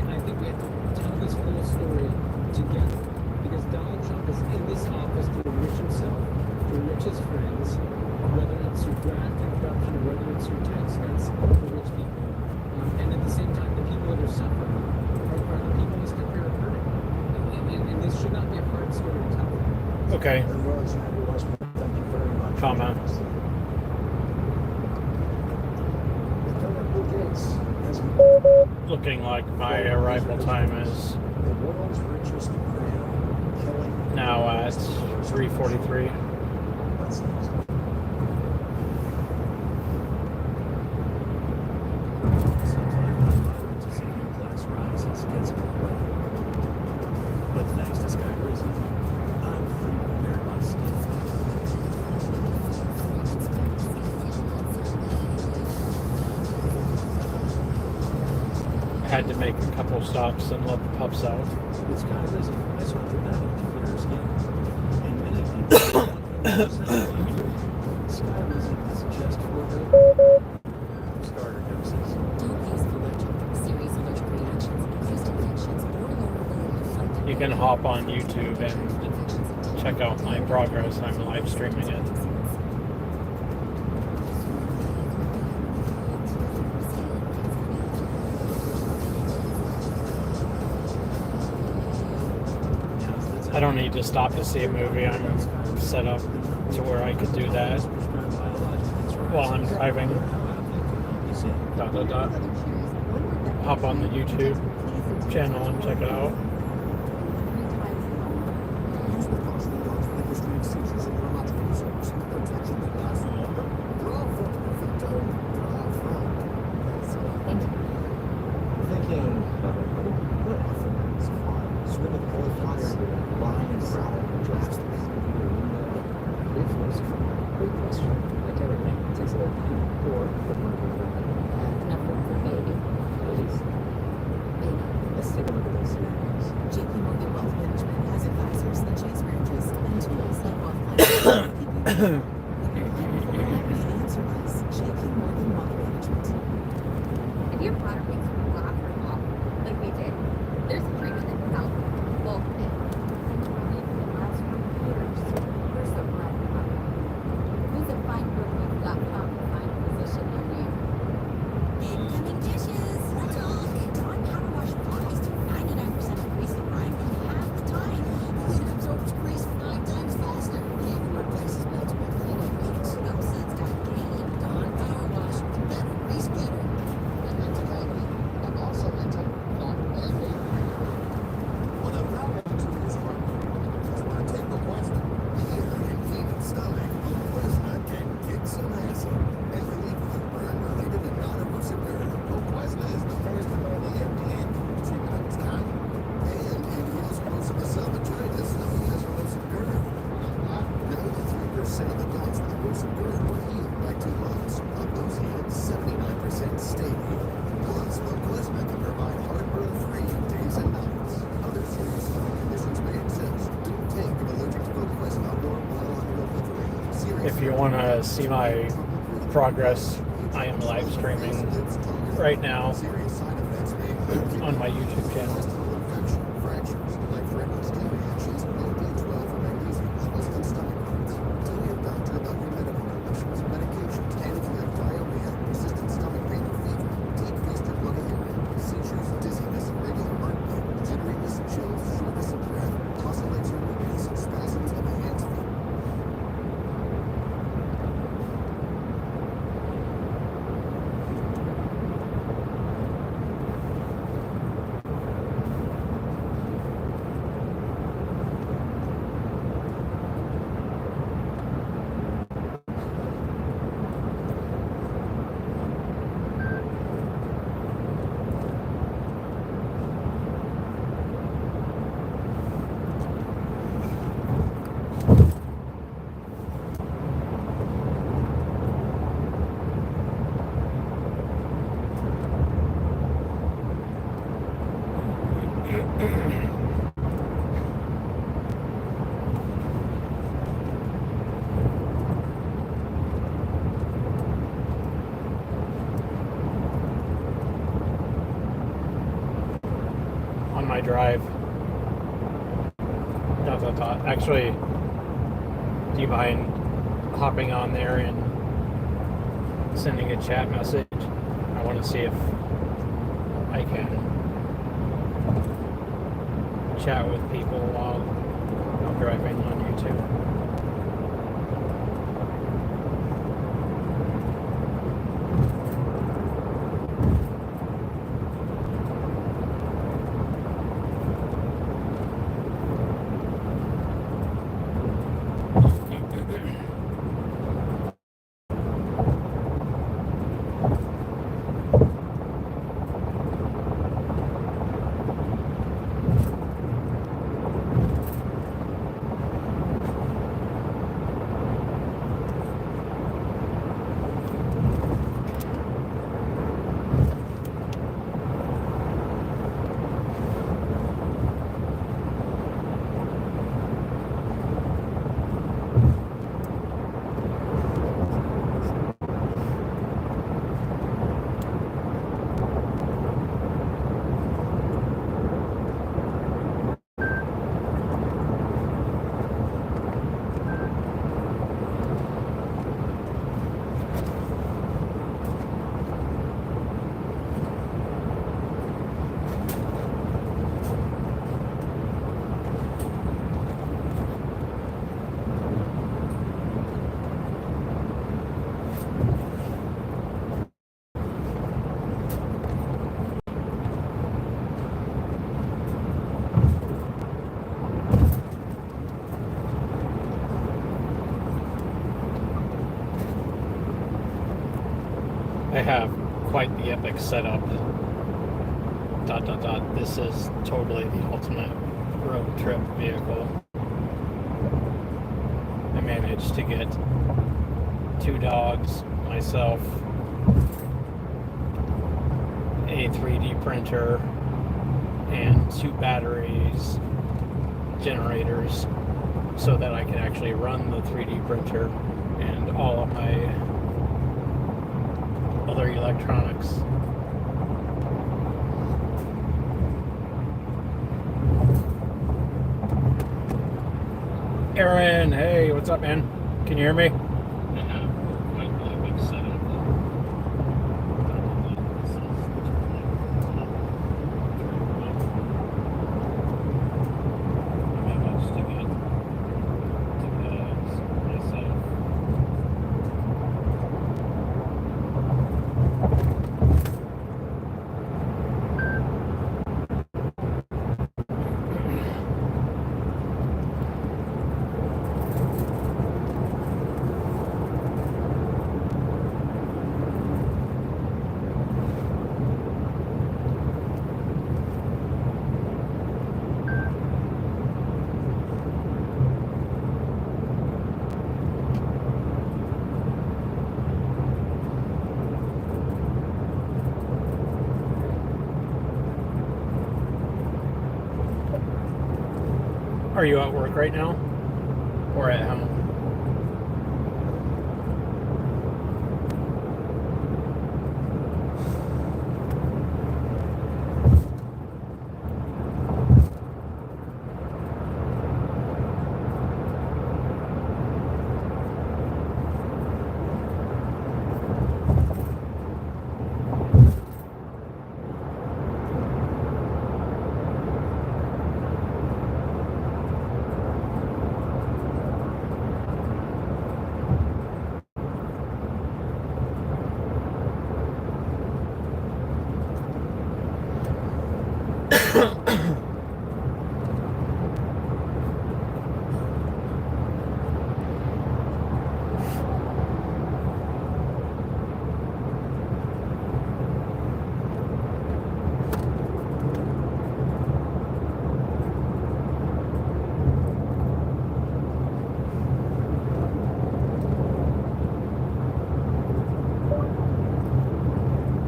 I think we have to tell this whole story together, because Donald Trump is in this office to enrich himself, to enrich his friends, whether it's through graft and corruption, or whether it's through tax cuts for rich people. And at the same time, the people that are suffering are the people in this country are hurting. And this should not be a hard story to tell. Okay. Thank you very much. Comment. Looking like my arrival time is now at 3:43. what's next. Sometimes my moderate to severe class rises gets in the way. But thanks to Sky Risen, I'm free to wear my skin. I had to make a couple stops and let the pups out. With Sky Risen, I saw dramatically clearer skin. And many people Sky Risen is just for the starter doses. You can hop on YouTube and check out my progress. I'm live streaming it. I don't need to stop to see a movie. I'm set up to where I could do that while I'm driving. Hop on the YouTube channel and check it out. If your product makes you laugh or pop, like we did, there's a treatment that can help both of it. We're so glad we have it. Visit findgroup.com to find a physician near you. Incoming dishes! Dawn power wash applies to 99% of grease and grime in half the time. It absorbs grease 9 times faster. It replaces multiple cleaning products. No sense got game. Dawn power wash. Better grease getter. And also into not baby. Well, the problem is hard. That's why I take the question. Here in Phoenix, stomach, Quest can kick some ass and relieve heartburn related to non-erosive GERD. Quest is the first and only FDA treatment of its kind. And it heals most of the esophagitis known as erosive GERD. 93% of the dogs with erosive GERD were healed by 2 months. Of those healed, 79% stayed healed. Plus, Voclisma can provide heartburn-free days and nights. Other serious stomach conditions may exist. Don't take if allergic to Voclisma or while on your refrigerator. If you want to see my progress, I am live streaming right now on my YouTube channel. Fractures, like frequent skin reactions, low B12 or magnesium levels, and stomach hurts. Tell your doctor about your medical conditions, medications, and if you have diarrhea, persistent stomach pain or fever, deep feast or blood urine, seizures, dizziness, irregular heartbeat, jitteriness, chills, shortness of breath, muscle aches or weakness, spasms of the hands, feet. On my drive. Actually, do you mind hopping on there and sending a chat message? I want to see if I can chat with people while I'm driving on YouTube. I have quite the epic setup. ... This is totally the ultimate road trip vehicle. I managed to get 2 dogs, myself, a 3D printer, and 2 batteries, generators, so that I could actually run the 3D printer and all of my other electronics. Aaron, hey, what's up, man? Can you hear me? Are you at work right now? Or at home?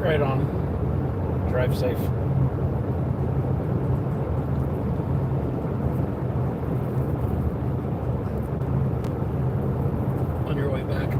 Right on. Drive safe. On your way back.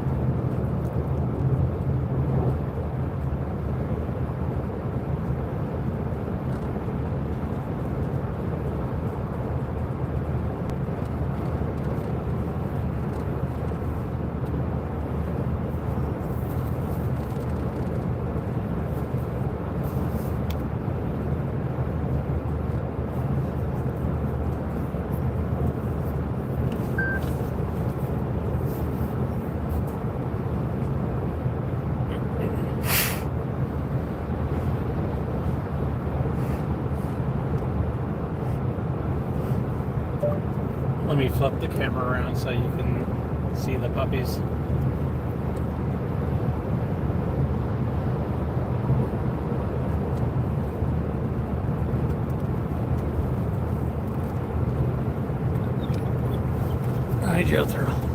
Let me flip the camera around so you can see the puppies. Hi, Jethro.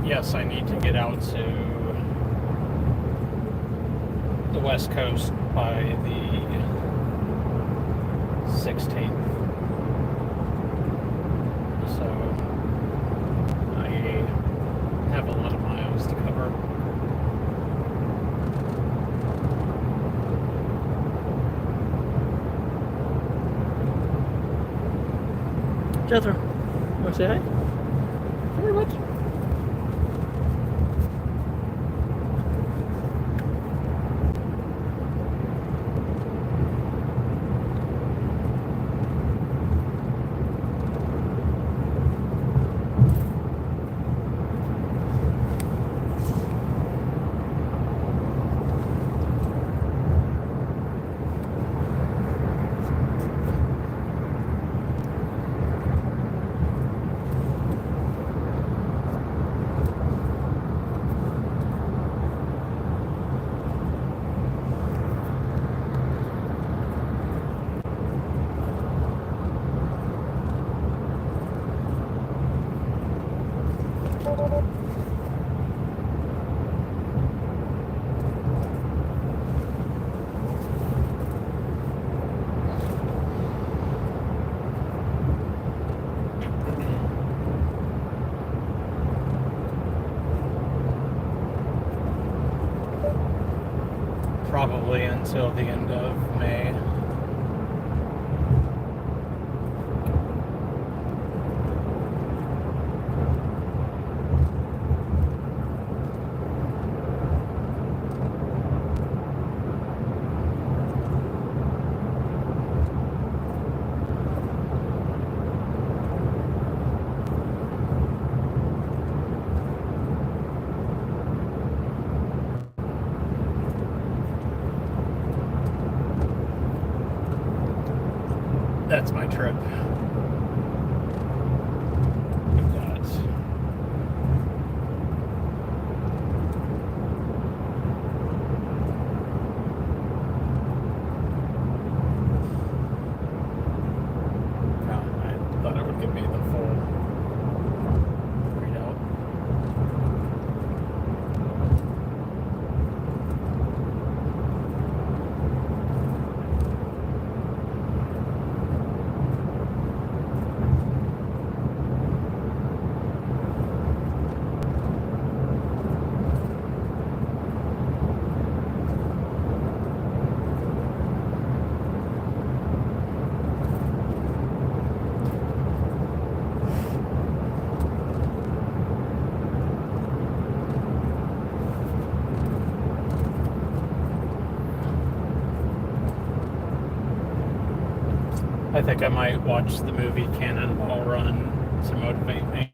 Yes, I need to get out to the West Coast by the 16th. So I have a lot of miles to cover. Jethro, you want to say hi? Come here, bud. Probably until the end of May. That's my trip. I thought it would give me the full readout. I think I might watch the movie Cannonball Run to motivate me.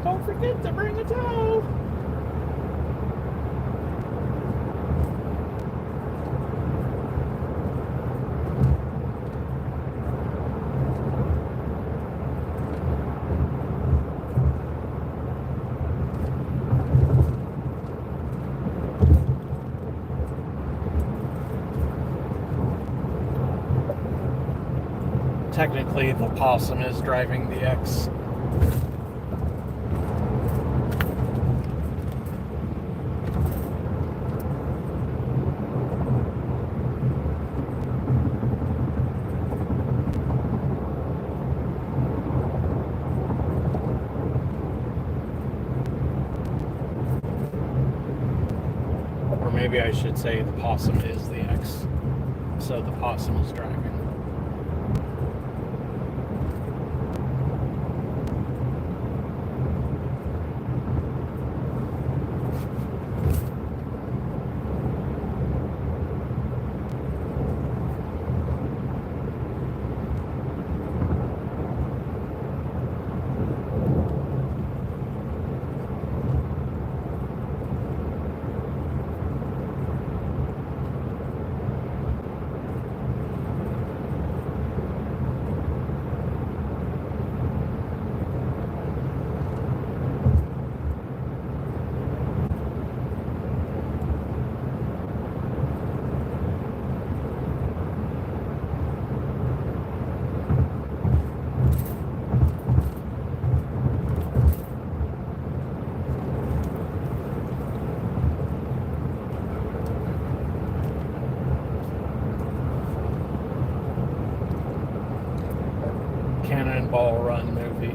Don't forget to bring a towel. Technically, the possum is driving the X. Or maybe I should say the possum is the X. So the possum is driving. Ball Run movie.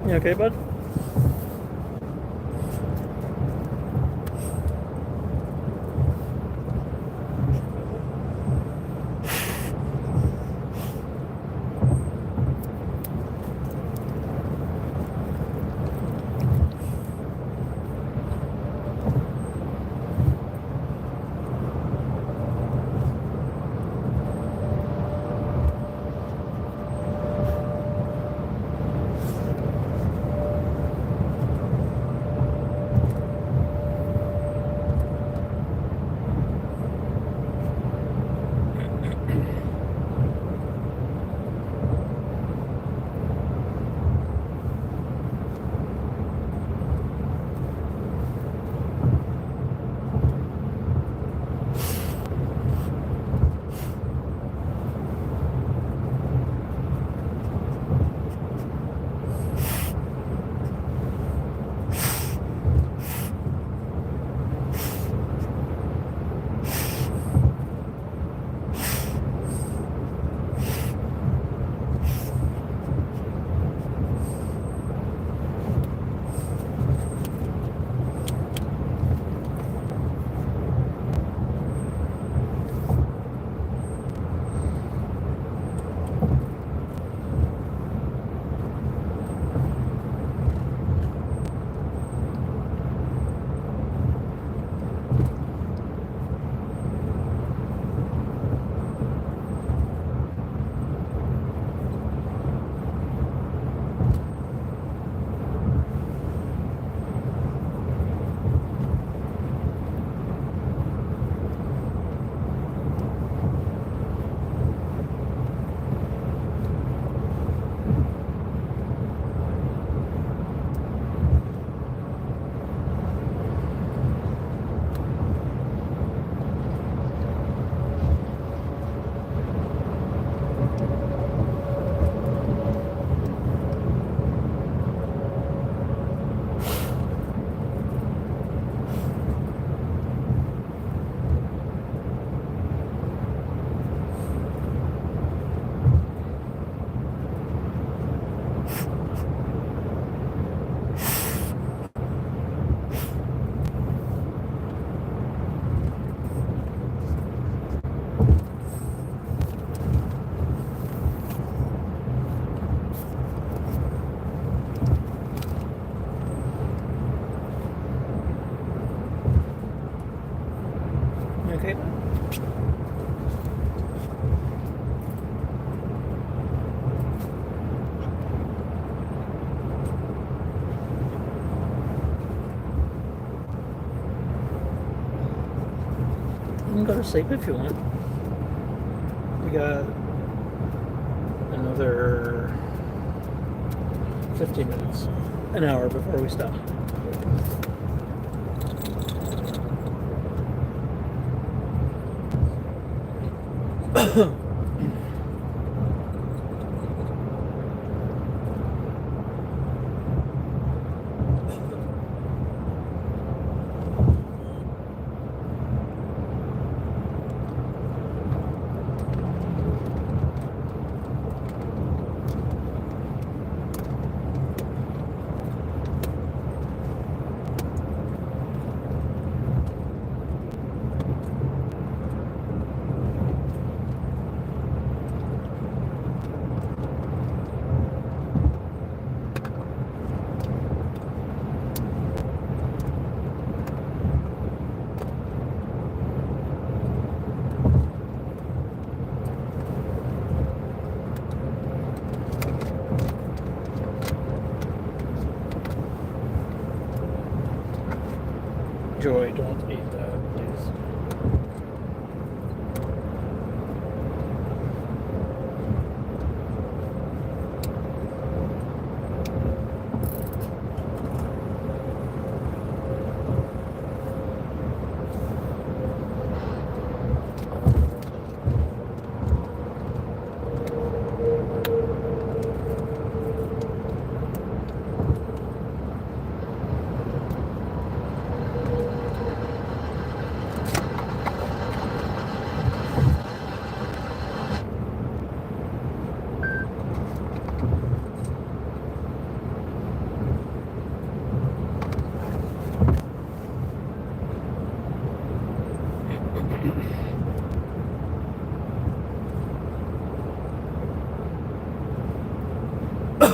You okay, bud? Okay. You can go to sleep if you want. We got another 15 minutes, an hour before we stop. Joy, don't eat that, please.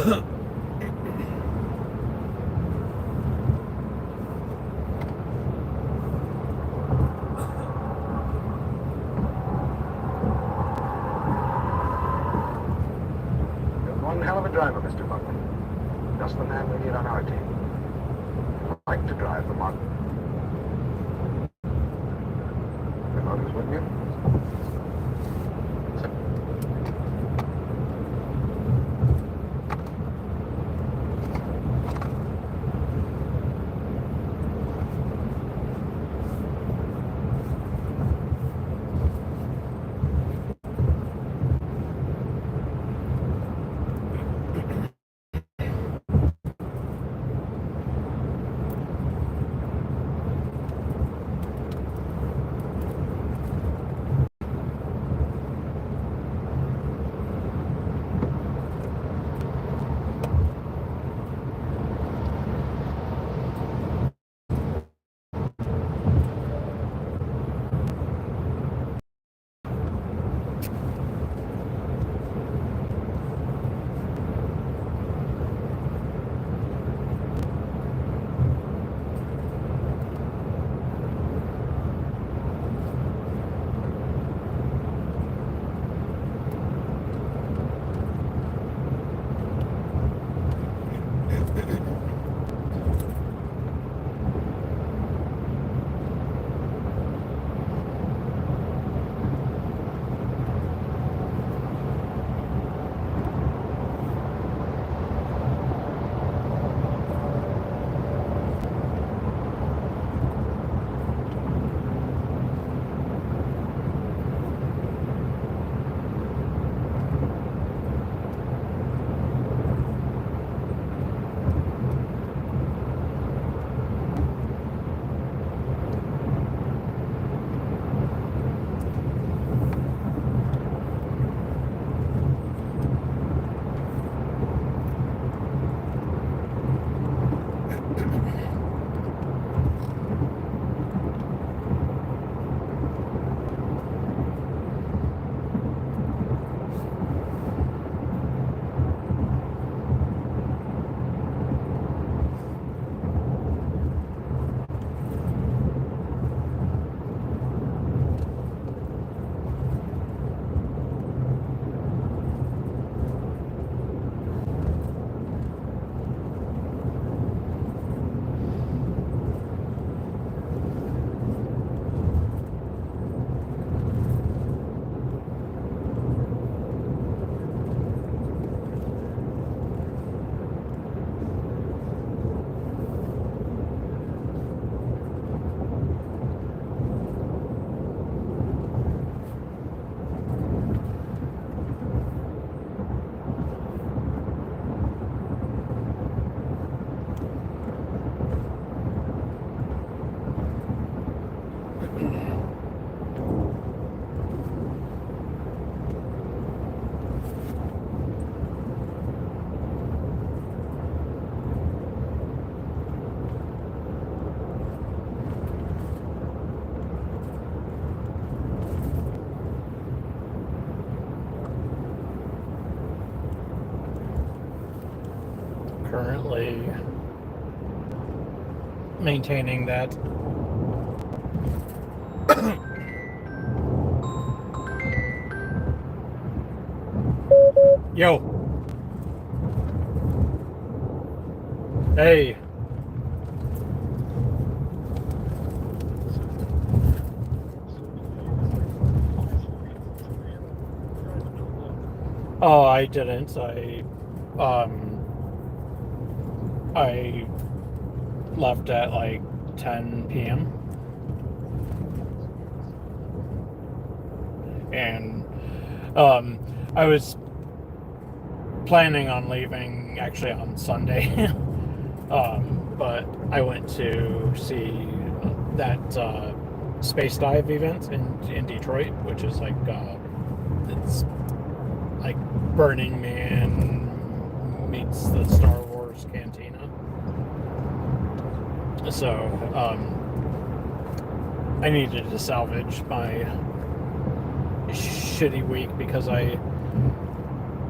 One hell of a driver, Mr. Butler. Just the man we need on our team. I'd like to drive the Model. The motors with you? Currently maintaining that. Yo. Hey. Oh, I didn't. I left at like 10 p.m. And I was planning on leaving actually on Sunday. But I went to see that space dive event in Detroit, which is like it's like Burning Man meets the Star Wars Cantina. So I needed to salvage my shitty week because I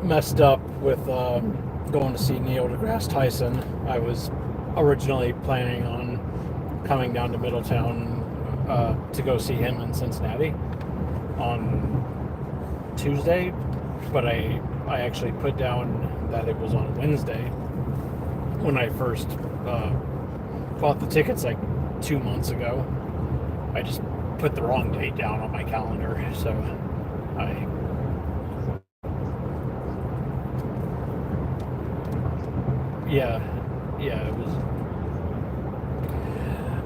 messed up with going to see Neil deGrasse Tyson. I was originally planning on coming down to Middletown to go see him in Cincinnati on Tuesday, but I actually put down that it was on Wednesday when I first bought the tickets like 2 months ago. I just put the wrong date down on my calendar, so yeah, it was.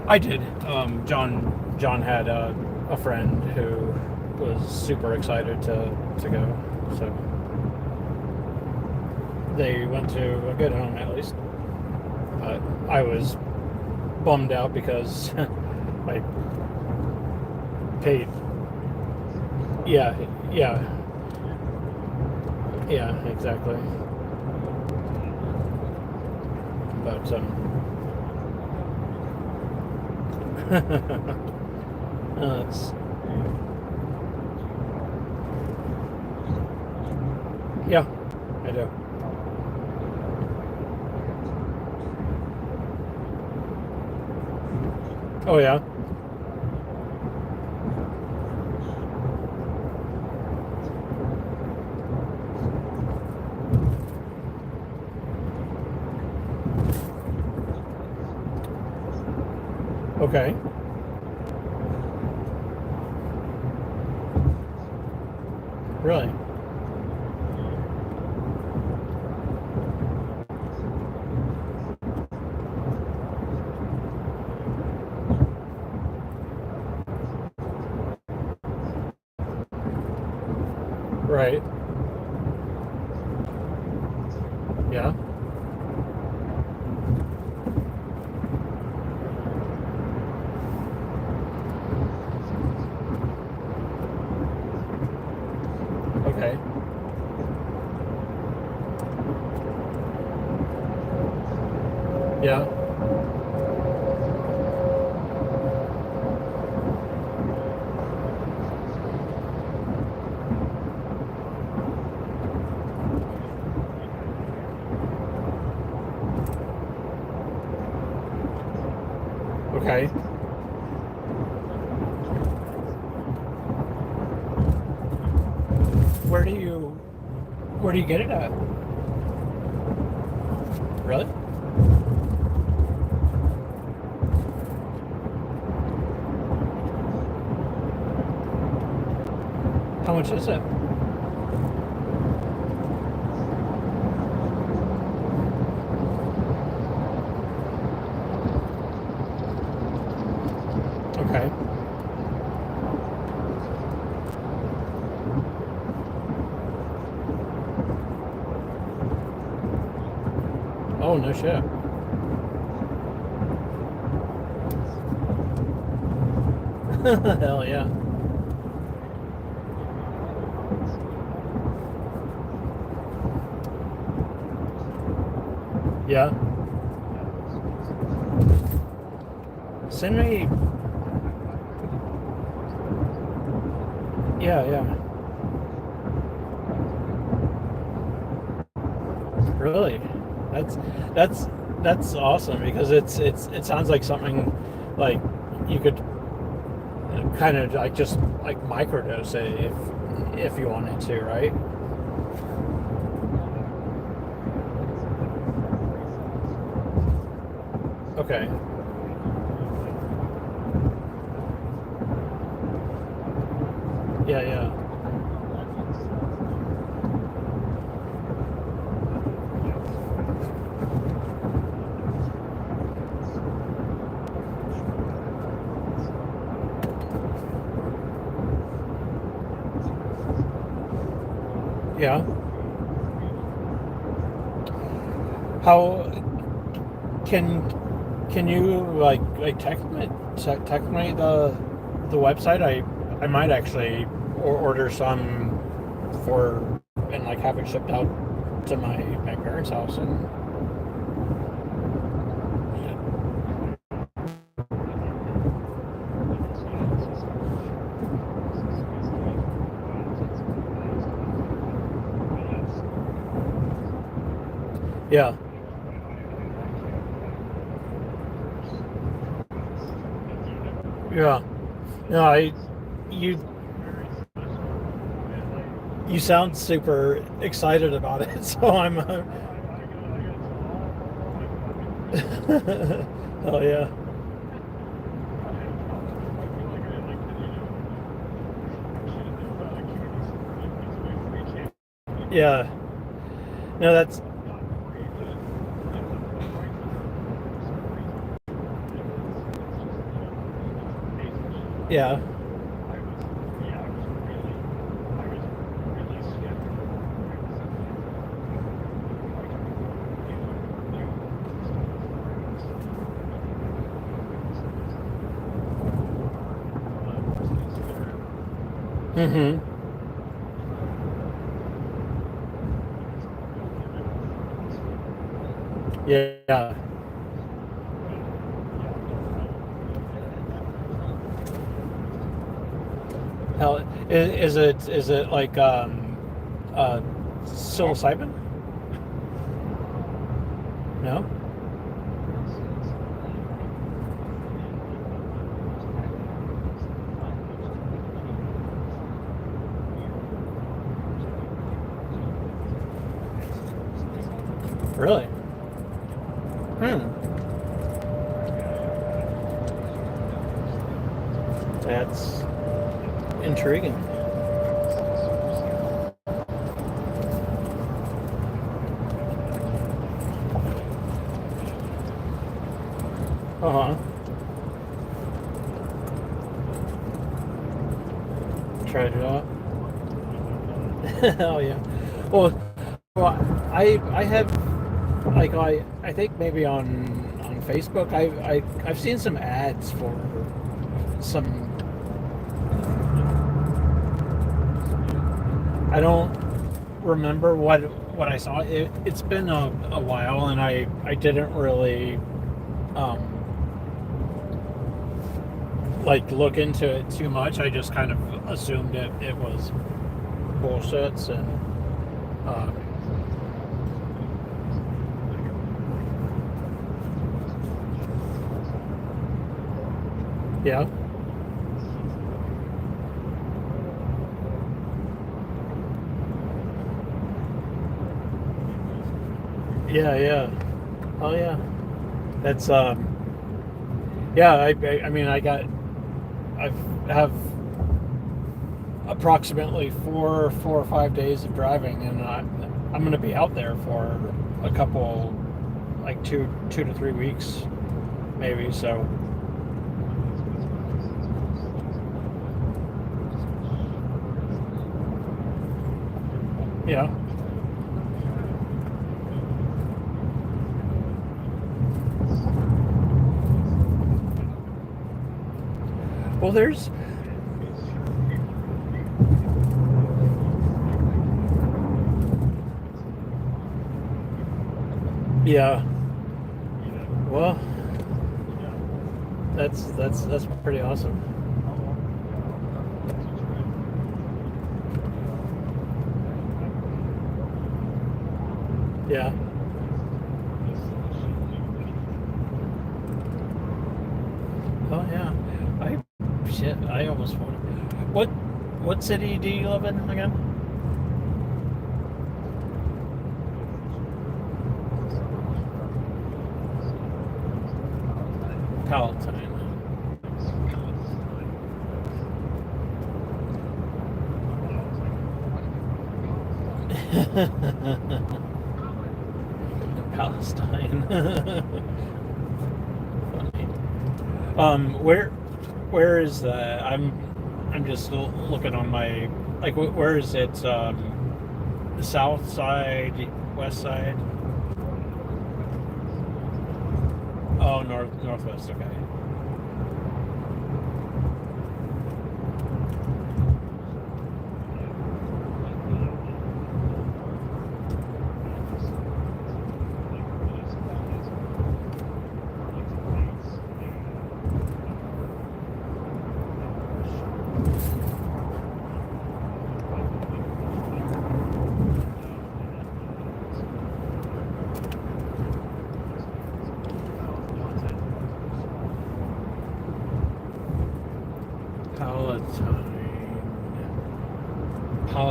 I did. John had a friend who was super excited to go, so they went to a good home at least. I was bummed out because I paid. Yeah, exactly. But that's, yeah, I do. Oh yeah. Okay. Really? Right. Yeah. Okay. Yeah. Okay. Where do you get it at? Really? How much is it? Okay. Oh, no shit. Hell yeah. Yeah. Send me. Yeah. Really? That's awesome, because it sounds like something like you could kind of like just like microdose it if you wanted to, right? Okay. Yeah. Yeah. How can you like text me the website? I might actually order some for and like have it shipped out to my parents' house and. Yeah. Yeah. No, you sound super excited about it, so I'm. Oh yeah. Yeah. No, that's. Yeah. Mm-hmm. Yeah. Hell, is it like uh psilocybin? No. Really? Hmm. That's intriguing. Uh-huh. Tried it out. Oh yeah. Well, I have like I think maybe on Facebook I've seen some ads for some. I don't remember what I saw. It's been a while, and I didn't really um, like look into it too much. I just kind of assumed it was bullshits and yeah. Yeah. Oh yeah. That's yeah, I mean I have approximately four or 5 days of driving, and I'm going to be out there for a couple, like 2 to 3 weeks maybe, so yeah. Well, there's yeah. Well, that's pretty awesome. Yeah. Oh yeah. I almost wanted. What city do you live in again? Palatine. Palestine. Funny. Where is that? I'm just looking on my like where is it? The south side, west side? Oh, northwest. Okay.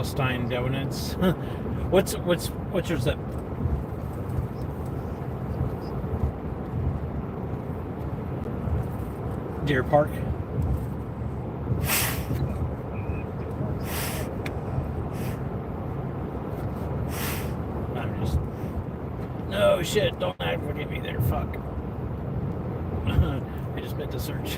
Palestine donuts. What's your zip? Deer Park. I'm just. No shit! Don't advocate me there. Fuck. I just meant to search.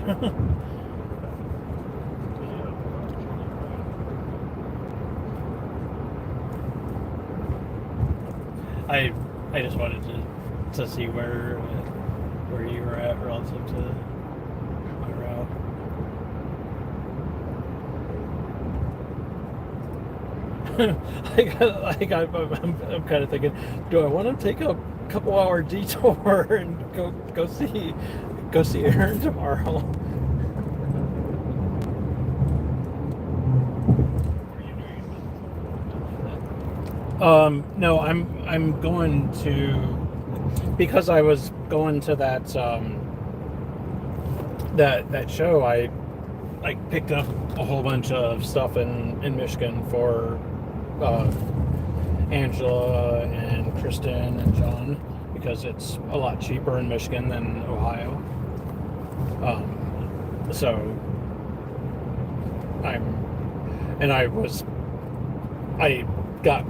I just wanted to see where you were at relative to my route. I'm kind of thinking, do I want to take a couple-hour detour and go see Aaron tomorrow? No, I'm going to, because I was going to that that show. I picked up a whole bunch of stuff in Michigan for Angela and Kristen and John, because it's a lot cheaper in Michigan than Ohio. So I got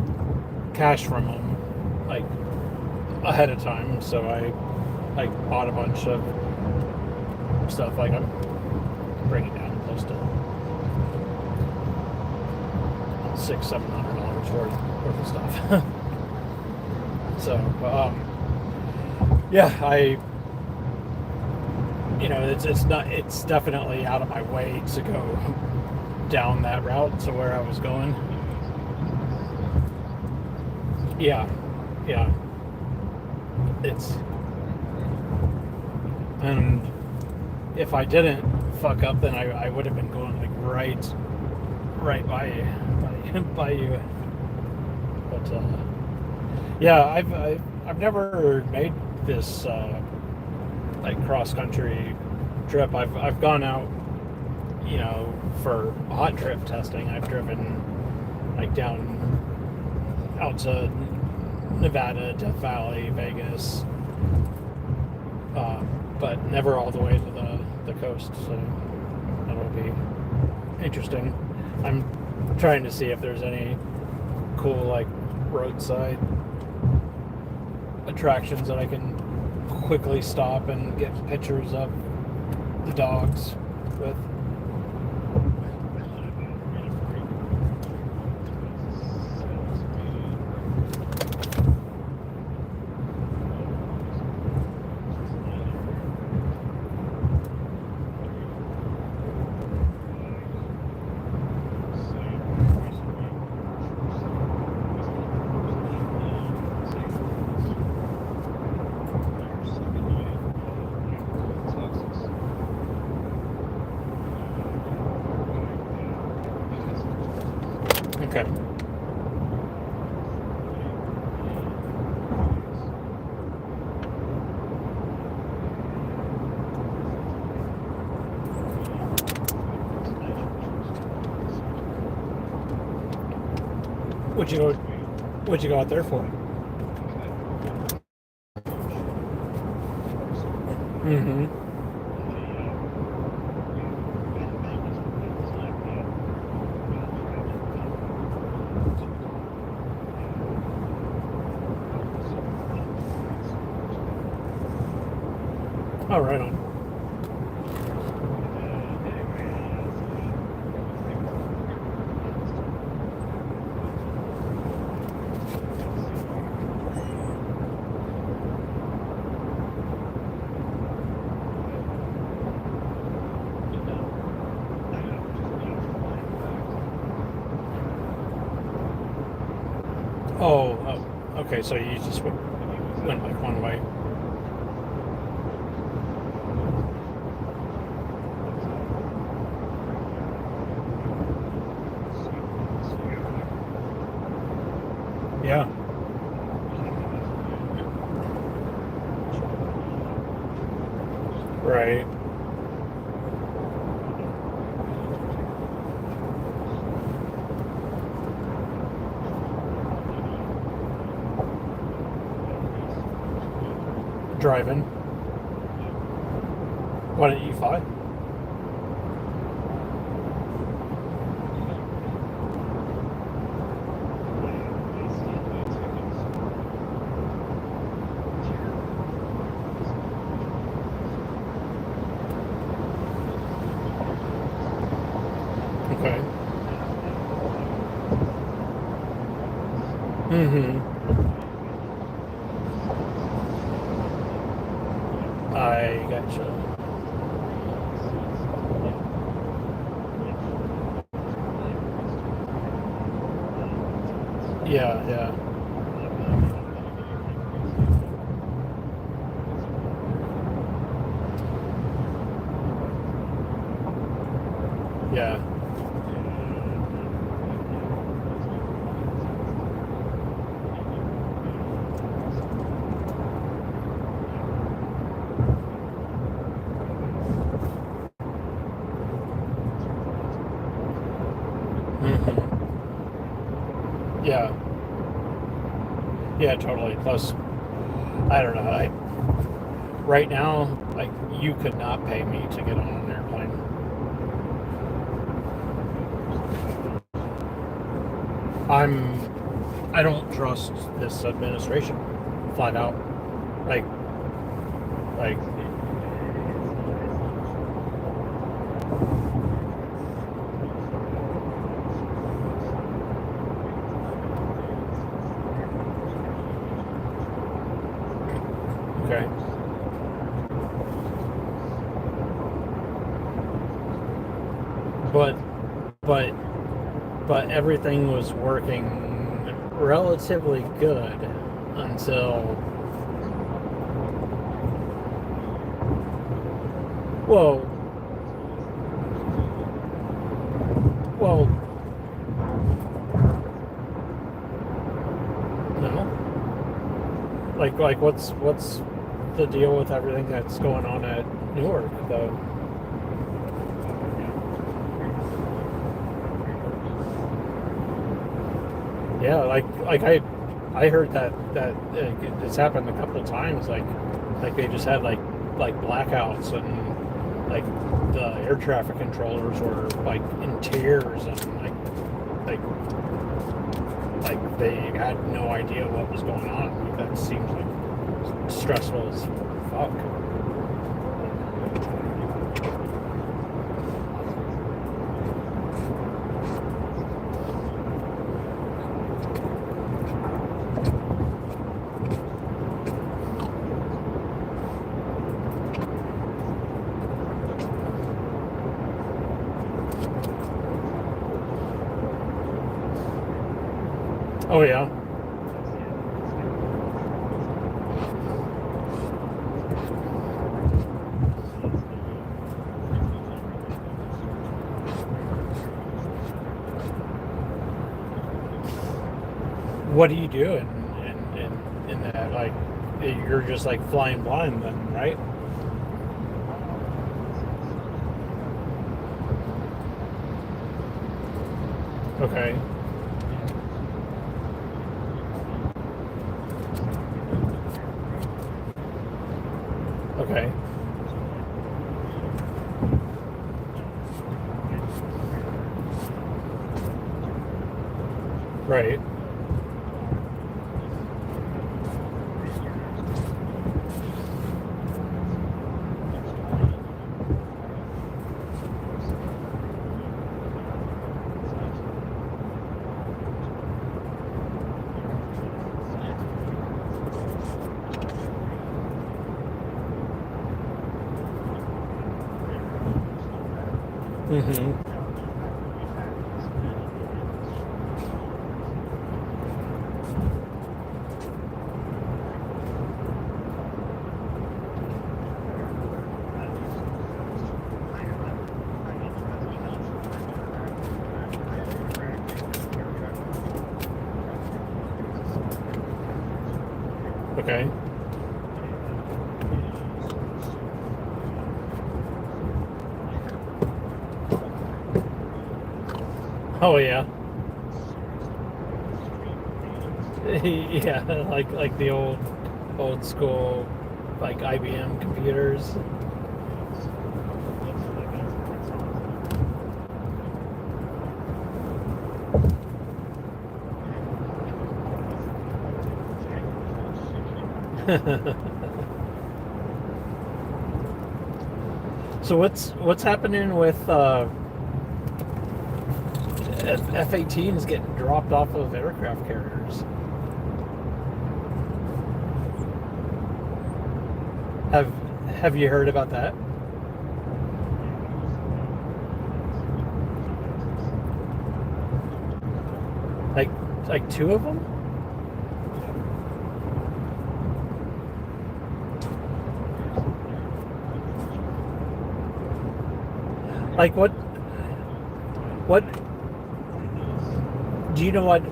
cash from them ahead of time, so I bought a bunch of stuff. I'm bringing down close to $600-700 worth of stuff. So yeah, it's definitely out of my way to go down that route to where I was going. Yeah. And if I didn't fuck up, then I would have been going right by you. But yeah, I've never made this cross country trip. I've gone out, for hot trip testing. I've driven down out to Nevada, Death Valley, Vegas, but never all the way to the coast, so that'll be interesting. I'm trying to see if there's any cool roadside attractions that I can quickly stop and get pictures of the dogs with. Okay. What'd you go out there for? Mm-hmm. Oh, right on. Oh, okay, so you just went one way. Yeah. Right. driving. What, an E5? Okay. Mm-hmm. I gotcha. Yeah, yeah. Yeah. Mm-hmm. Yeah. Yeah, totally. Plus, I don't know. Right now, like, you could not pay me to get on an airplane. I don't trust this administration, flat out. Like, okay. But everything was working relatively good until, well, no. Like what's the deal with everything that's going on at Newark, though? Yeah, like I heard that it's happened a couple of times. Like they just had like blackouts, and like the air traffic controllers were like in tears, and like they had no idea what was going on. Like, that seems like stressful as fuck. Oh yeah. What do you do in that? Like, you're just like flying blind then, right? Okay. Okay. Right. Mm-hmm. Okay. Oh yeah. Yeah, like the old school like IBM computers. So what's happening with F-18s getting dropped off of aircraft carriers? Have you heard about that? Like 2 of them? Like what do you know what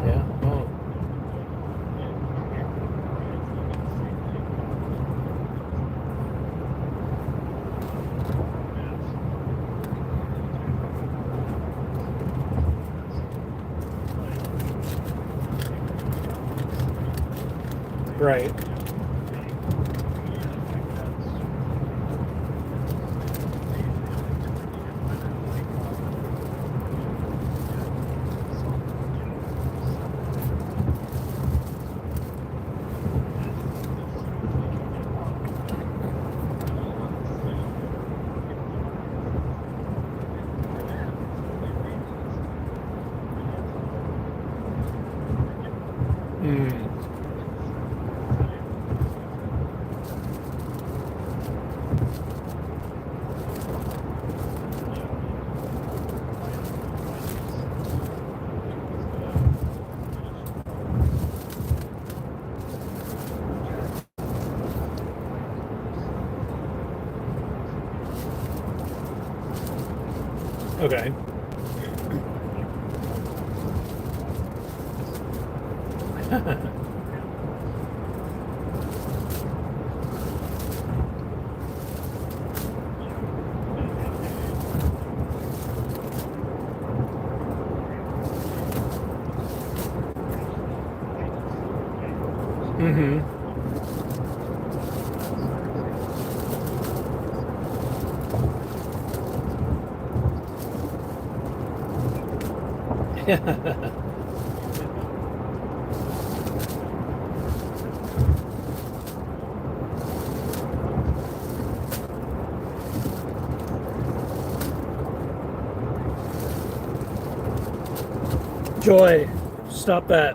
yeah, well, right. Okay. Mm-hmm. Joy, stop that.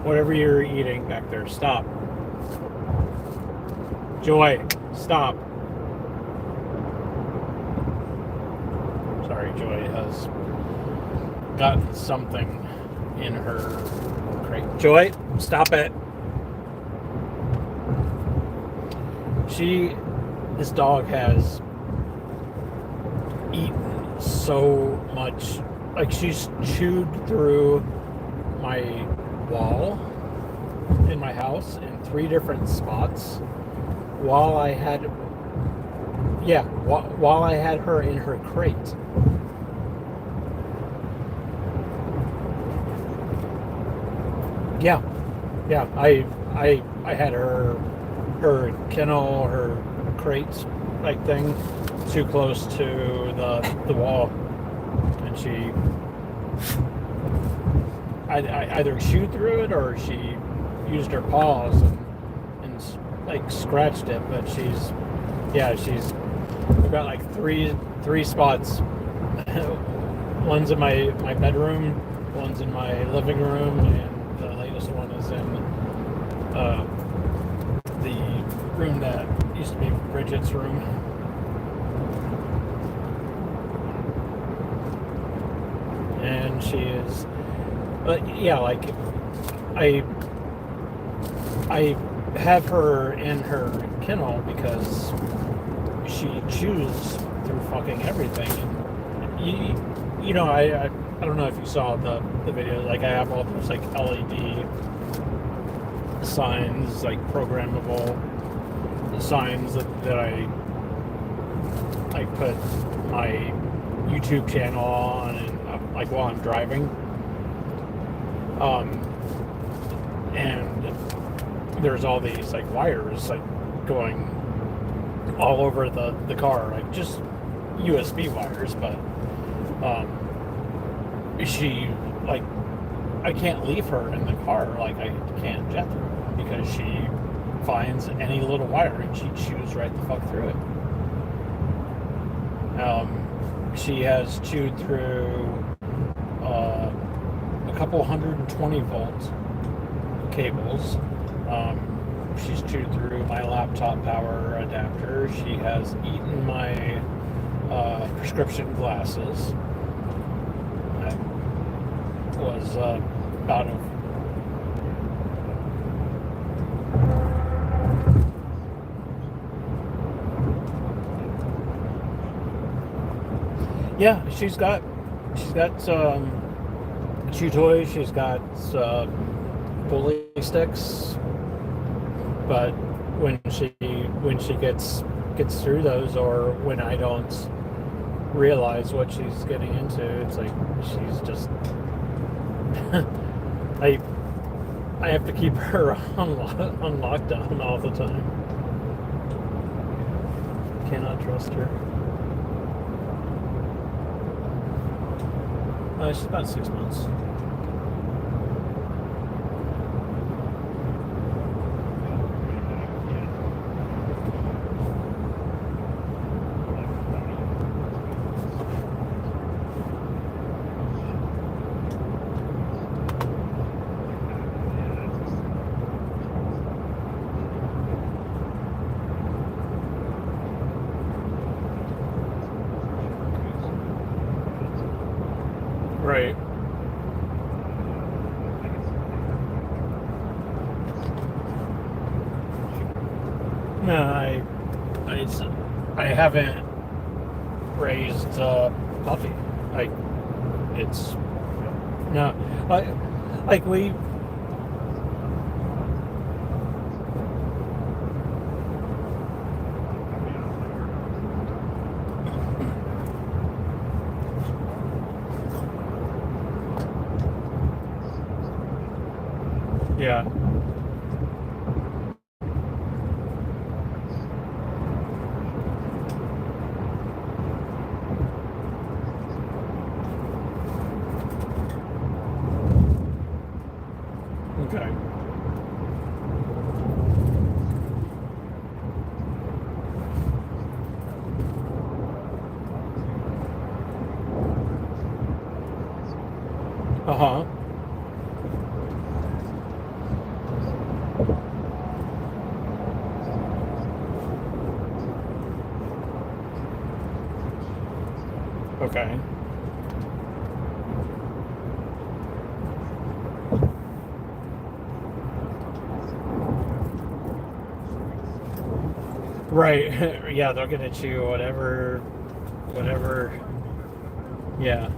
Whatever you're eating back there, stop. Joy, stop. Sorry, Joy has gotten something in her crate. Joy, stop it. This dog has eaten so much. Like, she's chewed through my wall in my house in 3 different spots while I had her in her crate. Yeah, I had her kennel, her crates like thing too close to the wall, and she I either chewed through it or she used her paws and like scratched it. But I've got like three spots. One's in my bedroom, one's in my living room, and the latest one is in the room that used to be Bridget's room. And she is, like, I have her in her kennel because she chews through fucking everything. And you know, I don't know if you saw the video. Like, I have all those like LED signs, like programmable signs that I put my YouTube channel on, and like while I'm driving. And there's all these like wires like going all over the car, like just USB wires, but she, like, I can't leave her in the car, like I can't jet through, because she finds any little wire and she chews right the fuck through it. She has chewed through a couple 120 volt cables. She's chewed through my laptop power adapter. She has eaten my prescription glasses. I was about a... Yeah, she's got chew toys. She's got bully sticks, but when she gets through those, or when I don't realize what she's getting into, it's like she's just I have to keep her on lockdown all the time. Cannot trust her. She's about 6 months. Right. No, I haven't raised puppy. Like, it's no, like we. Yeah. Okay. Uh-huh. Okay. Right. Yeah, they're gonna chew whatever. Yeah.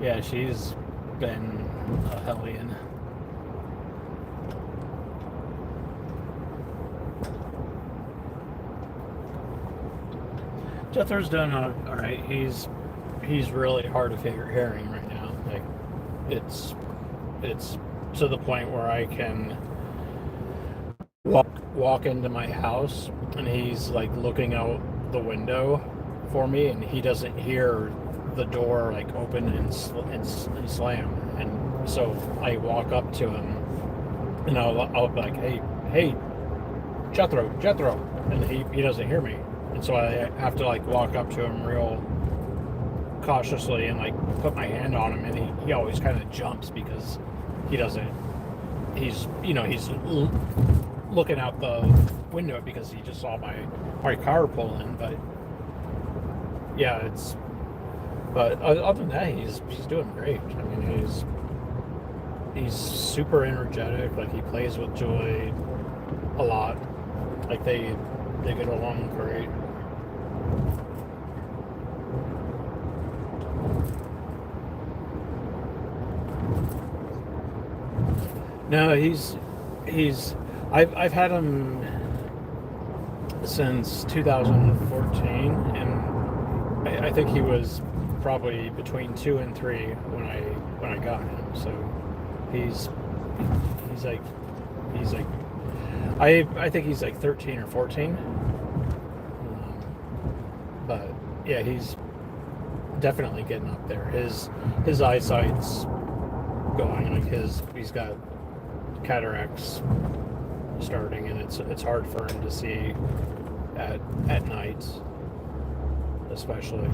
Yeah, she's been a hellion. Jethro's doing all right. He's really hard of hearing right now. Like, it's to the point where I can walk into my house and he's like looking out the window for me, and he doesn't hear the door like open and slam. And so I walk up to him and I'll be like, hey, Jethro, and he doesn't hear me. And so I have to like walk up to him real cautiously and like put my hand on him, and he always kind of jumps because he's looking out the window because he just saw my car pull in. But yeah, but other than that, he's doing great. I mean, he's super energetic. Like, he plays with Joy a lot. Like, they get along great. No, I've had him since 2014, and I think he was probably between 2 and 3 when I got him. So he's like I think he's like 13 or 14. But yeah, he's definitely getting up there. His eyesight's going, like he's got cataracts starting, and it's hard for him to see at night, especially.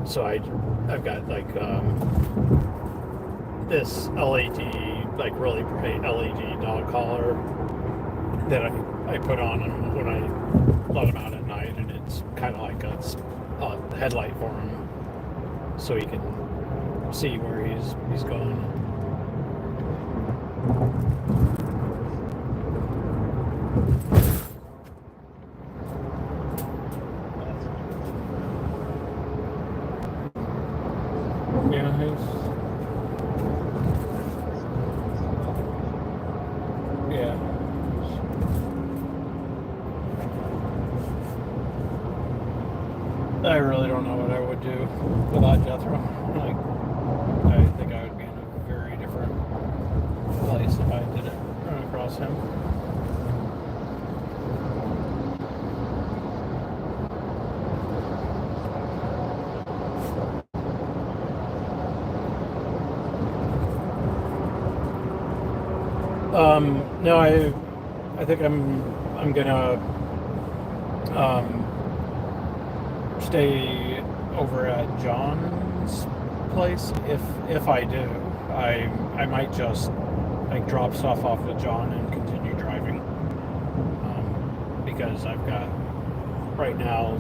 So I've got like this LED, like really bright LED dog collar that I put on him when I let him out at night, and it's kind of like a headlight for him, so he can see where he's going. Yeah, yeah. I really don't know what I would do without Jethro. Like, I think I would be in a very different place if I didn't run across him. No, I think I'm gonna stay over at John's place. If I do, I might just like drop stuff off with John and continue driving, because I've got right now.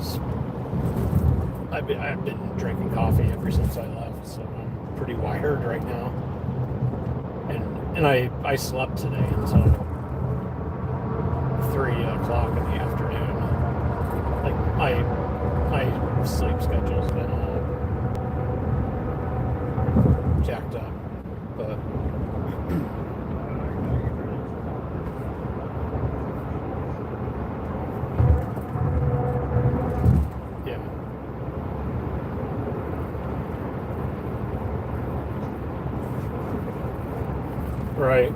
I've been drinking coffee ever since I left, so I'm pretty wired right now. And I slept today until 3 o'clock in the afternoon. Like my sleep schedule's been all jacked up, but yeah. Right.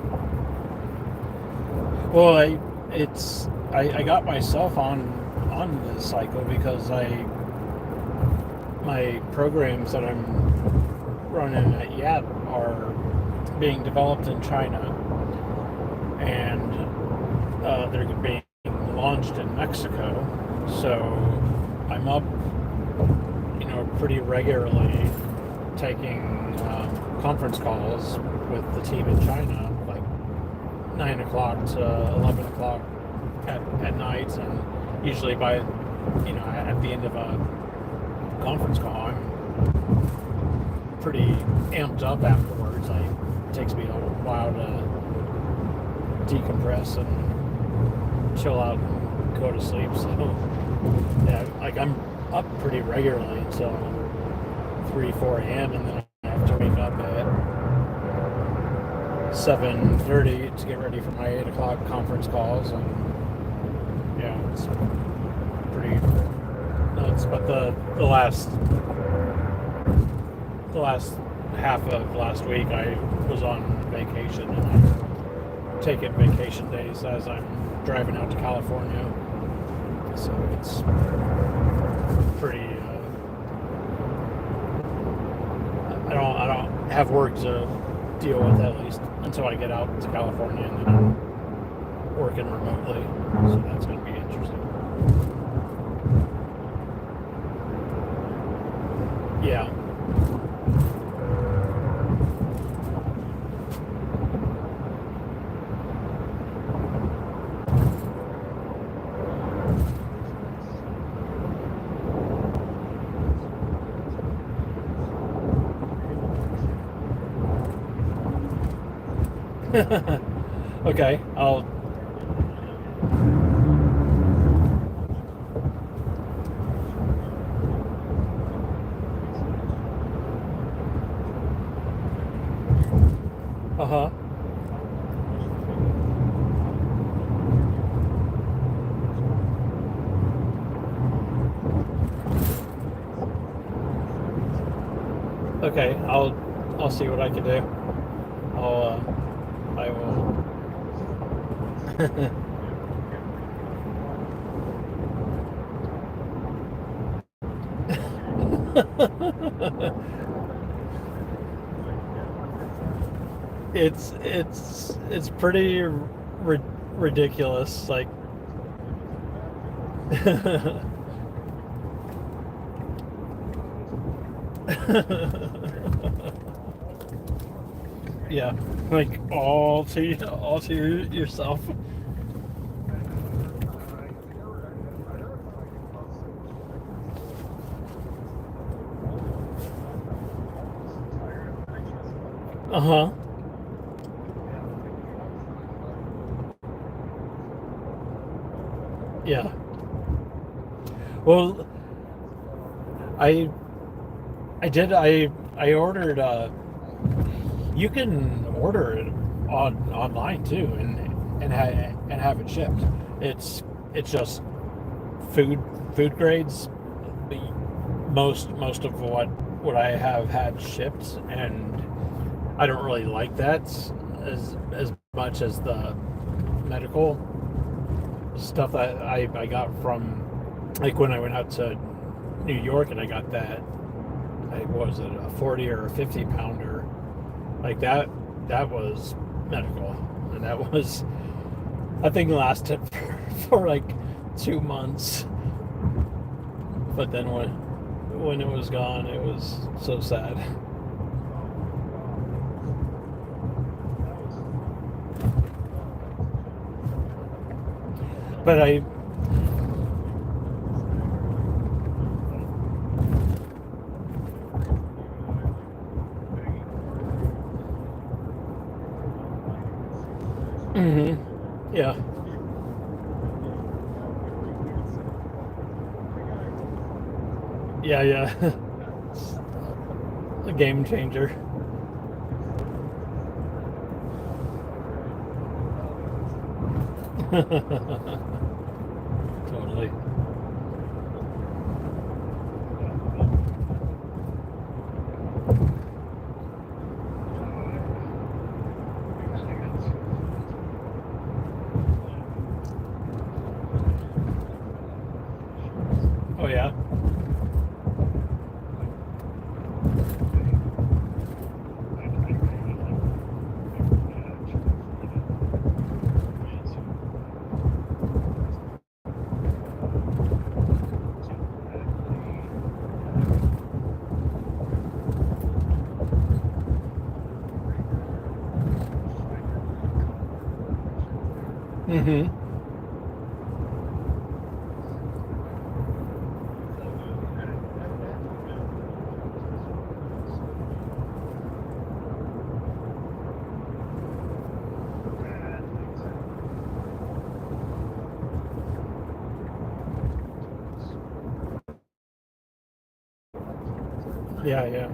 Well, I got myself on the cycle because my programs that I'm running at Yap are being developed in China, and they're being launched in Mexico. So I'm up, pretty regularly taking conference calls with the team in China, like 9 o'clock to 11 o'clock at night, and usually by, at the end of a conference call, I'm pretty amped up afterwards. It takes me a while to decompress and chill out and go to sleep. So, yeah, like I'm up pretty regularly until 3, 4 a.m. and then I have to wake up at 7:30 to get ready for my 8 o'clock conference calls, and yeah, it's pretty nuts. But the last half of last week I was on vacation, and I'm taking vacation days as I'm driving out to California, so it's pretty I don't have work to deal with, at least until I get out to California, and then I'm working remotely, so that's going to be interesting. Yeah. Okay, I'll Uh-huh. Okay, I'll see what I can do. I will. It's pretty ridiculous. Like, yeah, like all to yourself. Uh-huh. Yeah. Well, I I ordered you can order it online too and have it shipped. It's just food grades. Most of what I have had shipped, and I don't really like that as much as the medical stuff that I got from, like, when I went out to New York and I got that, like, what was it, a 40 or a 50 pounder, like that was medical, and that was, I think, lasted for like 2 months, but then when it was gone, it was so sad. But I yeah. Yeah. It's a game changer. Totally. Oh yeah. Mm-hmm. Yeah.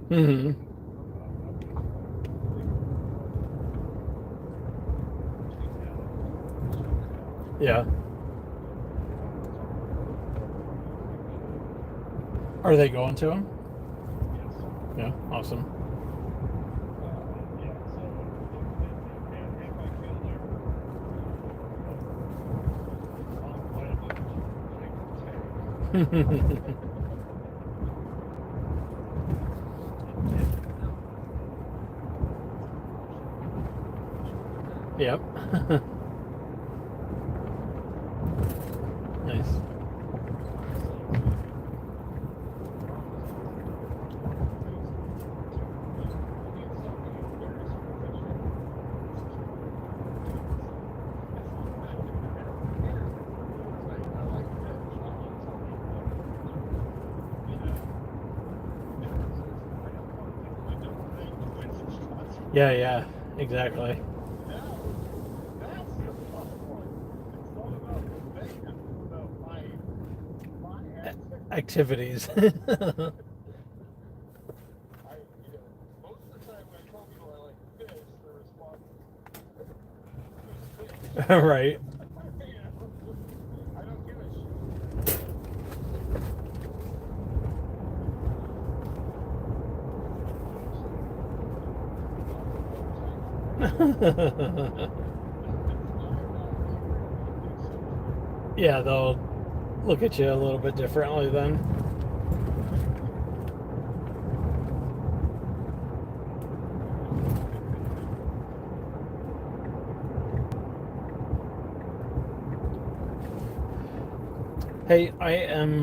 Mm-hmm. Yeah. Are they going to him? Yeah, awesome. Yep. Nice. Yeah, exactly. activities. Right. Yeah, they'll look at you a little bit differently then. Hey, I am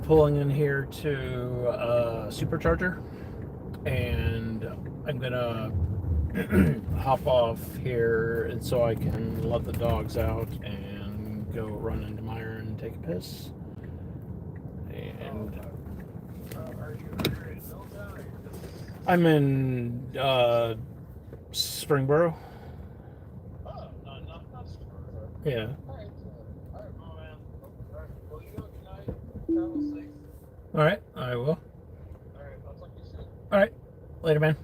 pulling in here to Supercharger, and I'm gonna hop off here, and so I can let the dogs out and go run into Meyer and take a piss. And I'm in Springboro. Yeah. All right, I will. All right, later, man.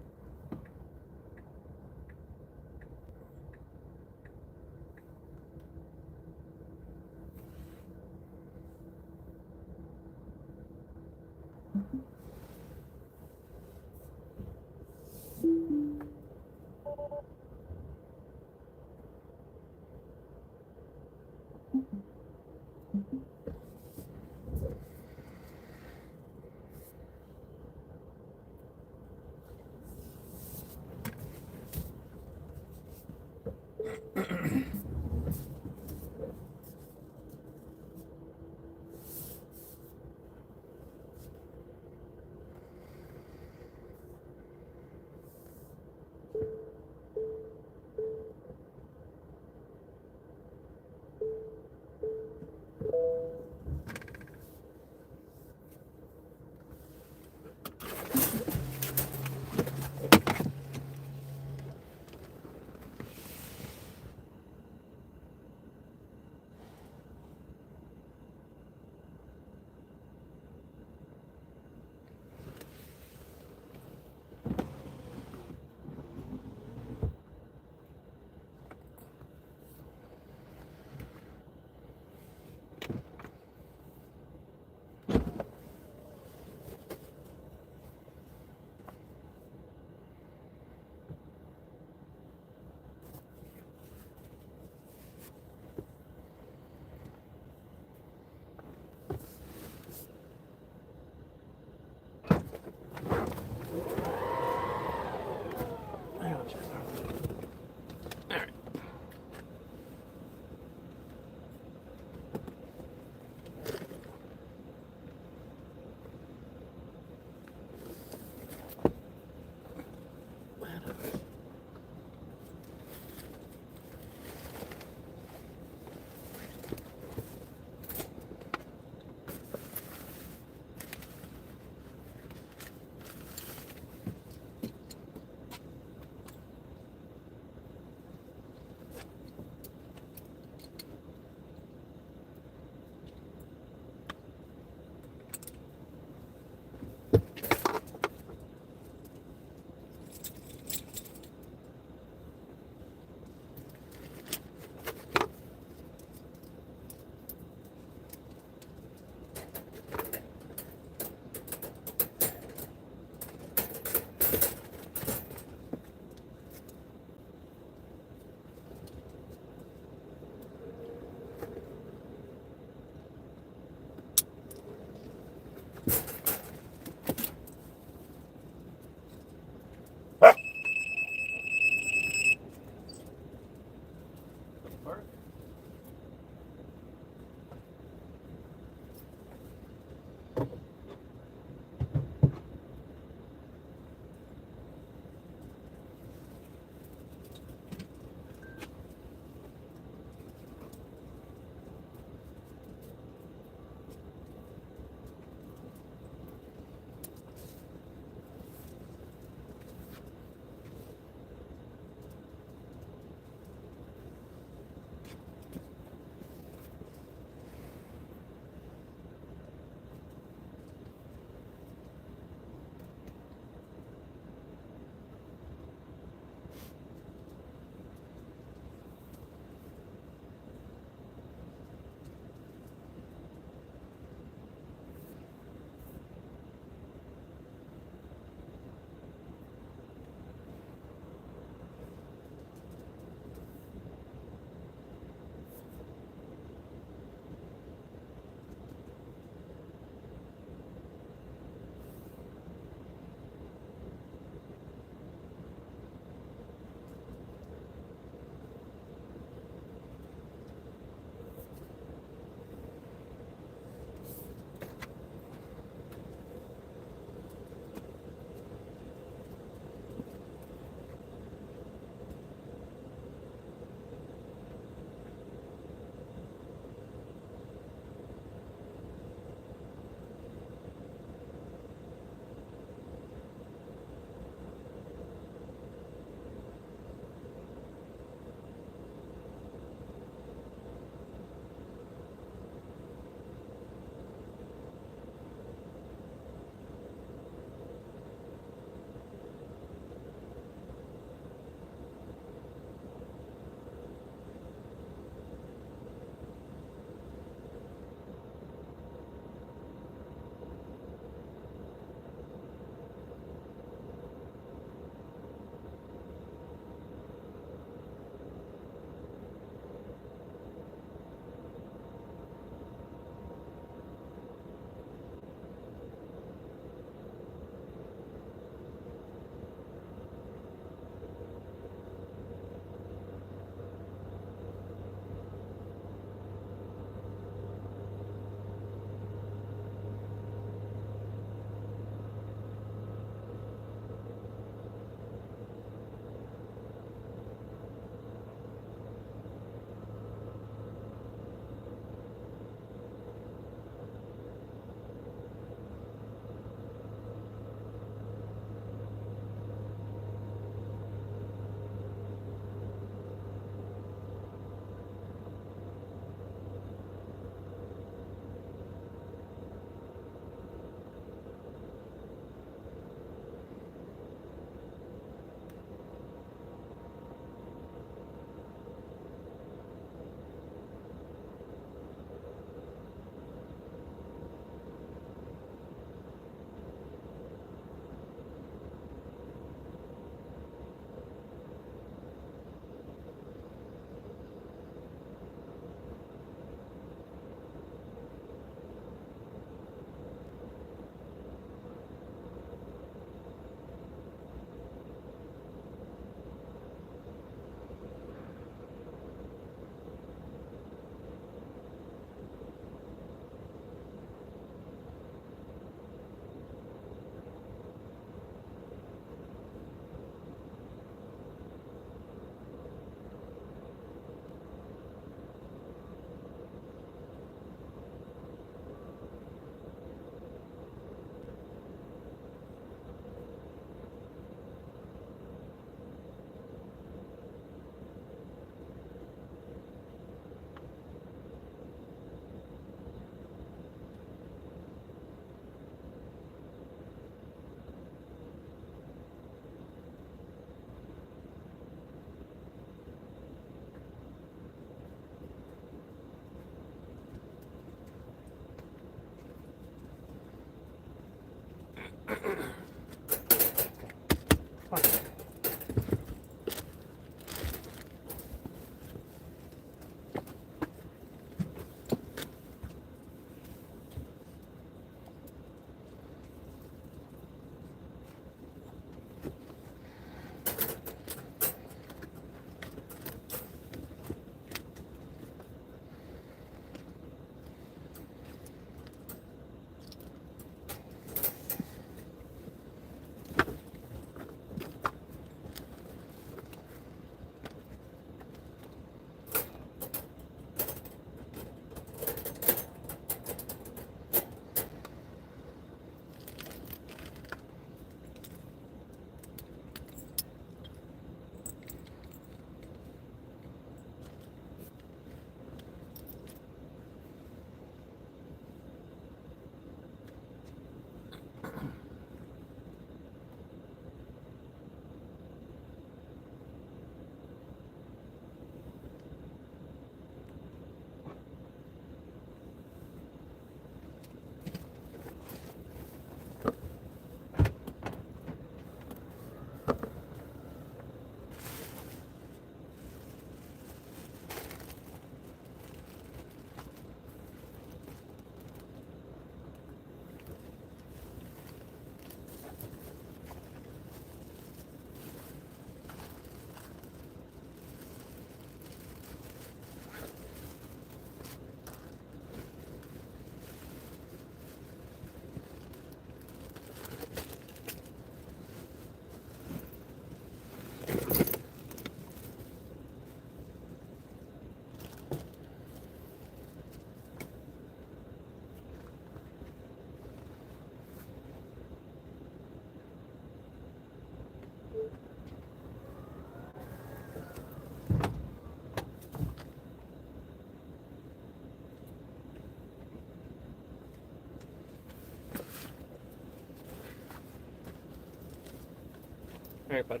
right, bud.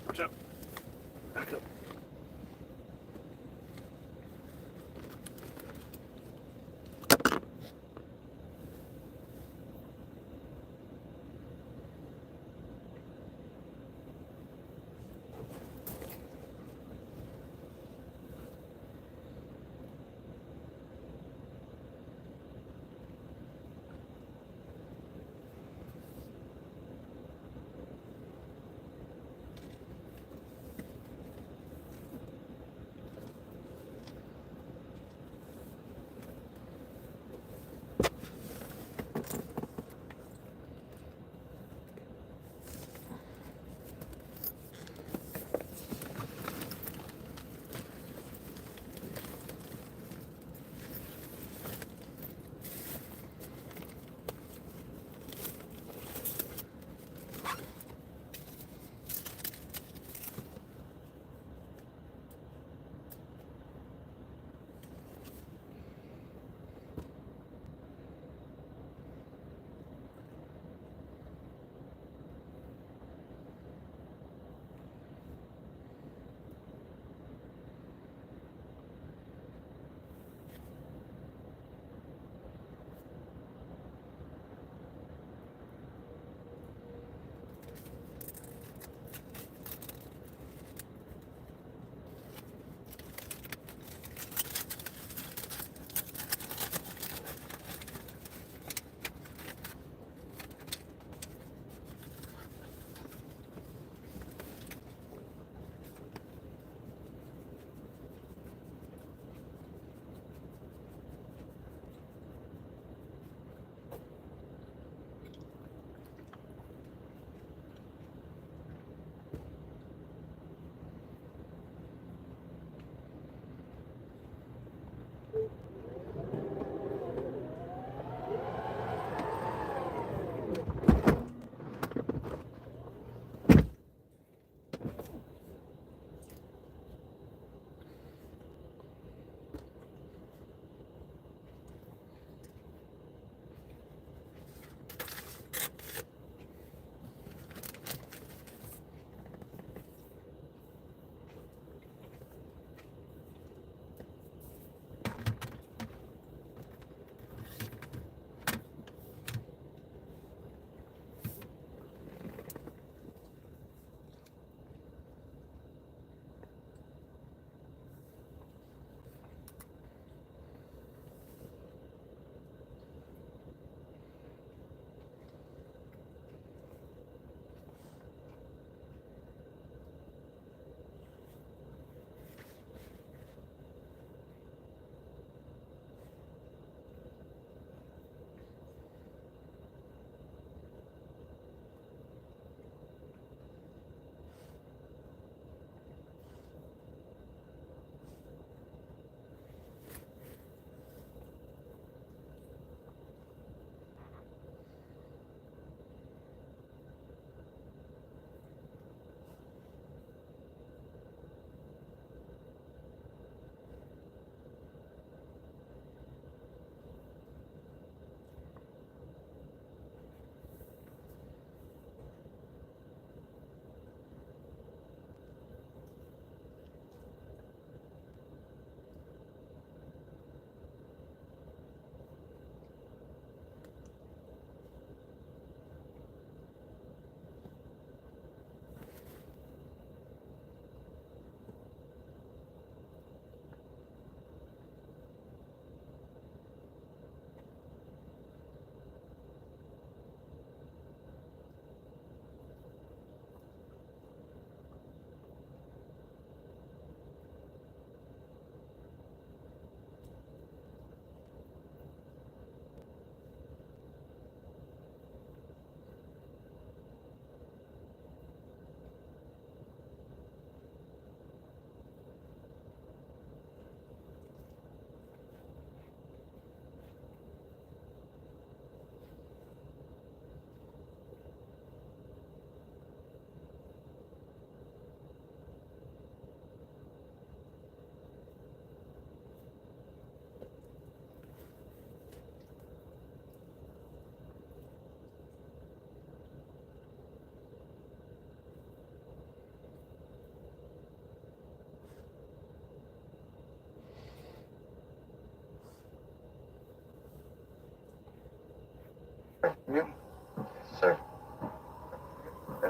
Watch out. Back up.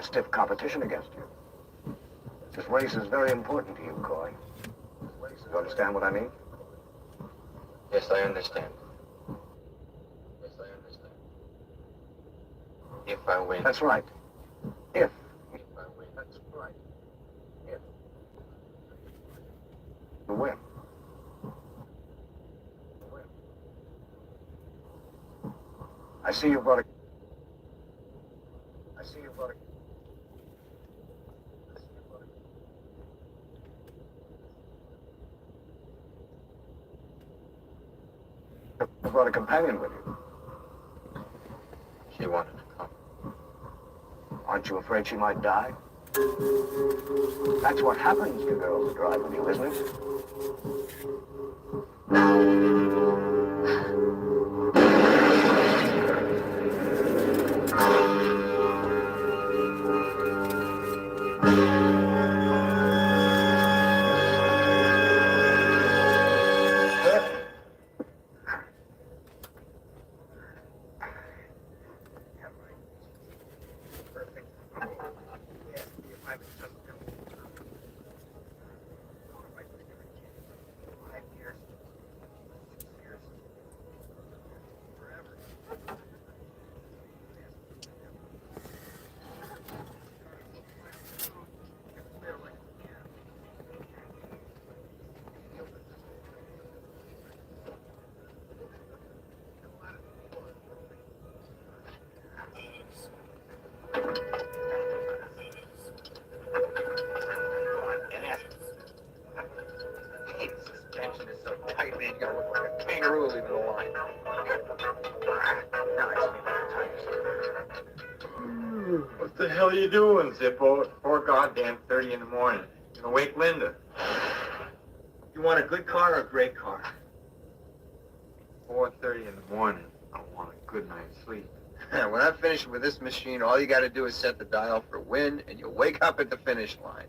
stiff competition against you. This race is very important to you, Coy. You understand what I mean? Yes, I understand. If I win. That's right. If I win. That's right. If you win. I see you brought a... You brought a companion with you. She wanted to come. Aren't you afraid she might die? That's what happens to girls who drive with you, isn't it? What the hell are you doing, Zippo? It's 4:30 in the morning. You gonna wake Linda? You want a good car or a great car? 4:30 in the morning. I want a good night's sleep. When I'm finished with this machine, all you gotta do is set the dial for win, and you'll wake up at the finish line.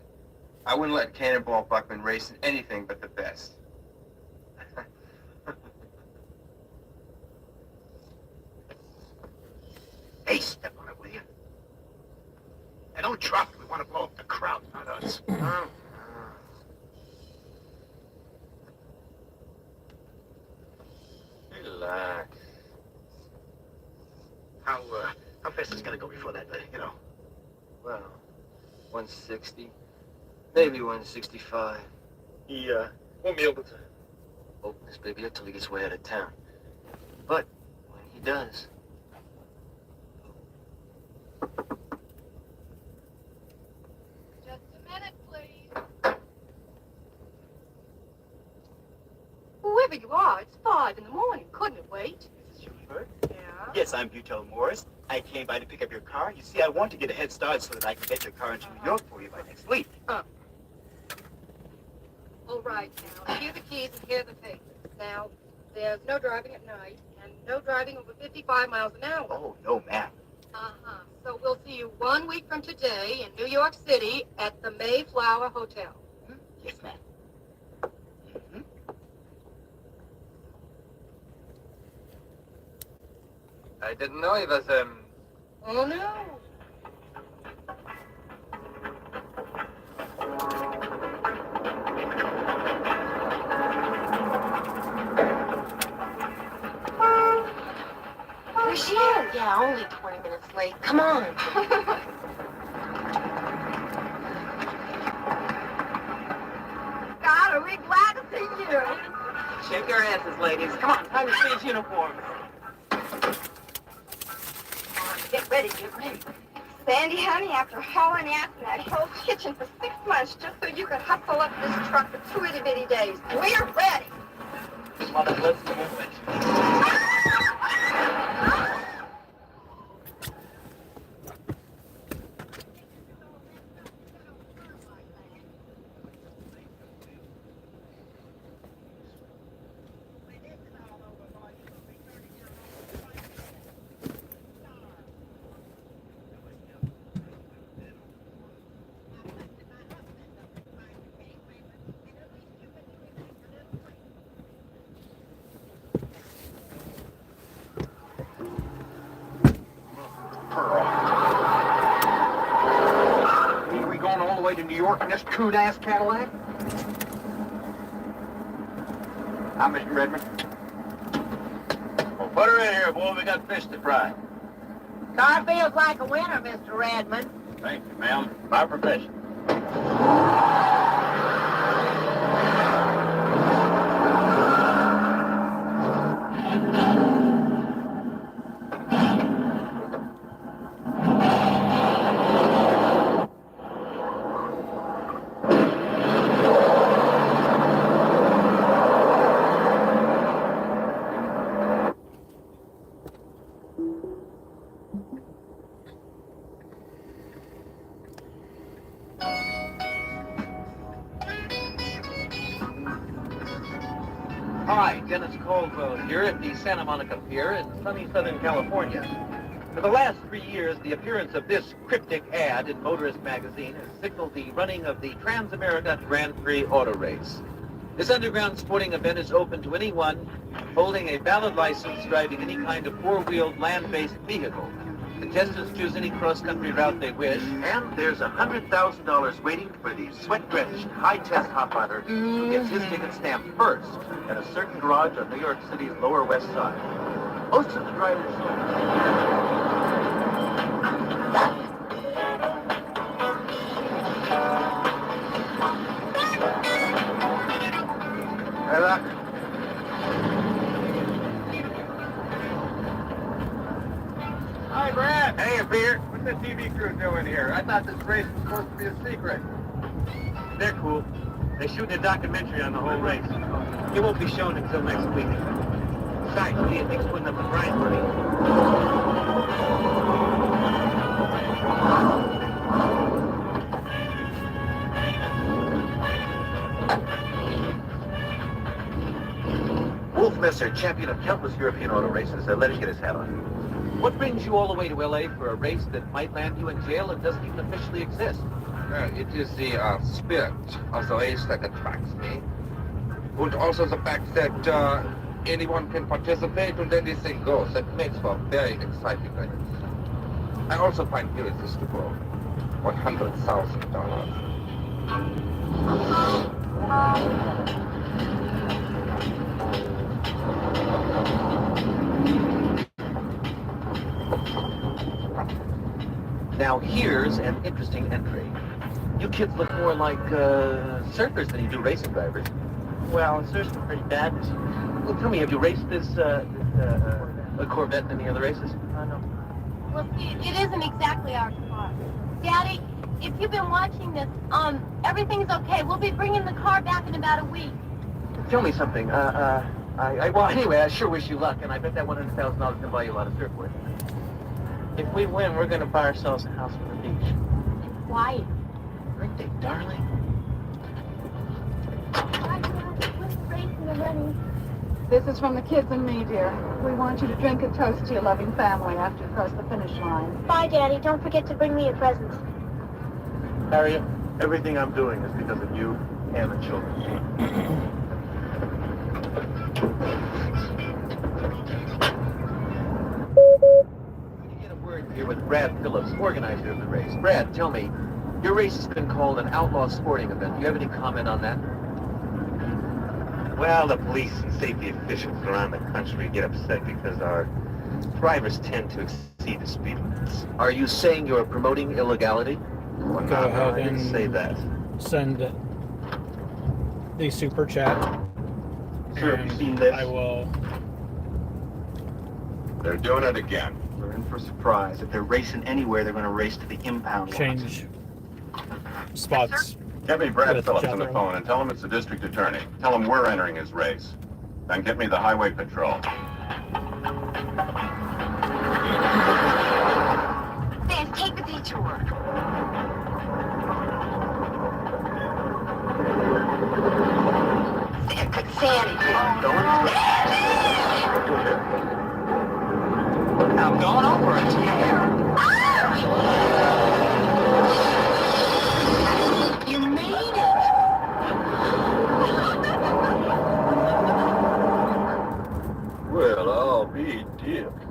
I wouldn't let Cannonball Buckman race in anything but the best. Hey, step on it, will you? Hey, don't drop it. We want to blow up the crowd, not us. Relax. How fast is it gonna go before that, Well, 160, maybe 165. He won't be able to open this baby up till he gets way out of town. But when he does, Just a minute, please. Whoever you are, it's 5 in the morning. Couldn't it wait? This is Schulenberg? Yeah? Yes, I'm Butel Morris. I came by to pick up your car. You see, I want to get a head start so that I can get your car into New York for you by next week. All right, now, here are the keys and here are the papers. Now, there's no driving at night and no driving over 55 miles an hour. Oh, no, ma'am. Uh-huh. So we'll see you 1 week from today in New York City at the Mayflower Hotel. Yes, ma'am. I didn't know he was, Oh, no. Where's she at? Yeah, only 20 minutes late. Come on. God, are we glad to see you? Shake your asses, ladies. Come on, time to change uniforms. Get ready, get ready. Sandy, honey, after hauling ass in that whole kitchen for 6 months just so you could hustle up this truck for 2 itty-bitty days, we're ready. Mother, let's move it. the way to New York in this coon-ass Cadillac? I'm Mr. Redmond. Well, put her in here, boy. We got fish to fry. Car feels like a winner, Mr. Redmond. Thank you, ma'am. My profession. Hi, Dennis Caldwell here at the Santa Monica Pier in sunny Southern California. For the last 3 years, the appearance of this cryptic ad in Motorist magazine has signaled the running of the Trans-America Grand Prix Auto Race. This underground sporting event is open to anyone holding a valid license driving any kind of four-wheeled land-based vehicle. Contestants choose any cross-country route they wish, And there's $100,000 waiting for the sweat-drenched, high-test hot rodder who gets his ticket stamped first at a certain garage on New York City's Lower West Side. Most of the drivers... Hey, look. Hi, Brad. Hey, Peter. What's the TV crew doing here? I thought this race was supposed to be a secret. they're cool. They're shooting a documentary on the whole race. It won't be shown until next week. Besides, what do you think's putting up the prize money? Wolf Messer, champion of countless European auto races, let him get his hat on. What brings you all the way to LA for a race that might land you in jail and doesn't even officially exist? It is the spirit of the race that attracts me. And also the fact that anyone can participate and anything goes. That makes for a very exciting race. I also find irresistible. $100,000. Now here's an interesting entry. You kids look more like surfers than you do racing drivers. Well, surfers are pretty bad. Well, tell me, have you raced this Corvette in any other races? No. Well, see, it isn't exactly our car. Daddy, if you've been watching this, everything's okay. We'll be bringing the car back in about a week. Tell me something. Well, anyway, I sure wish you luck, and I bet that $100,000 can buy you a lot of surfboards. If we win, we're going to buy ourselves a house on the beach. Quiet. Birthday, darling. This is from the kids and me, dear. We want you to drink a toast to your loving family after you cross the finish line. Bye, Daddy. Don't forget to bring me a present. Harriet, everything I'm doing is because of you and the children. Here with Brad Phillips, organizer of the race. Brad, tell me, your race has been called an outlaw sporting event. Do you have any comment on that? Well, the police and safety officials around the country get upset because our drivers tend to exceed the speed limits. Are you saying you're promoting illegality? Well, Go ahead I didn't and say that. send the super chat. Sir, have you seen this? I will. They're doing it again. We're in for a surprise. If they're racing anywhere, they're going to race to the impound lot. Change spots. Get me Brad with Phillips on the Jethro. phone and tell him it's the district attorney. Tell him we're entering his race. Then get me the highway patrol. Then take the detour. Sandy. I'm going over it. You made it. Well, I'll be dipped.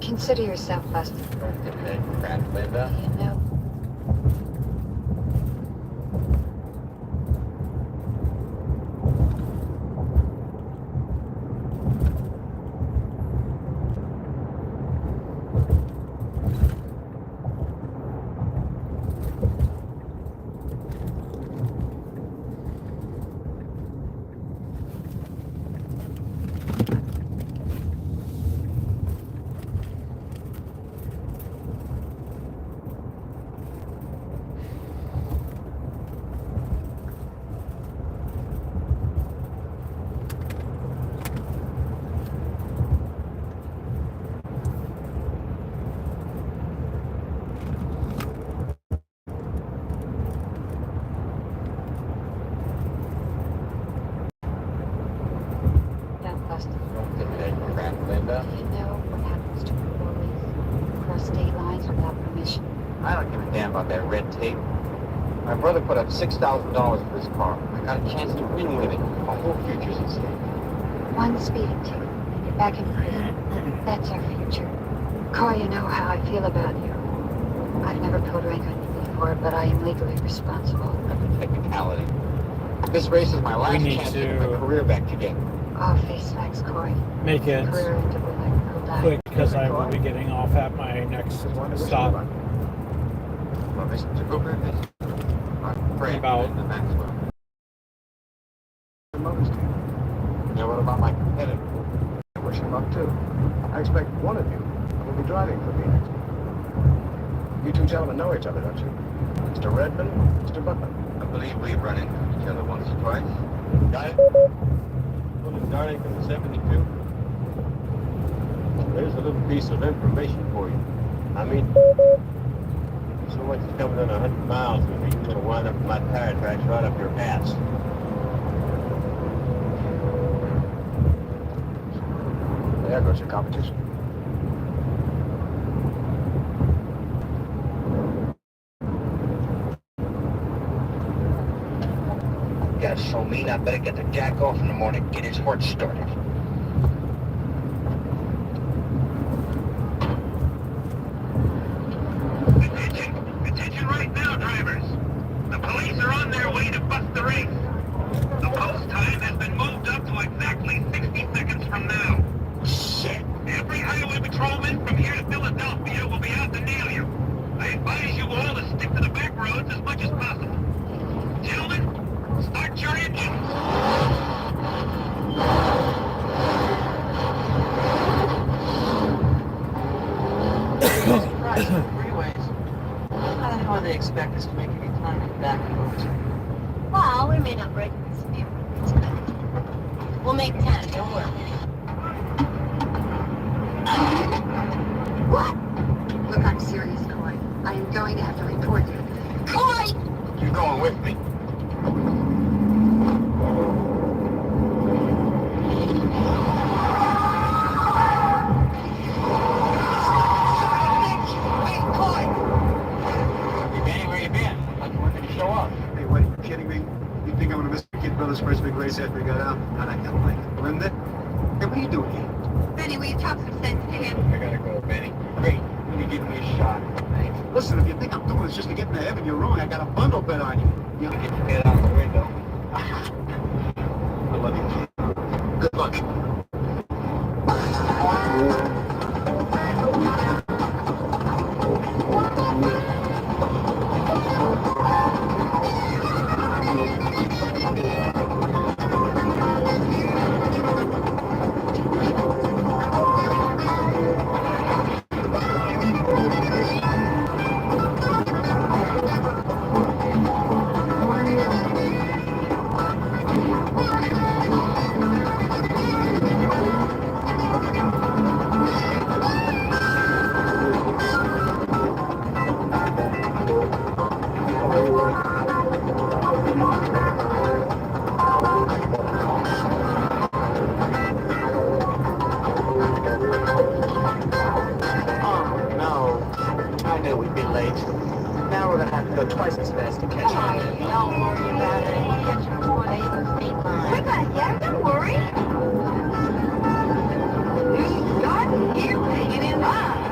Consider yourself blessed. Don't get that crap, Linda. You know. Don't get that crap, Linda. You know what happens to employees who cross state lines without permission? I don't give a damn about that red tape. My brother put up $6,000 for this car. I got a chance to win with it. My whole future's at stake. One speeding ticket, and you're back in prison. That's our future. Coy, you know how I feel about you. I've never pulled rank on you before, but I am legally responsible. That's a technicality. This race is my last chance to get my career back together. All face facts, Coy. Make it Career into electrical dive. quick because I will be getting off at my next stop. Well, Mr. Cooper, About the Maxwell. Mother's Day. Yeah, what about my competitor? I wish him luck, too. I expect one of you will be driving for me next week. You two gentlemen know each other, don't you? Mr. Redmond, Mr. Butler. I believe we've run into each other once or twice. Got it? Little darling from the 72. There's a little piece of information for you. I mean, so much is coming in 100 miles with me, you're going to wind up with my tire tracks right up your ass. There goes your competition. You guys so mean, I better get the jack off in the morning, get his heart started. Attention right now, drivers. The police are on their way to bust the race. The post time has been moved up to exactly 60 seconds from now. Shit. Every highway patrolman from here to Philadelphia will be out to nail you. I advise you all to stick to the back roads as much as possible. Gentlemen, start your engines. How the hell do they expect us to make any time in the back roads? Well, we may not break the speed limits, but we'll make 10, don't worry. What? Look, I'm serious, Coy. I am going to have to report you. Coy! You're going with me. Hey, what, are you kidding me? You think I'm gonna miss my kid brother's first big race after he got out? Not I got like it. Linda? Hey, what are you doing here? Benny, will you talk some sense to him? I gotta go, Benny. Great. Will you give me a shot? Hey, listen, if you think I'm doing this just to get into heaven, you're wrong. I got a bundle bet on you. You get your head out the window. I love you, kid. Good luck. Now we're gonna have to go twice as fast to catch up. Don't worry about it. We'll catch you before they even state line. We got ya, don't worry. Here you got, here, hanging in line.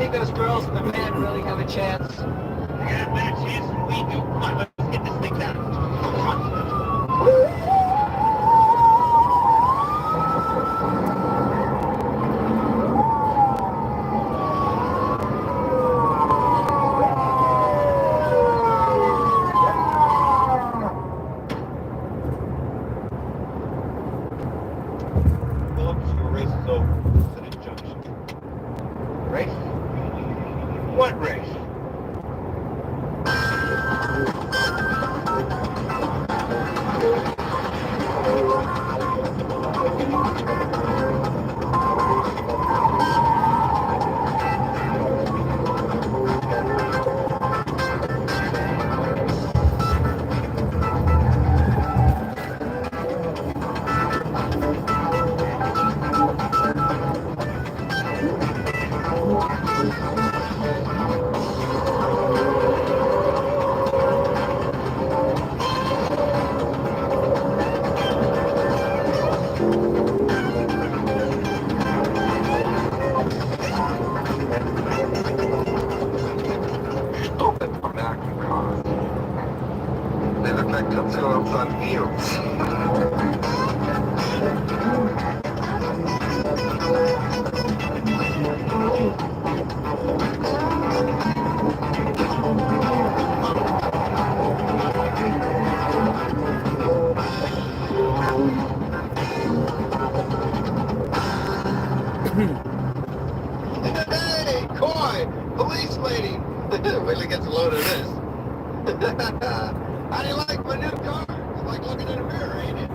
think those girls and the man really have a chance? Yeah, better chance than we do. Come on, let's get this thing down. Come on. Phillips, your race is over. City Junction. Race? What race? Stupid American cars. They look like Tootsie-Rolls on wheels. Hey, Coy! Police lady! Wait till he gets a load of this. How do you like my new car? It's like looking in a mirror, ain't it?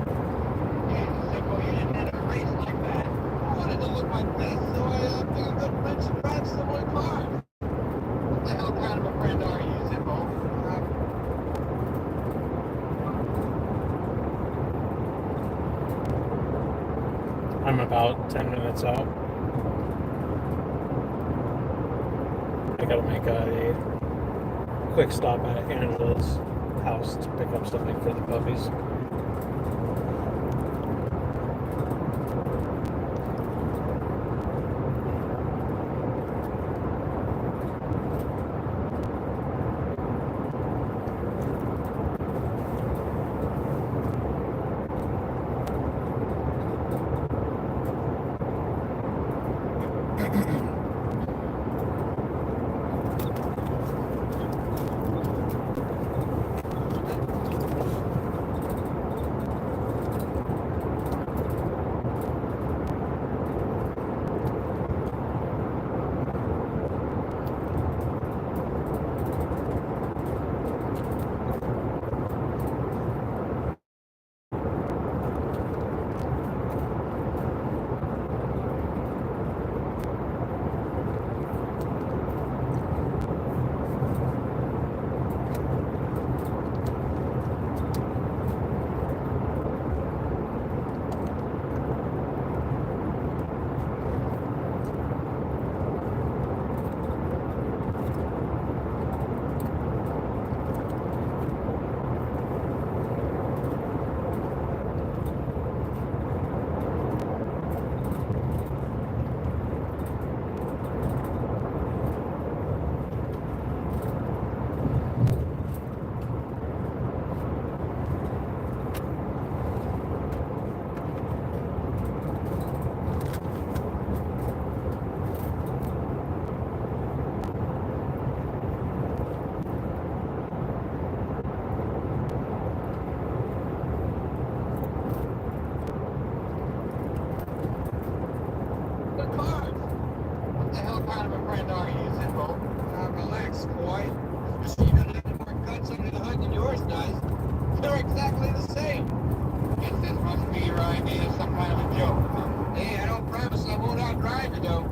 Yeah, simple. You didn't enter a race like that. I wanted to look my best, so I figured good friends should drive similar cars. What the hell kind of a friend are you, Zippo? I'm about 10 minutes out. I gotta make a quick stop at Angela's house to pick up something for the puppies. What the hell kind of a friend are you, Zippo? Relax, boy. This machine doesn't have any more guts under the hood than yours does. They're exactly the same. Guess this must be your idea of some kind of a joke, huh? Hey, I don't promise I won't outdrive you, though.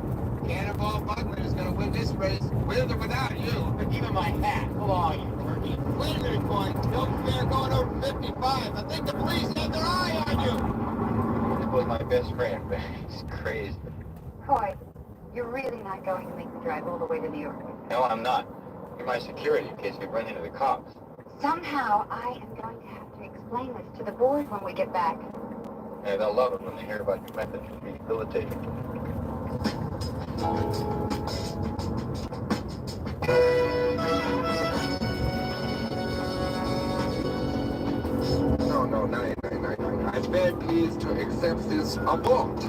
Cannonball Butler is gonna win this race, with or without you. But even my hat. Who are you, Turkey? Wait a minute, Coy. Don't care going over 55. I think the police have their eye on you. It was my best friend, but he's crazy. Coy, you're really not going to make the drive all the way to New York. No, I'm not. You're my security in case we run into the cops. Somehow, I am going to have to explain this to the board when we get back. Yeah, they'll love it when they hear about your methods of rehabilitating. please to accept this award.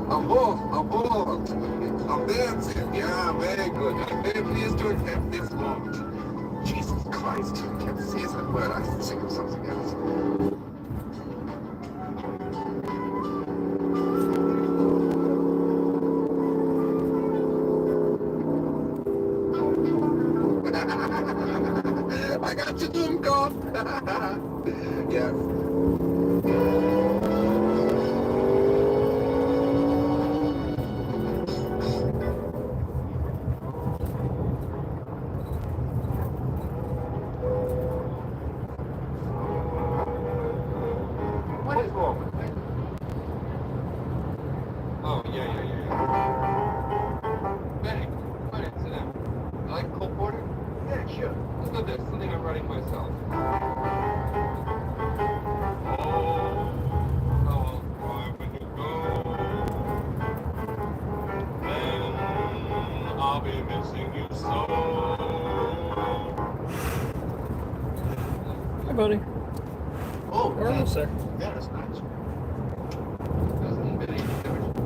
Award. That's it. Yeah, very good. I'm very pleased to accept this award. Jesus Christ, I can't say that word. I can think of something else. I got your doom card. Yes. What is wrong with me? Oh, yeah. Benny, come in, sit down. You like cold porter? Yeah, sure. Let's do this. Something I'm writing myself. I'll be missing you so. Hi, buddy. Oh, We're almost there. yeah, that's nice. Doesn't even any difference. I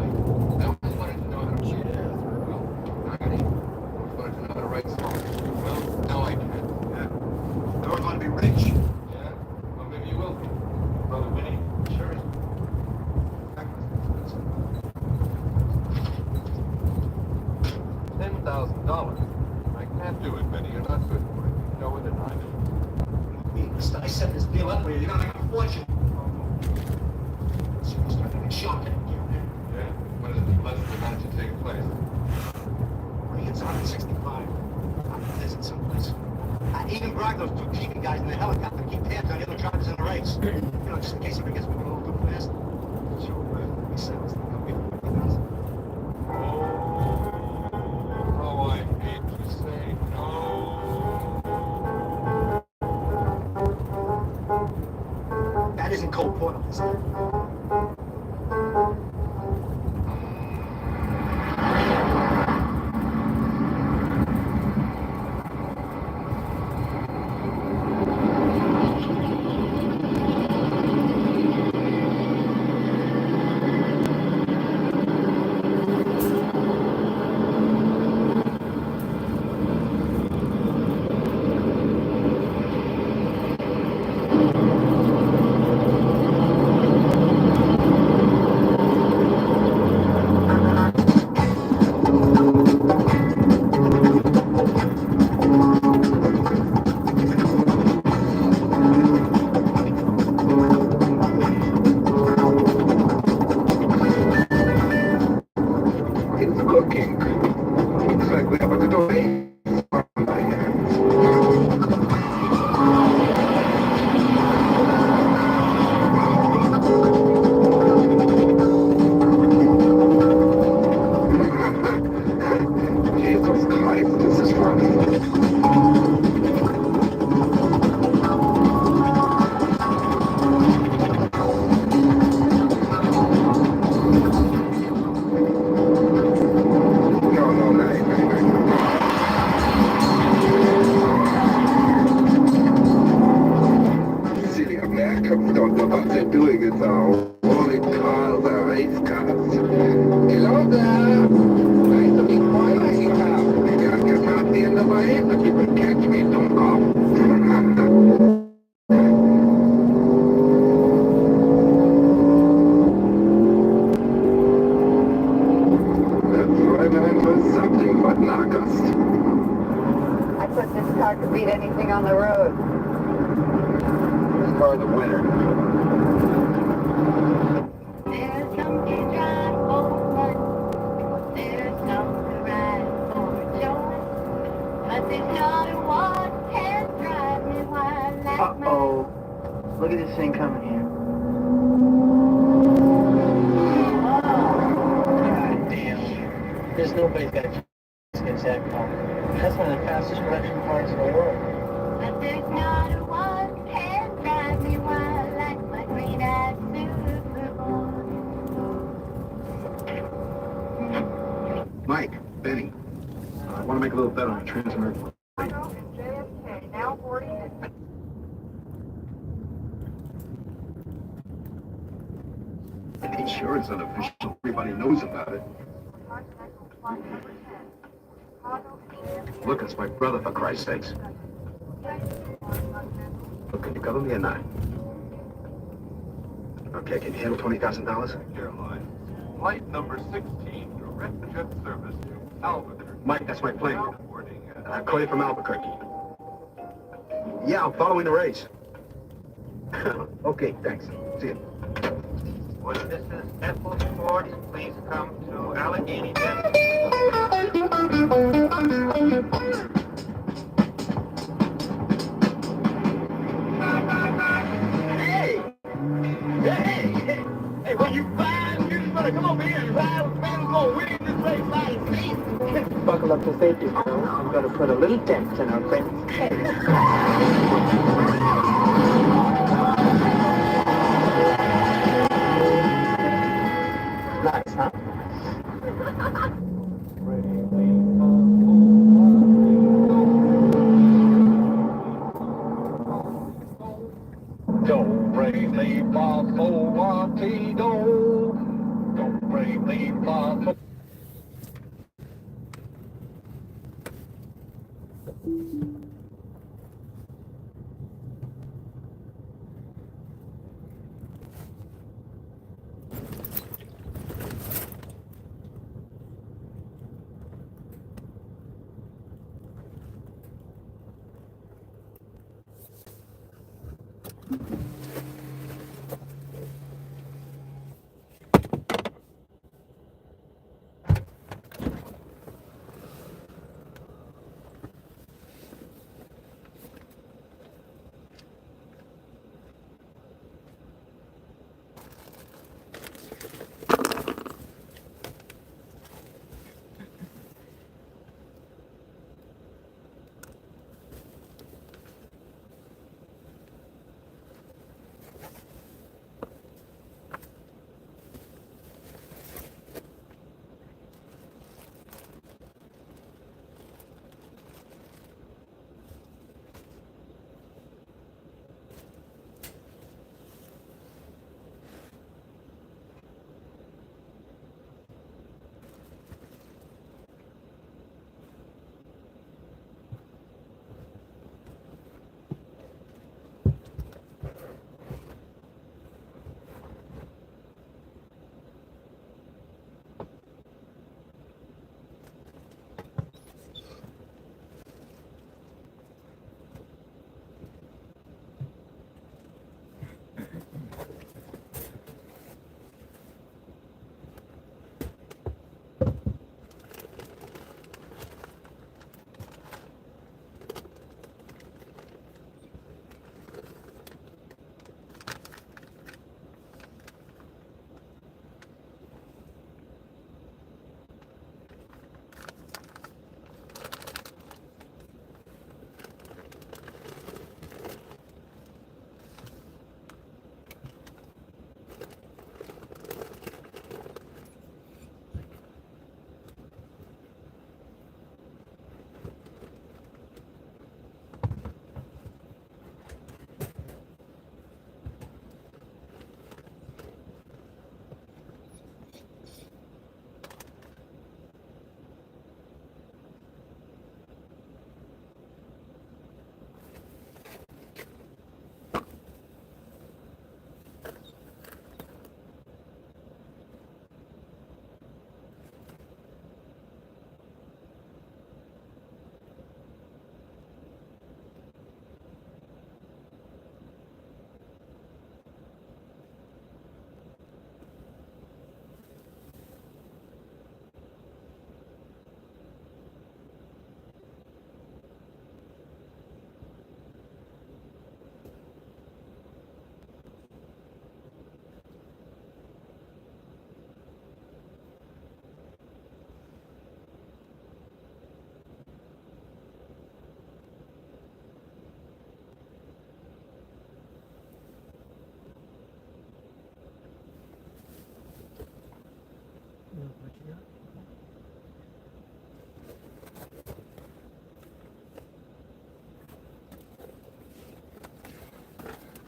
always wanted to know how to shoot. Well, I got it. I always wanted to know how to write songs. Well, now I can. Yeah. I always want to be rich. Yeah? Well, maybe you will be. Brother Winnie? Sure. $10,000. I can't do it, Benny. You're not good for it. You know it, and I know. I set this deal up with you. You're gonna make a fortune. So you're starting to get shocked. Yeah? When is the pleasant event to take place? When he gets 165. I'm visit someplace. I even bribed those two keeping guys in the helicopter to keep tabs on the other drivers in the race. Just in case he gets moving a little too fast. So, he sells the company for $50,000. Oh, I hate to say no. That isn't cold porter, is it? It's cooking. Looks like we have a little haze on my hands. Jesus Christ, this is funny. No, nice. Silly Americans don't know what they're doing. It's our holy cars, our race cars. Hello there. Nice to meet you. Maybe I'll get out the end of my head if you can catch me, don't go. Something but knockers. I put this car to beat anything on the road. This car's a winner. There's some to drive for fun. There's some to ride for joy. But there's not a one can drive me while I like my... Uh-oh. Look at this thing coming here. God damn. There's nobody's got a chance against that car. That's one of the fastest production cars in the world. But there's not a one can drive me while I like my green-eyed Superboy. Mike, Benny, I want to make a little bet on the transmitter. JFK, now 40 minutes. sure it's unofficial. Everybody knows about it. Look, it's my brother, for Christ's sakes. Look, can you cover me or not? Okay, can you handle $20,000? Airline. Flight number 16, direct jet service to Albuquerque. Mike, that's my plane. Boarding at I'll call you from Albuquerque. Yeah, I'm following the race. Okay, thanks. See you. Well, this is Ethel Sports. Please come to Allegheny Desert. Hey, when you find you better come over here and ride with man who's gonna win this race by his feet. Buckle up to safety, fellas. I'm gonna put a little dent in our friend's head. Nice, huh? Do, re, mi, fa, sol, la, ti, do. Do, re, mi, fa, sol.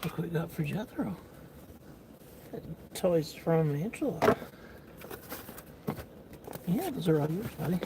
Look what we got for Jethro. Toys from Angela. Yeah, those are all yours, buddy.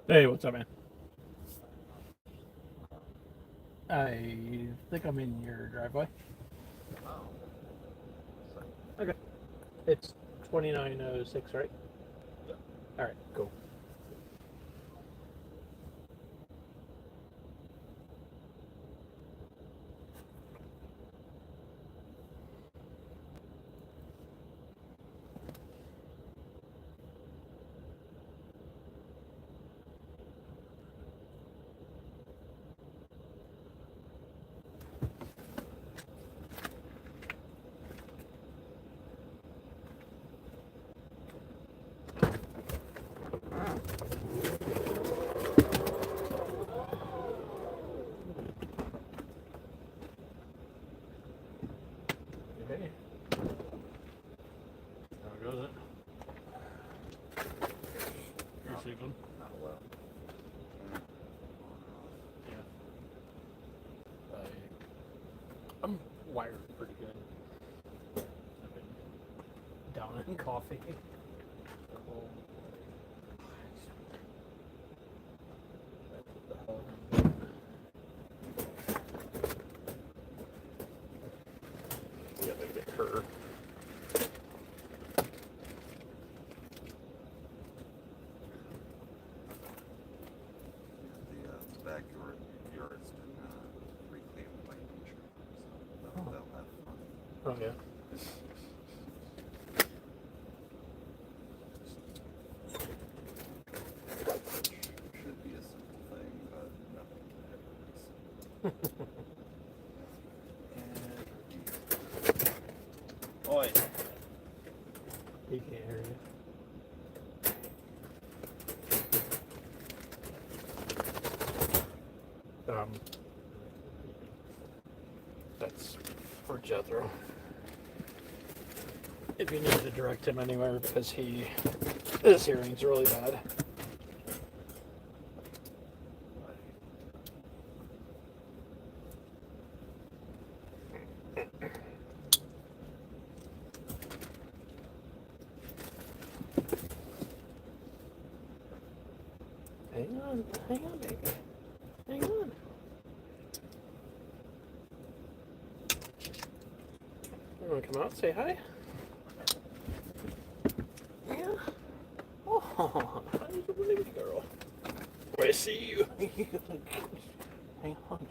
Hey, what's up, man? I think I'm in your driveway. Okay. It's 2906, right? Yeah. All right, cool. Okay. How goes it? You're sleeping? Not well. Yeah. I'm wired pretty good. I've been down in coffee. Cool. Yeah, they get her. The backyard yard's been reclaimed by nature, so they'll have fun. Oh yeah. Should be a simple thing, but nothing ever is. Oi. He can't hear you. That's for Jethro. If you need to direct him anywhere, because his hearing's really bad. Hang on, baby. Hang on. You want to come out and say hi? Yeah. Oh, how you doing, baby girl? I see you. Hang on.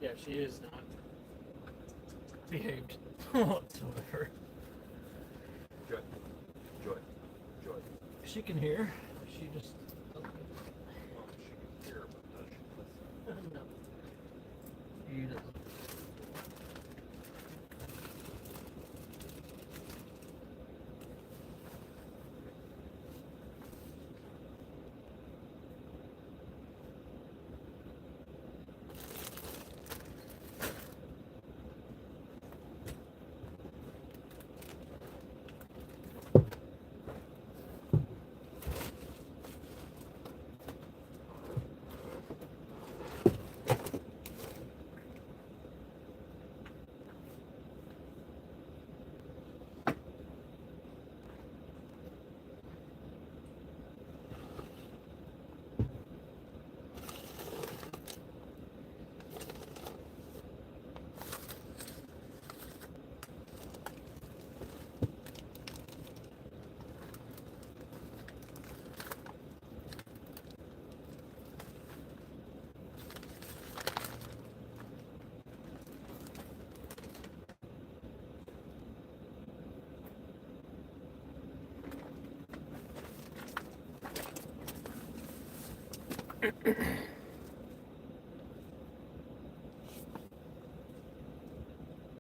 Yeah, she is not behaved whatsoever. Joy. She can hear. She just doesn't. Well, she can hear, but does she listen? No. She doesn't.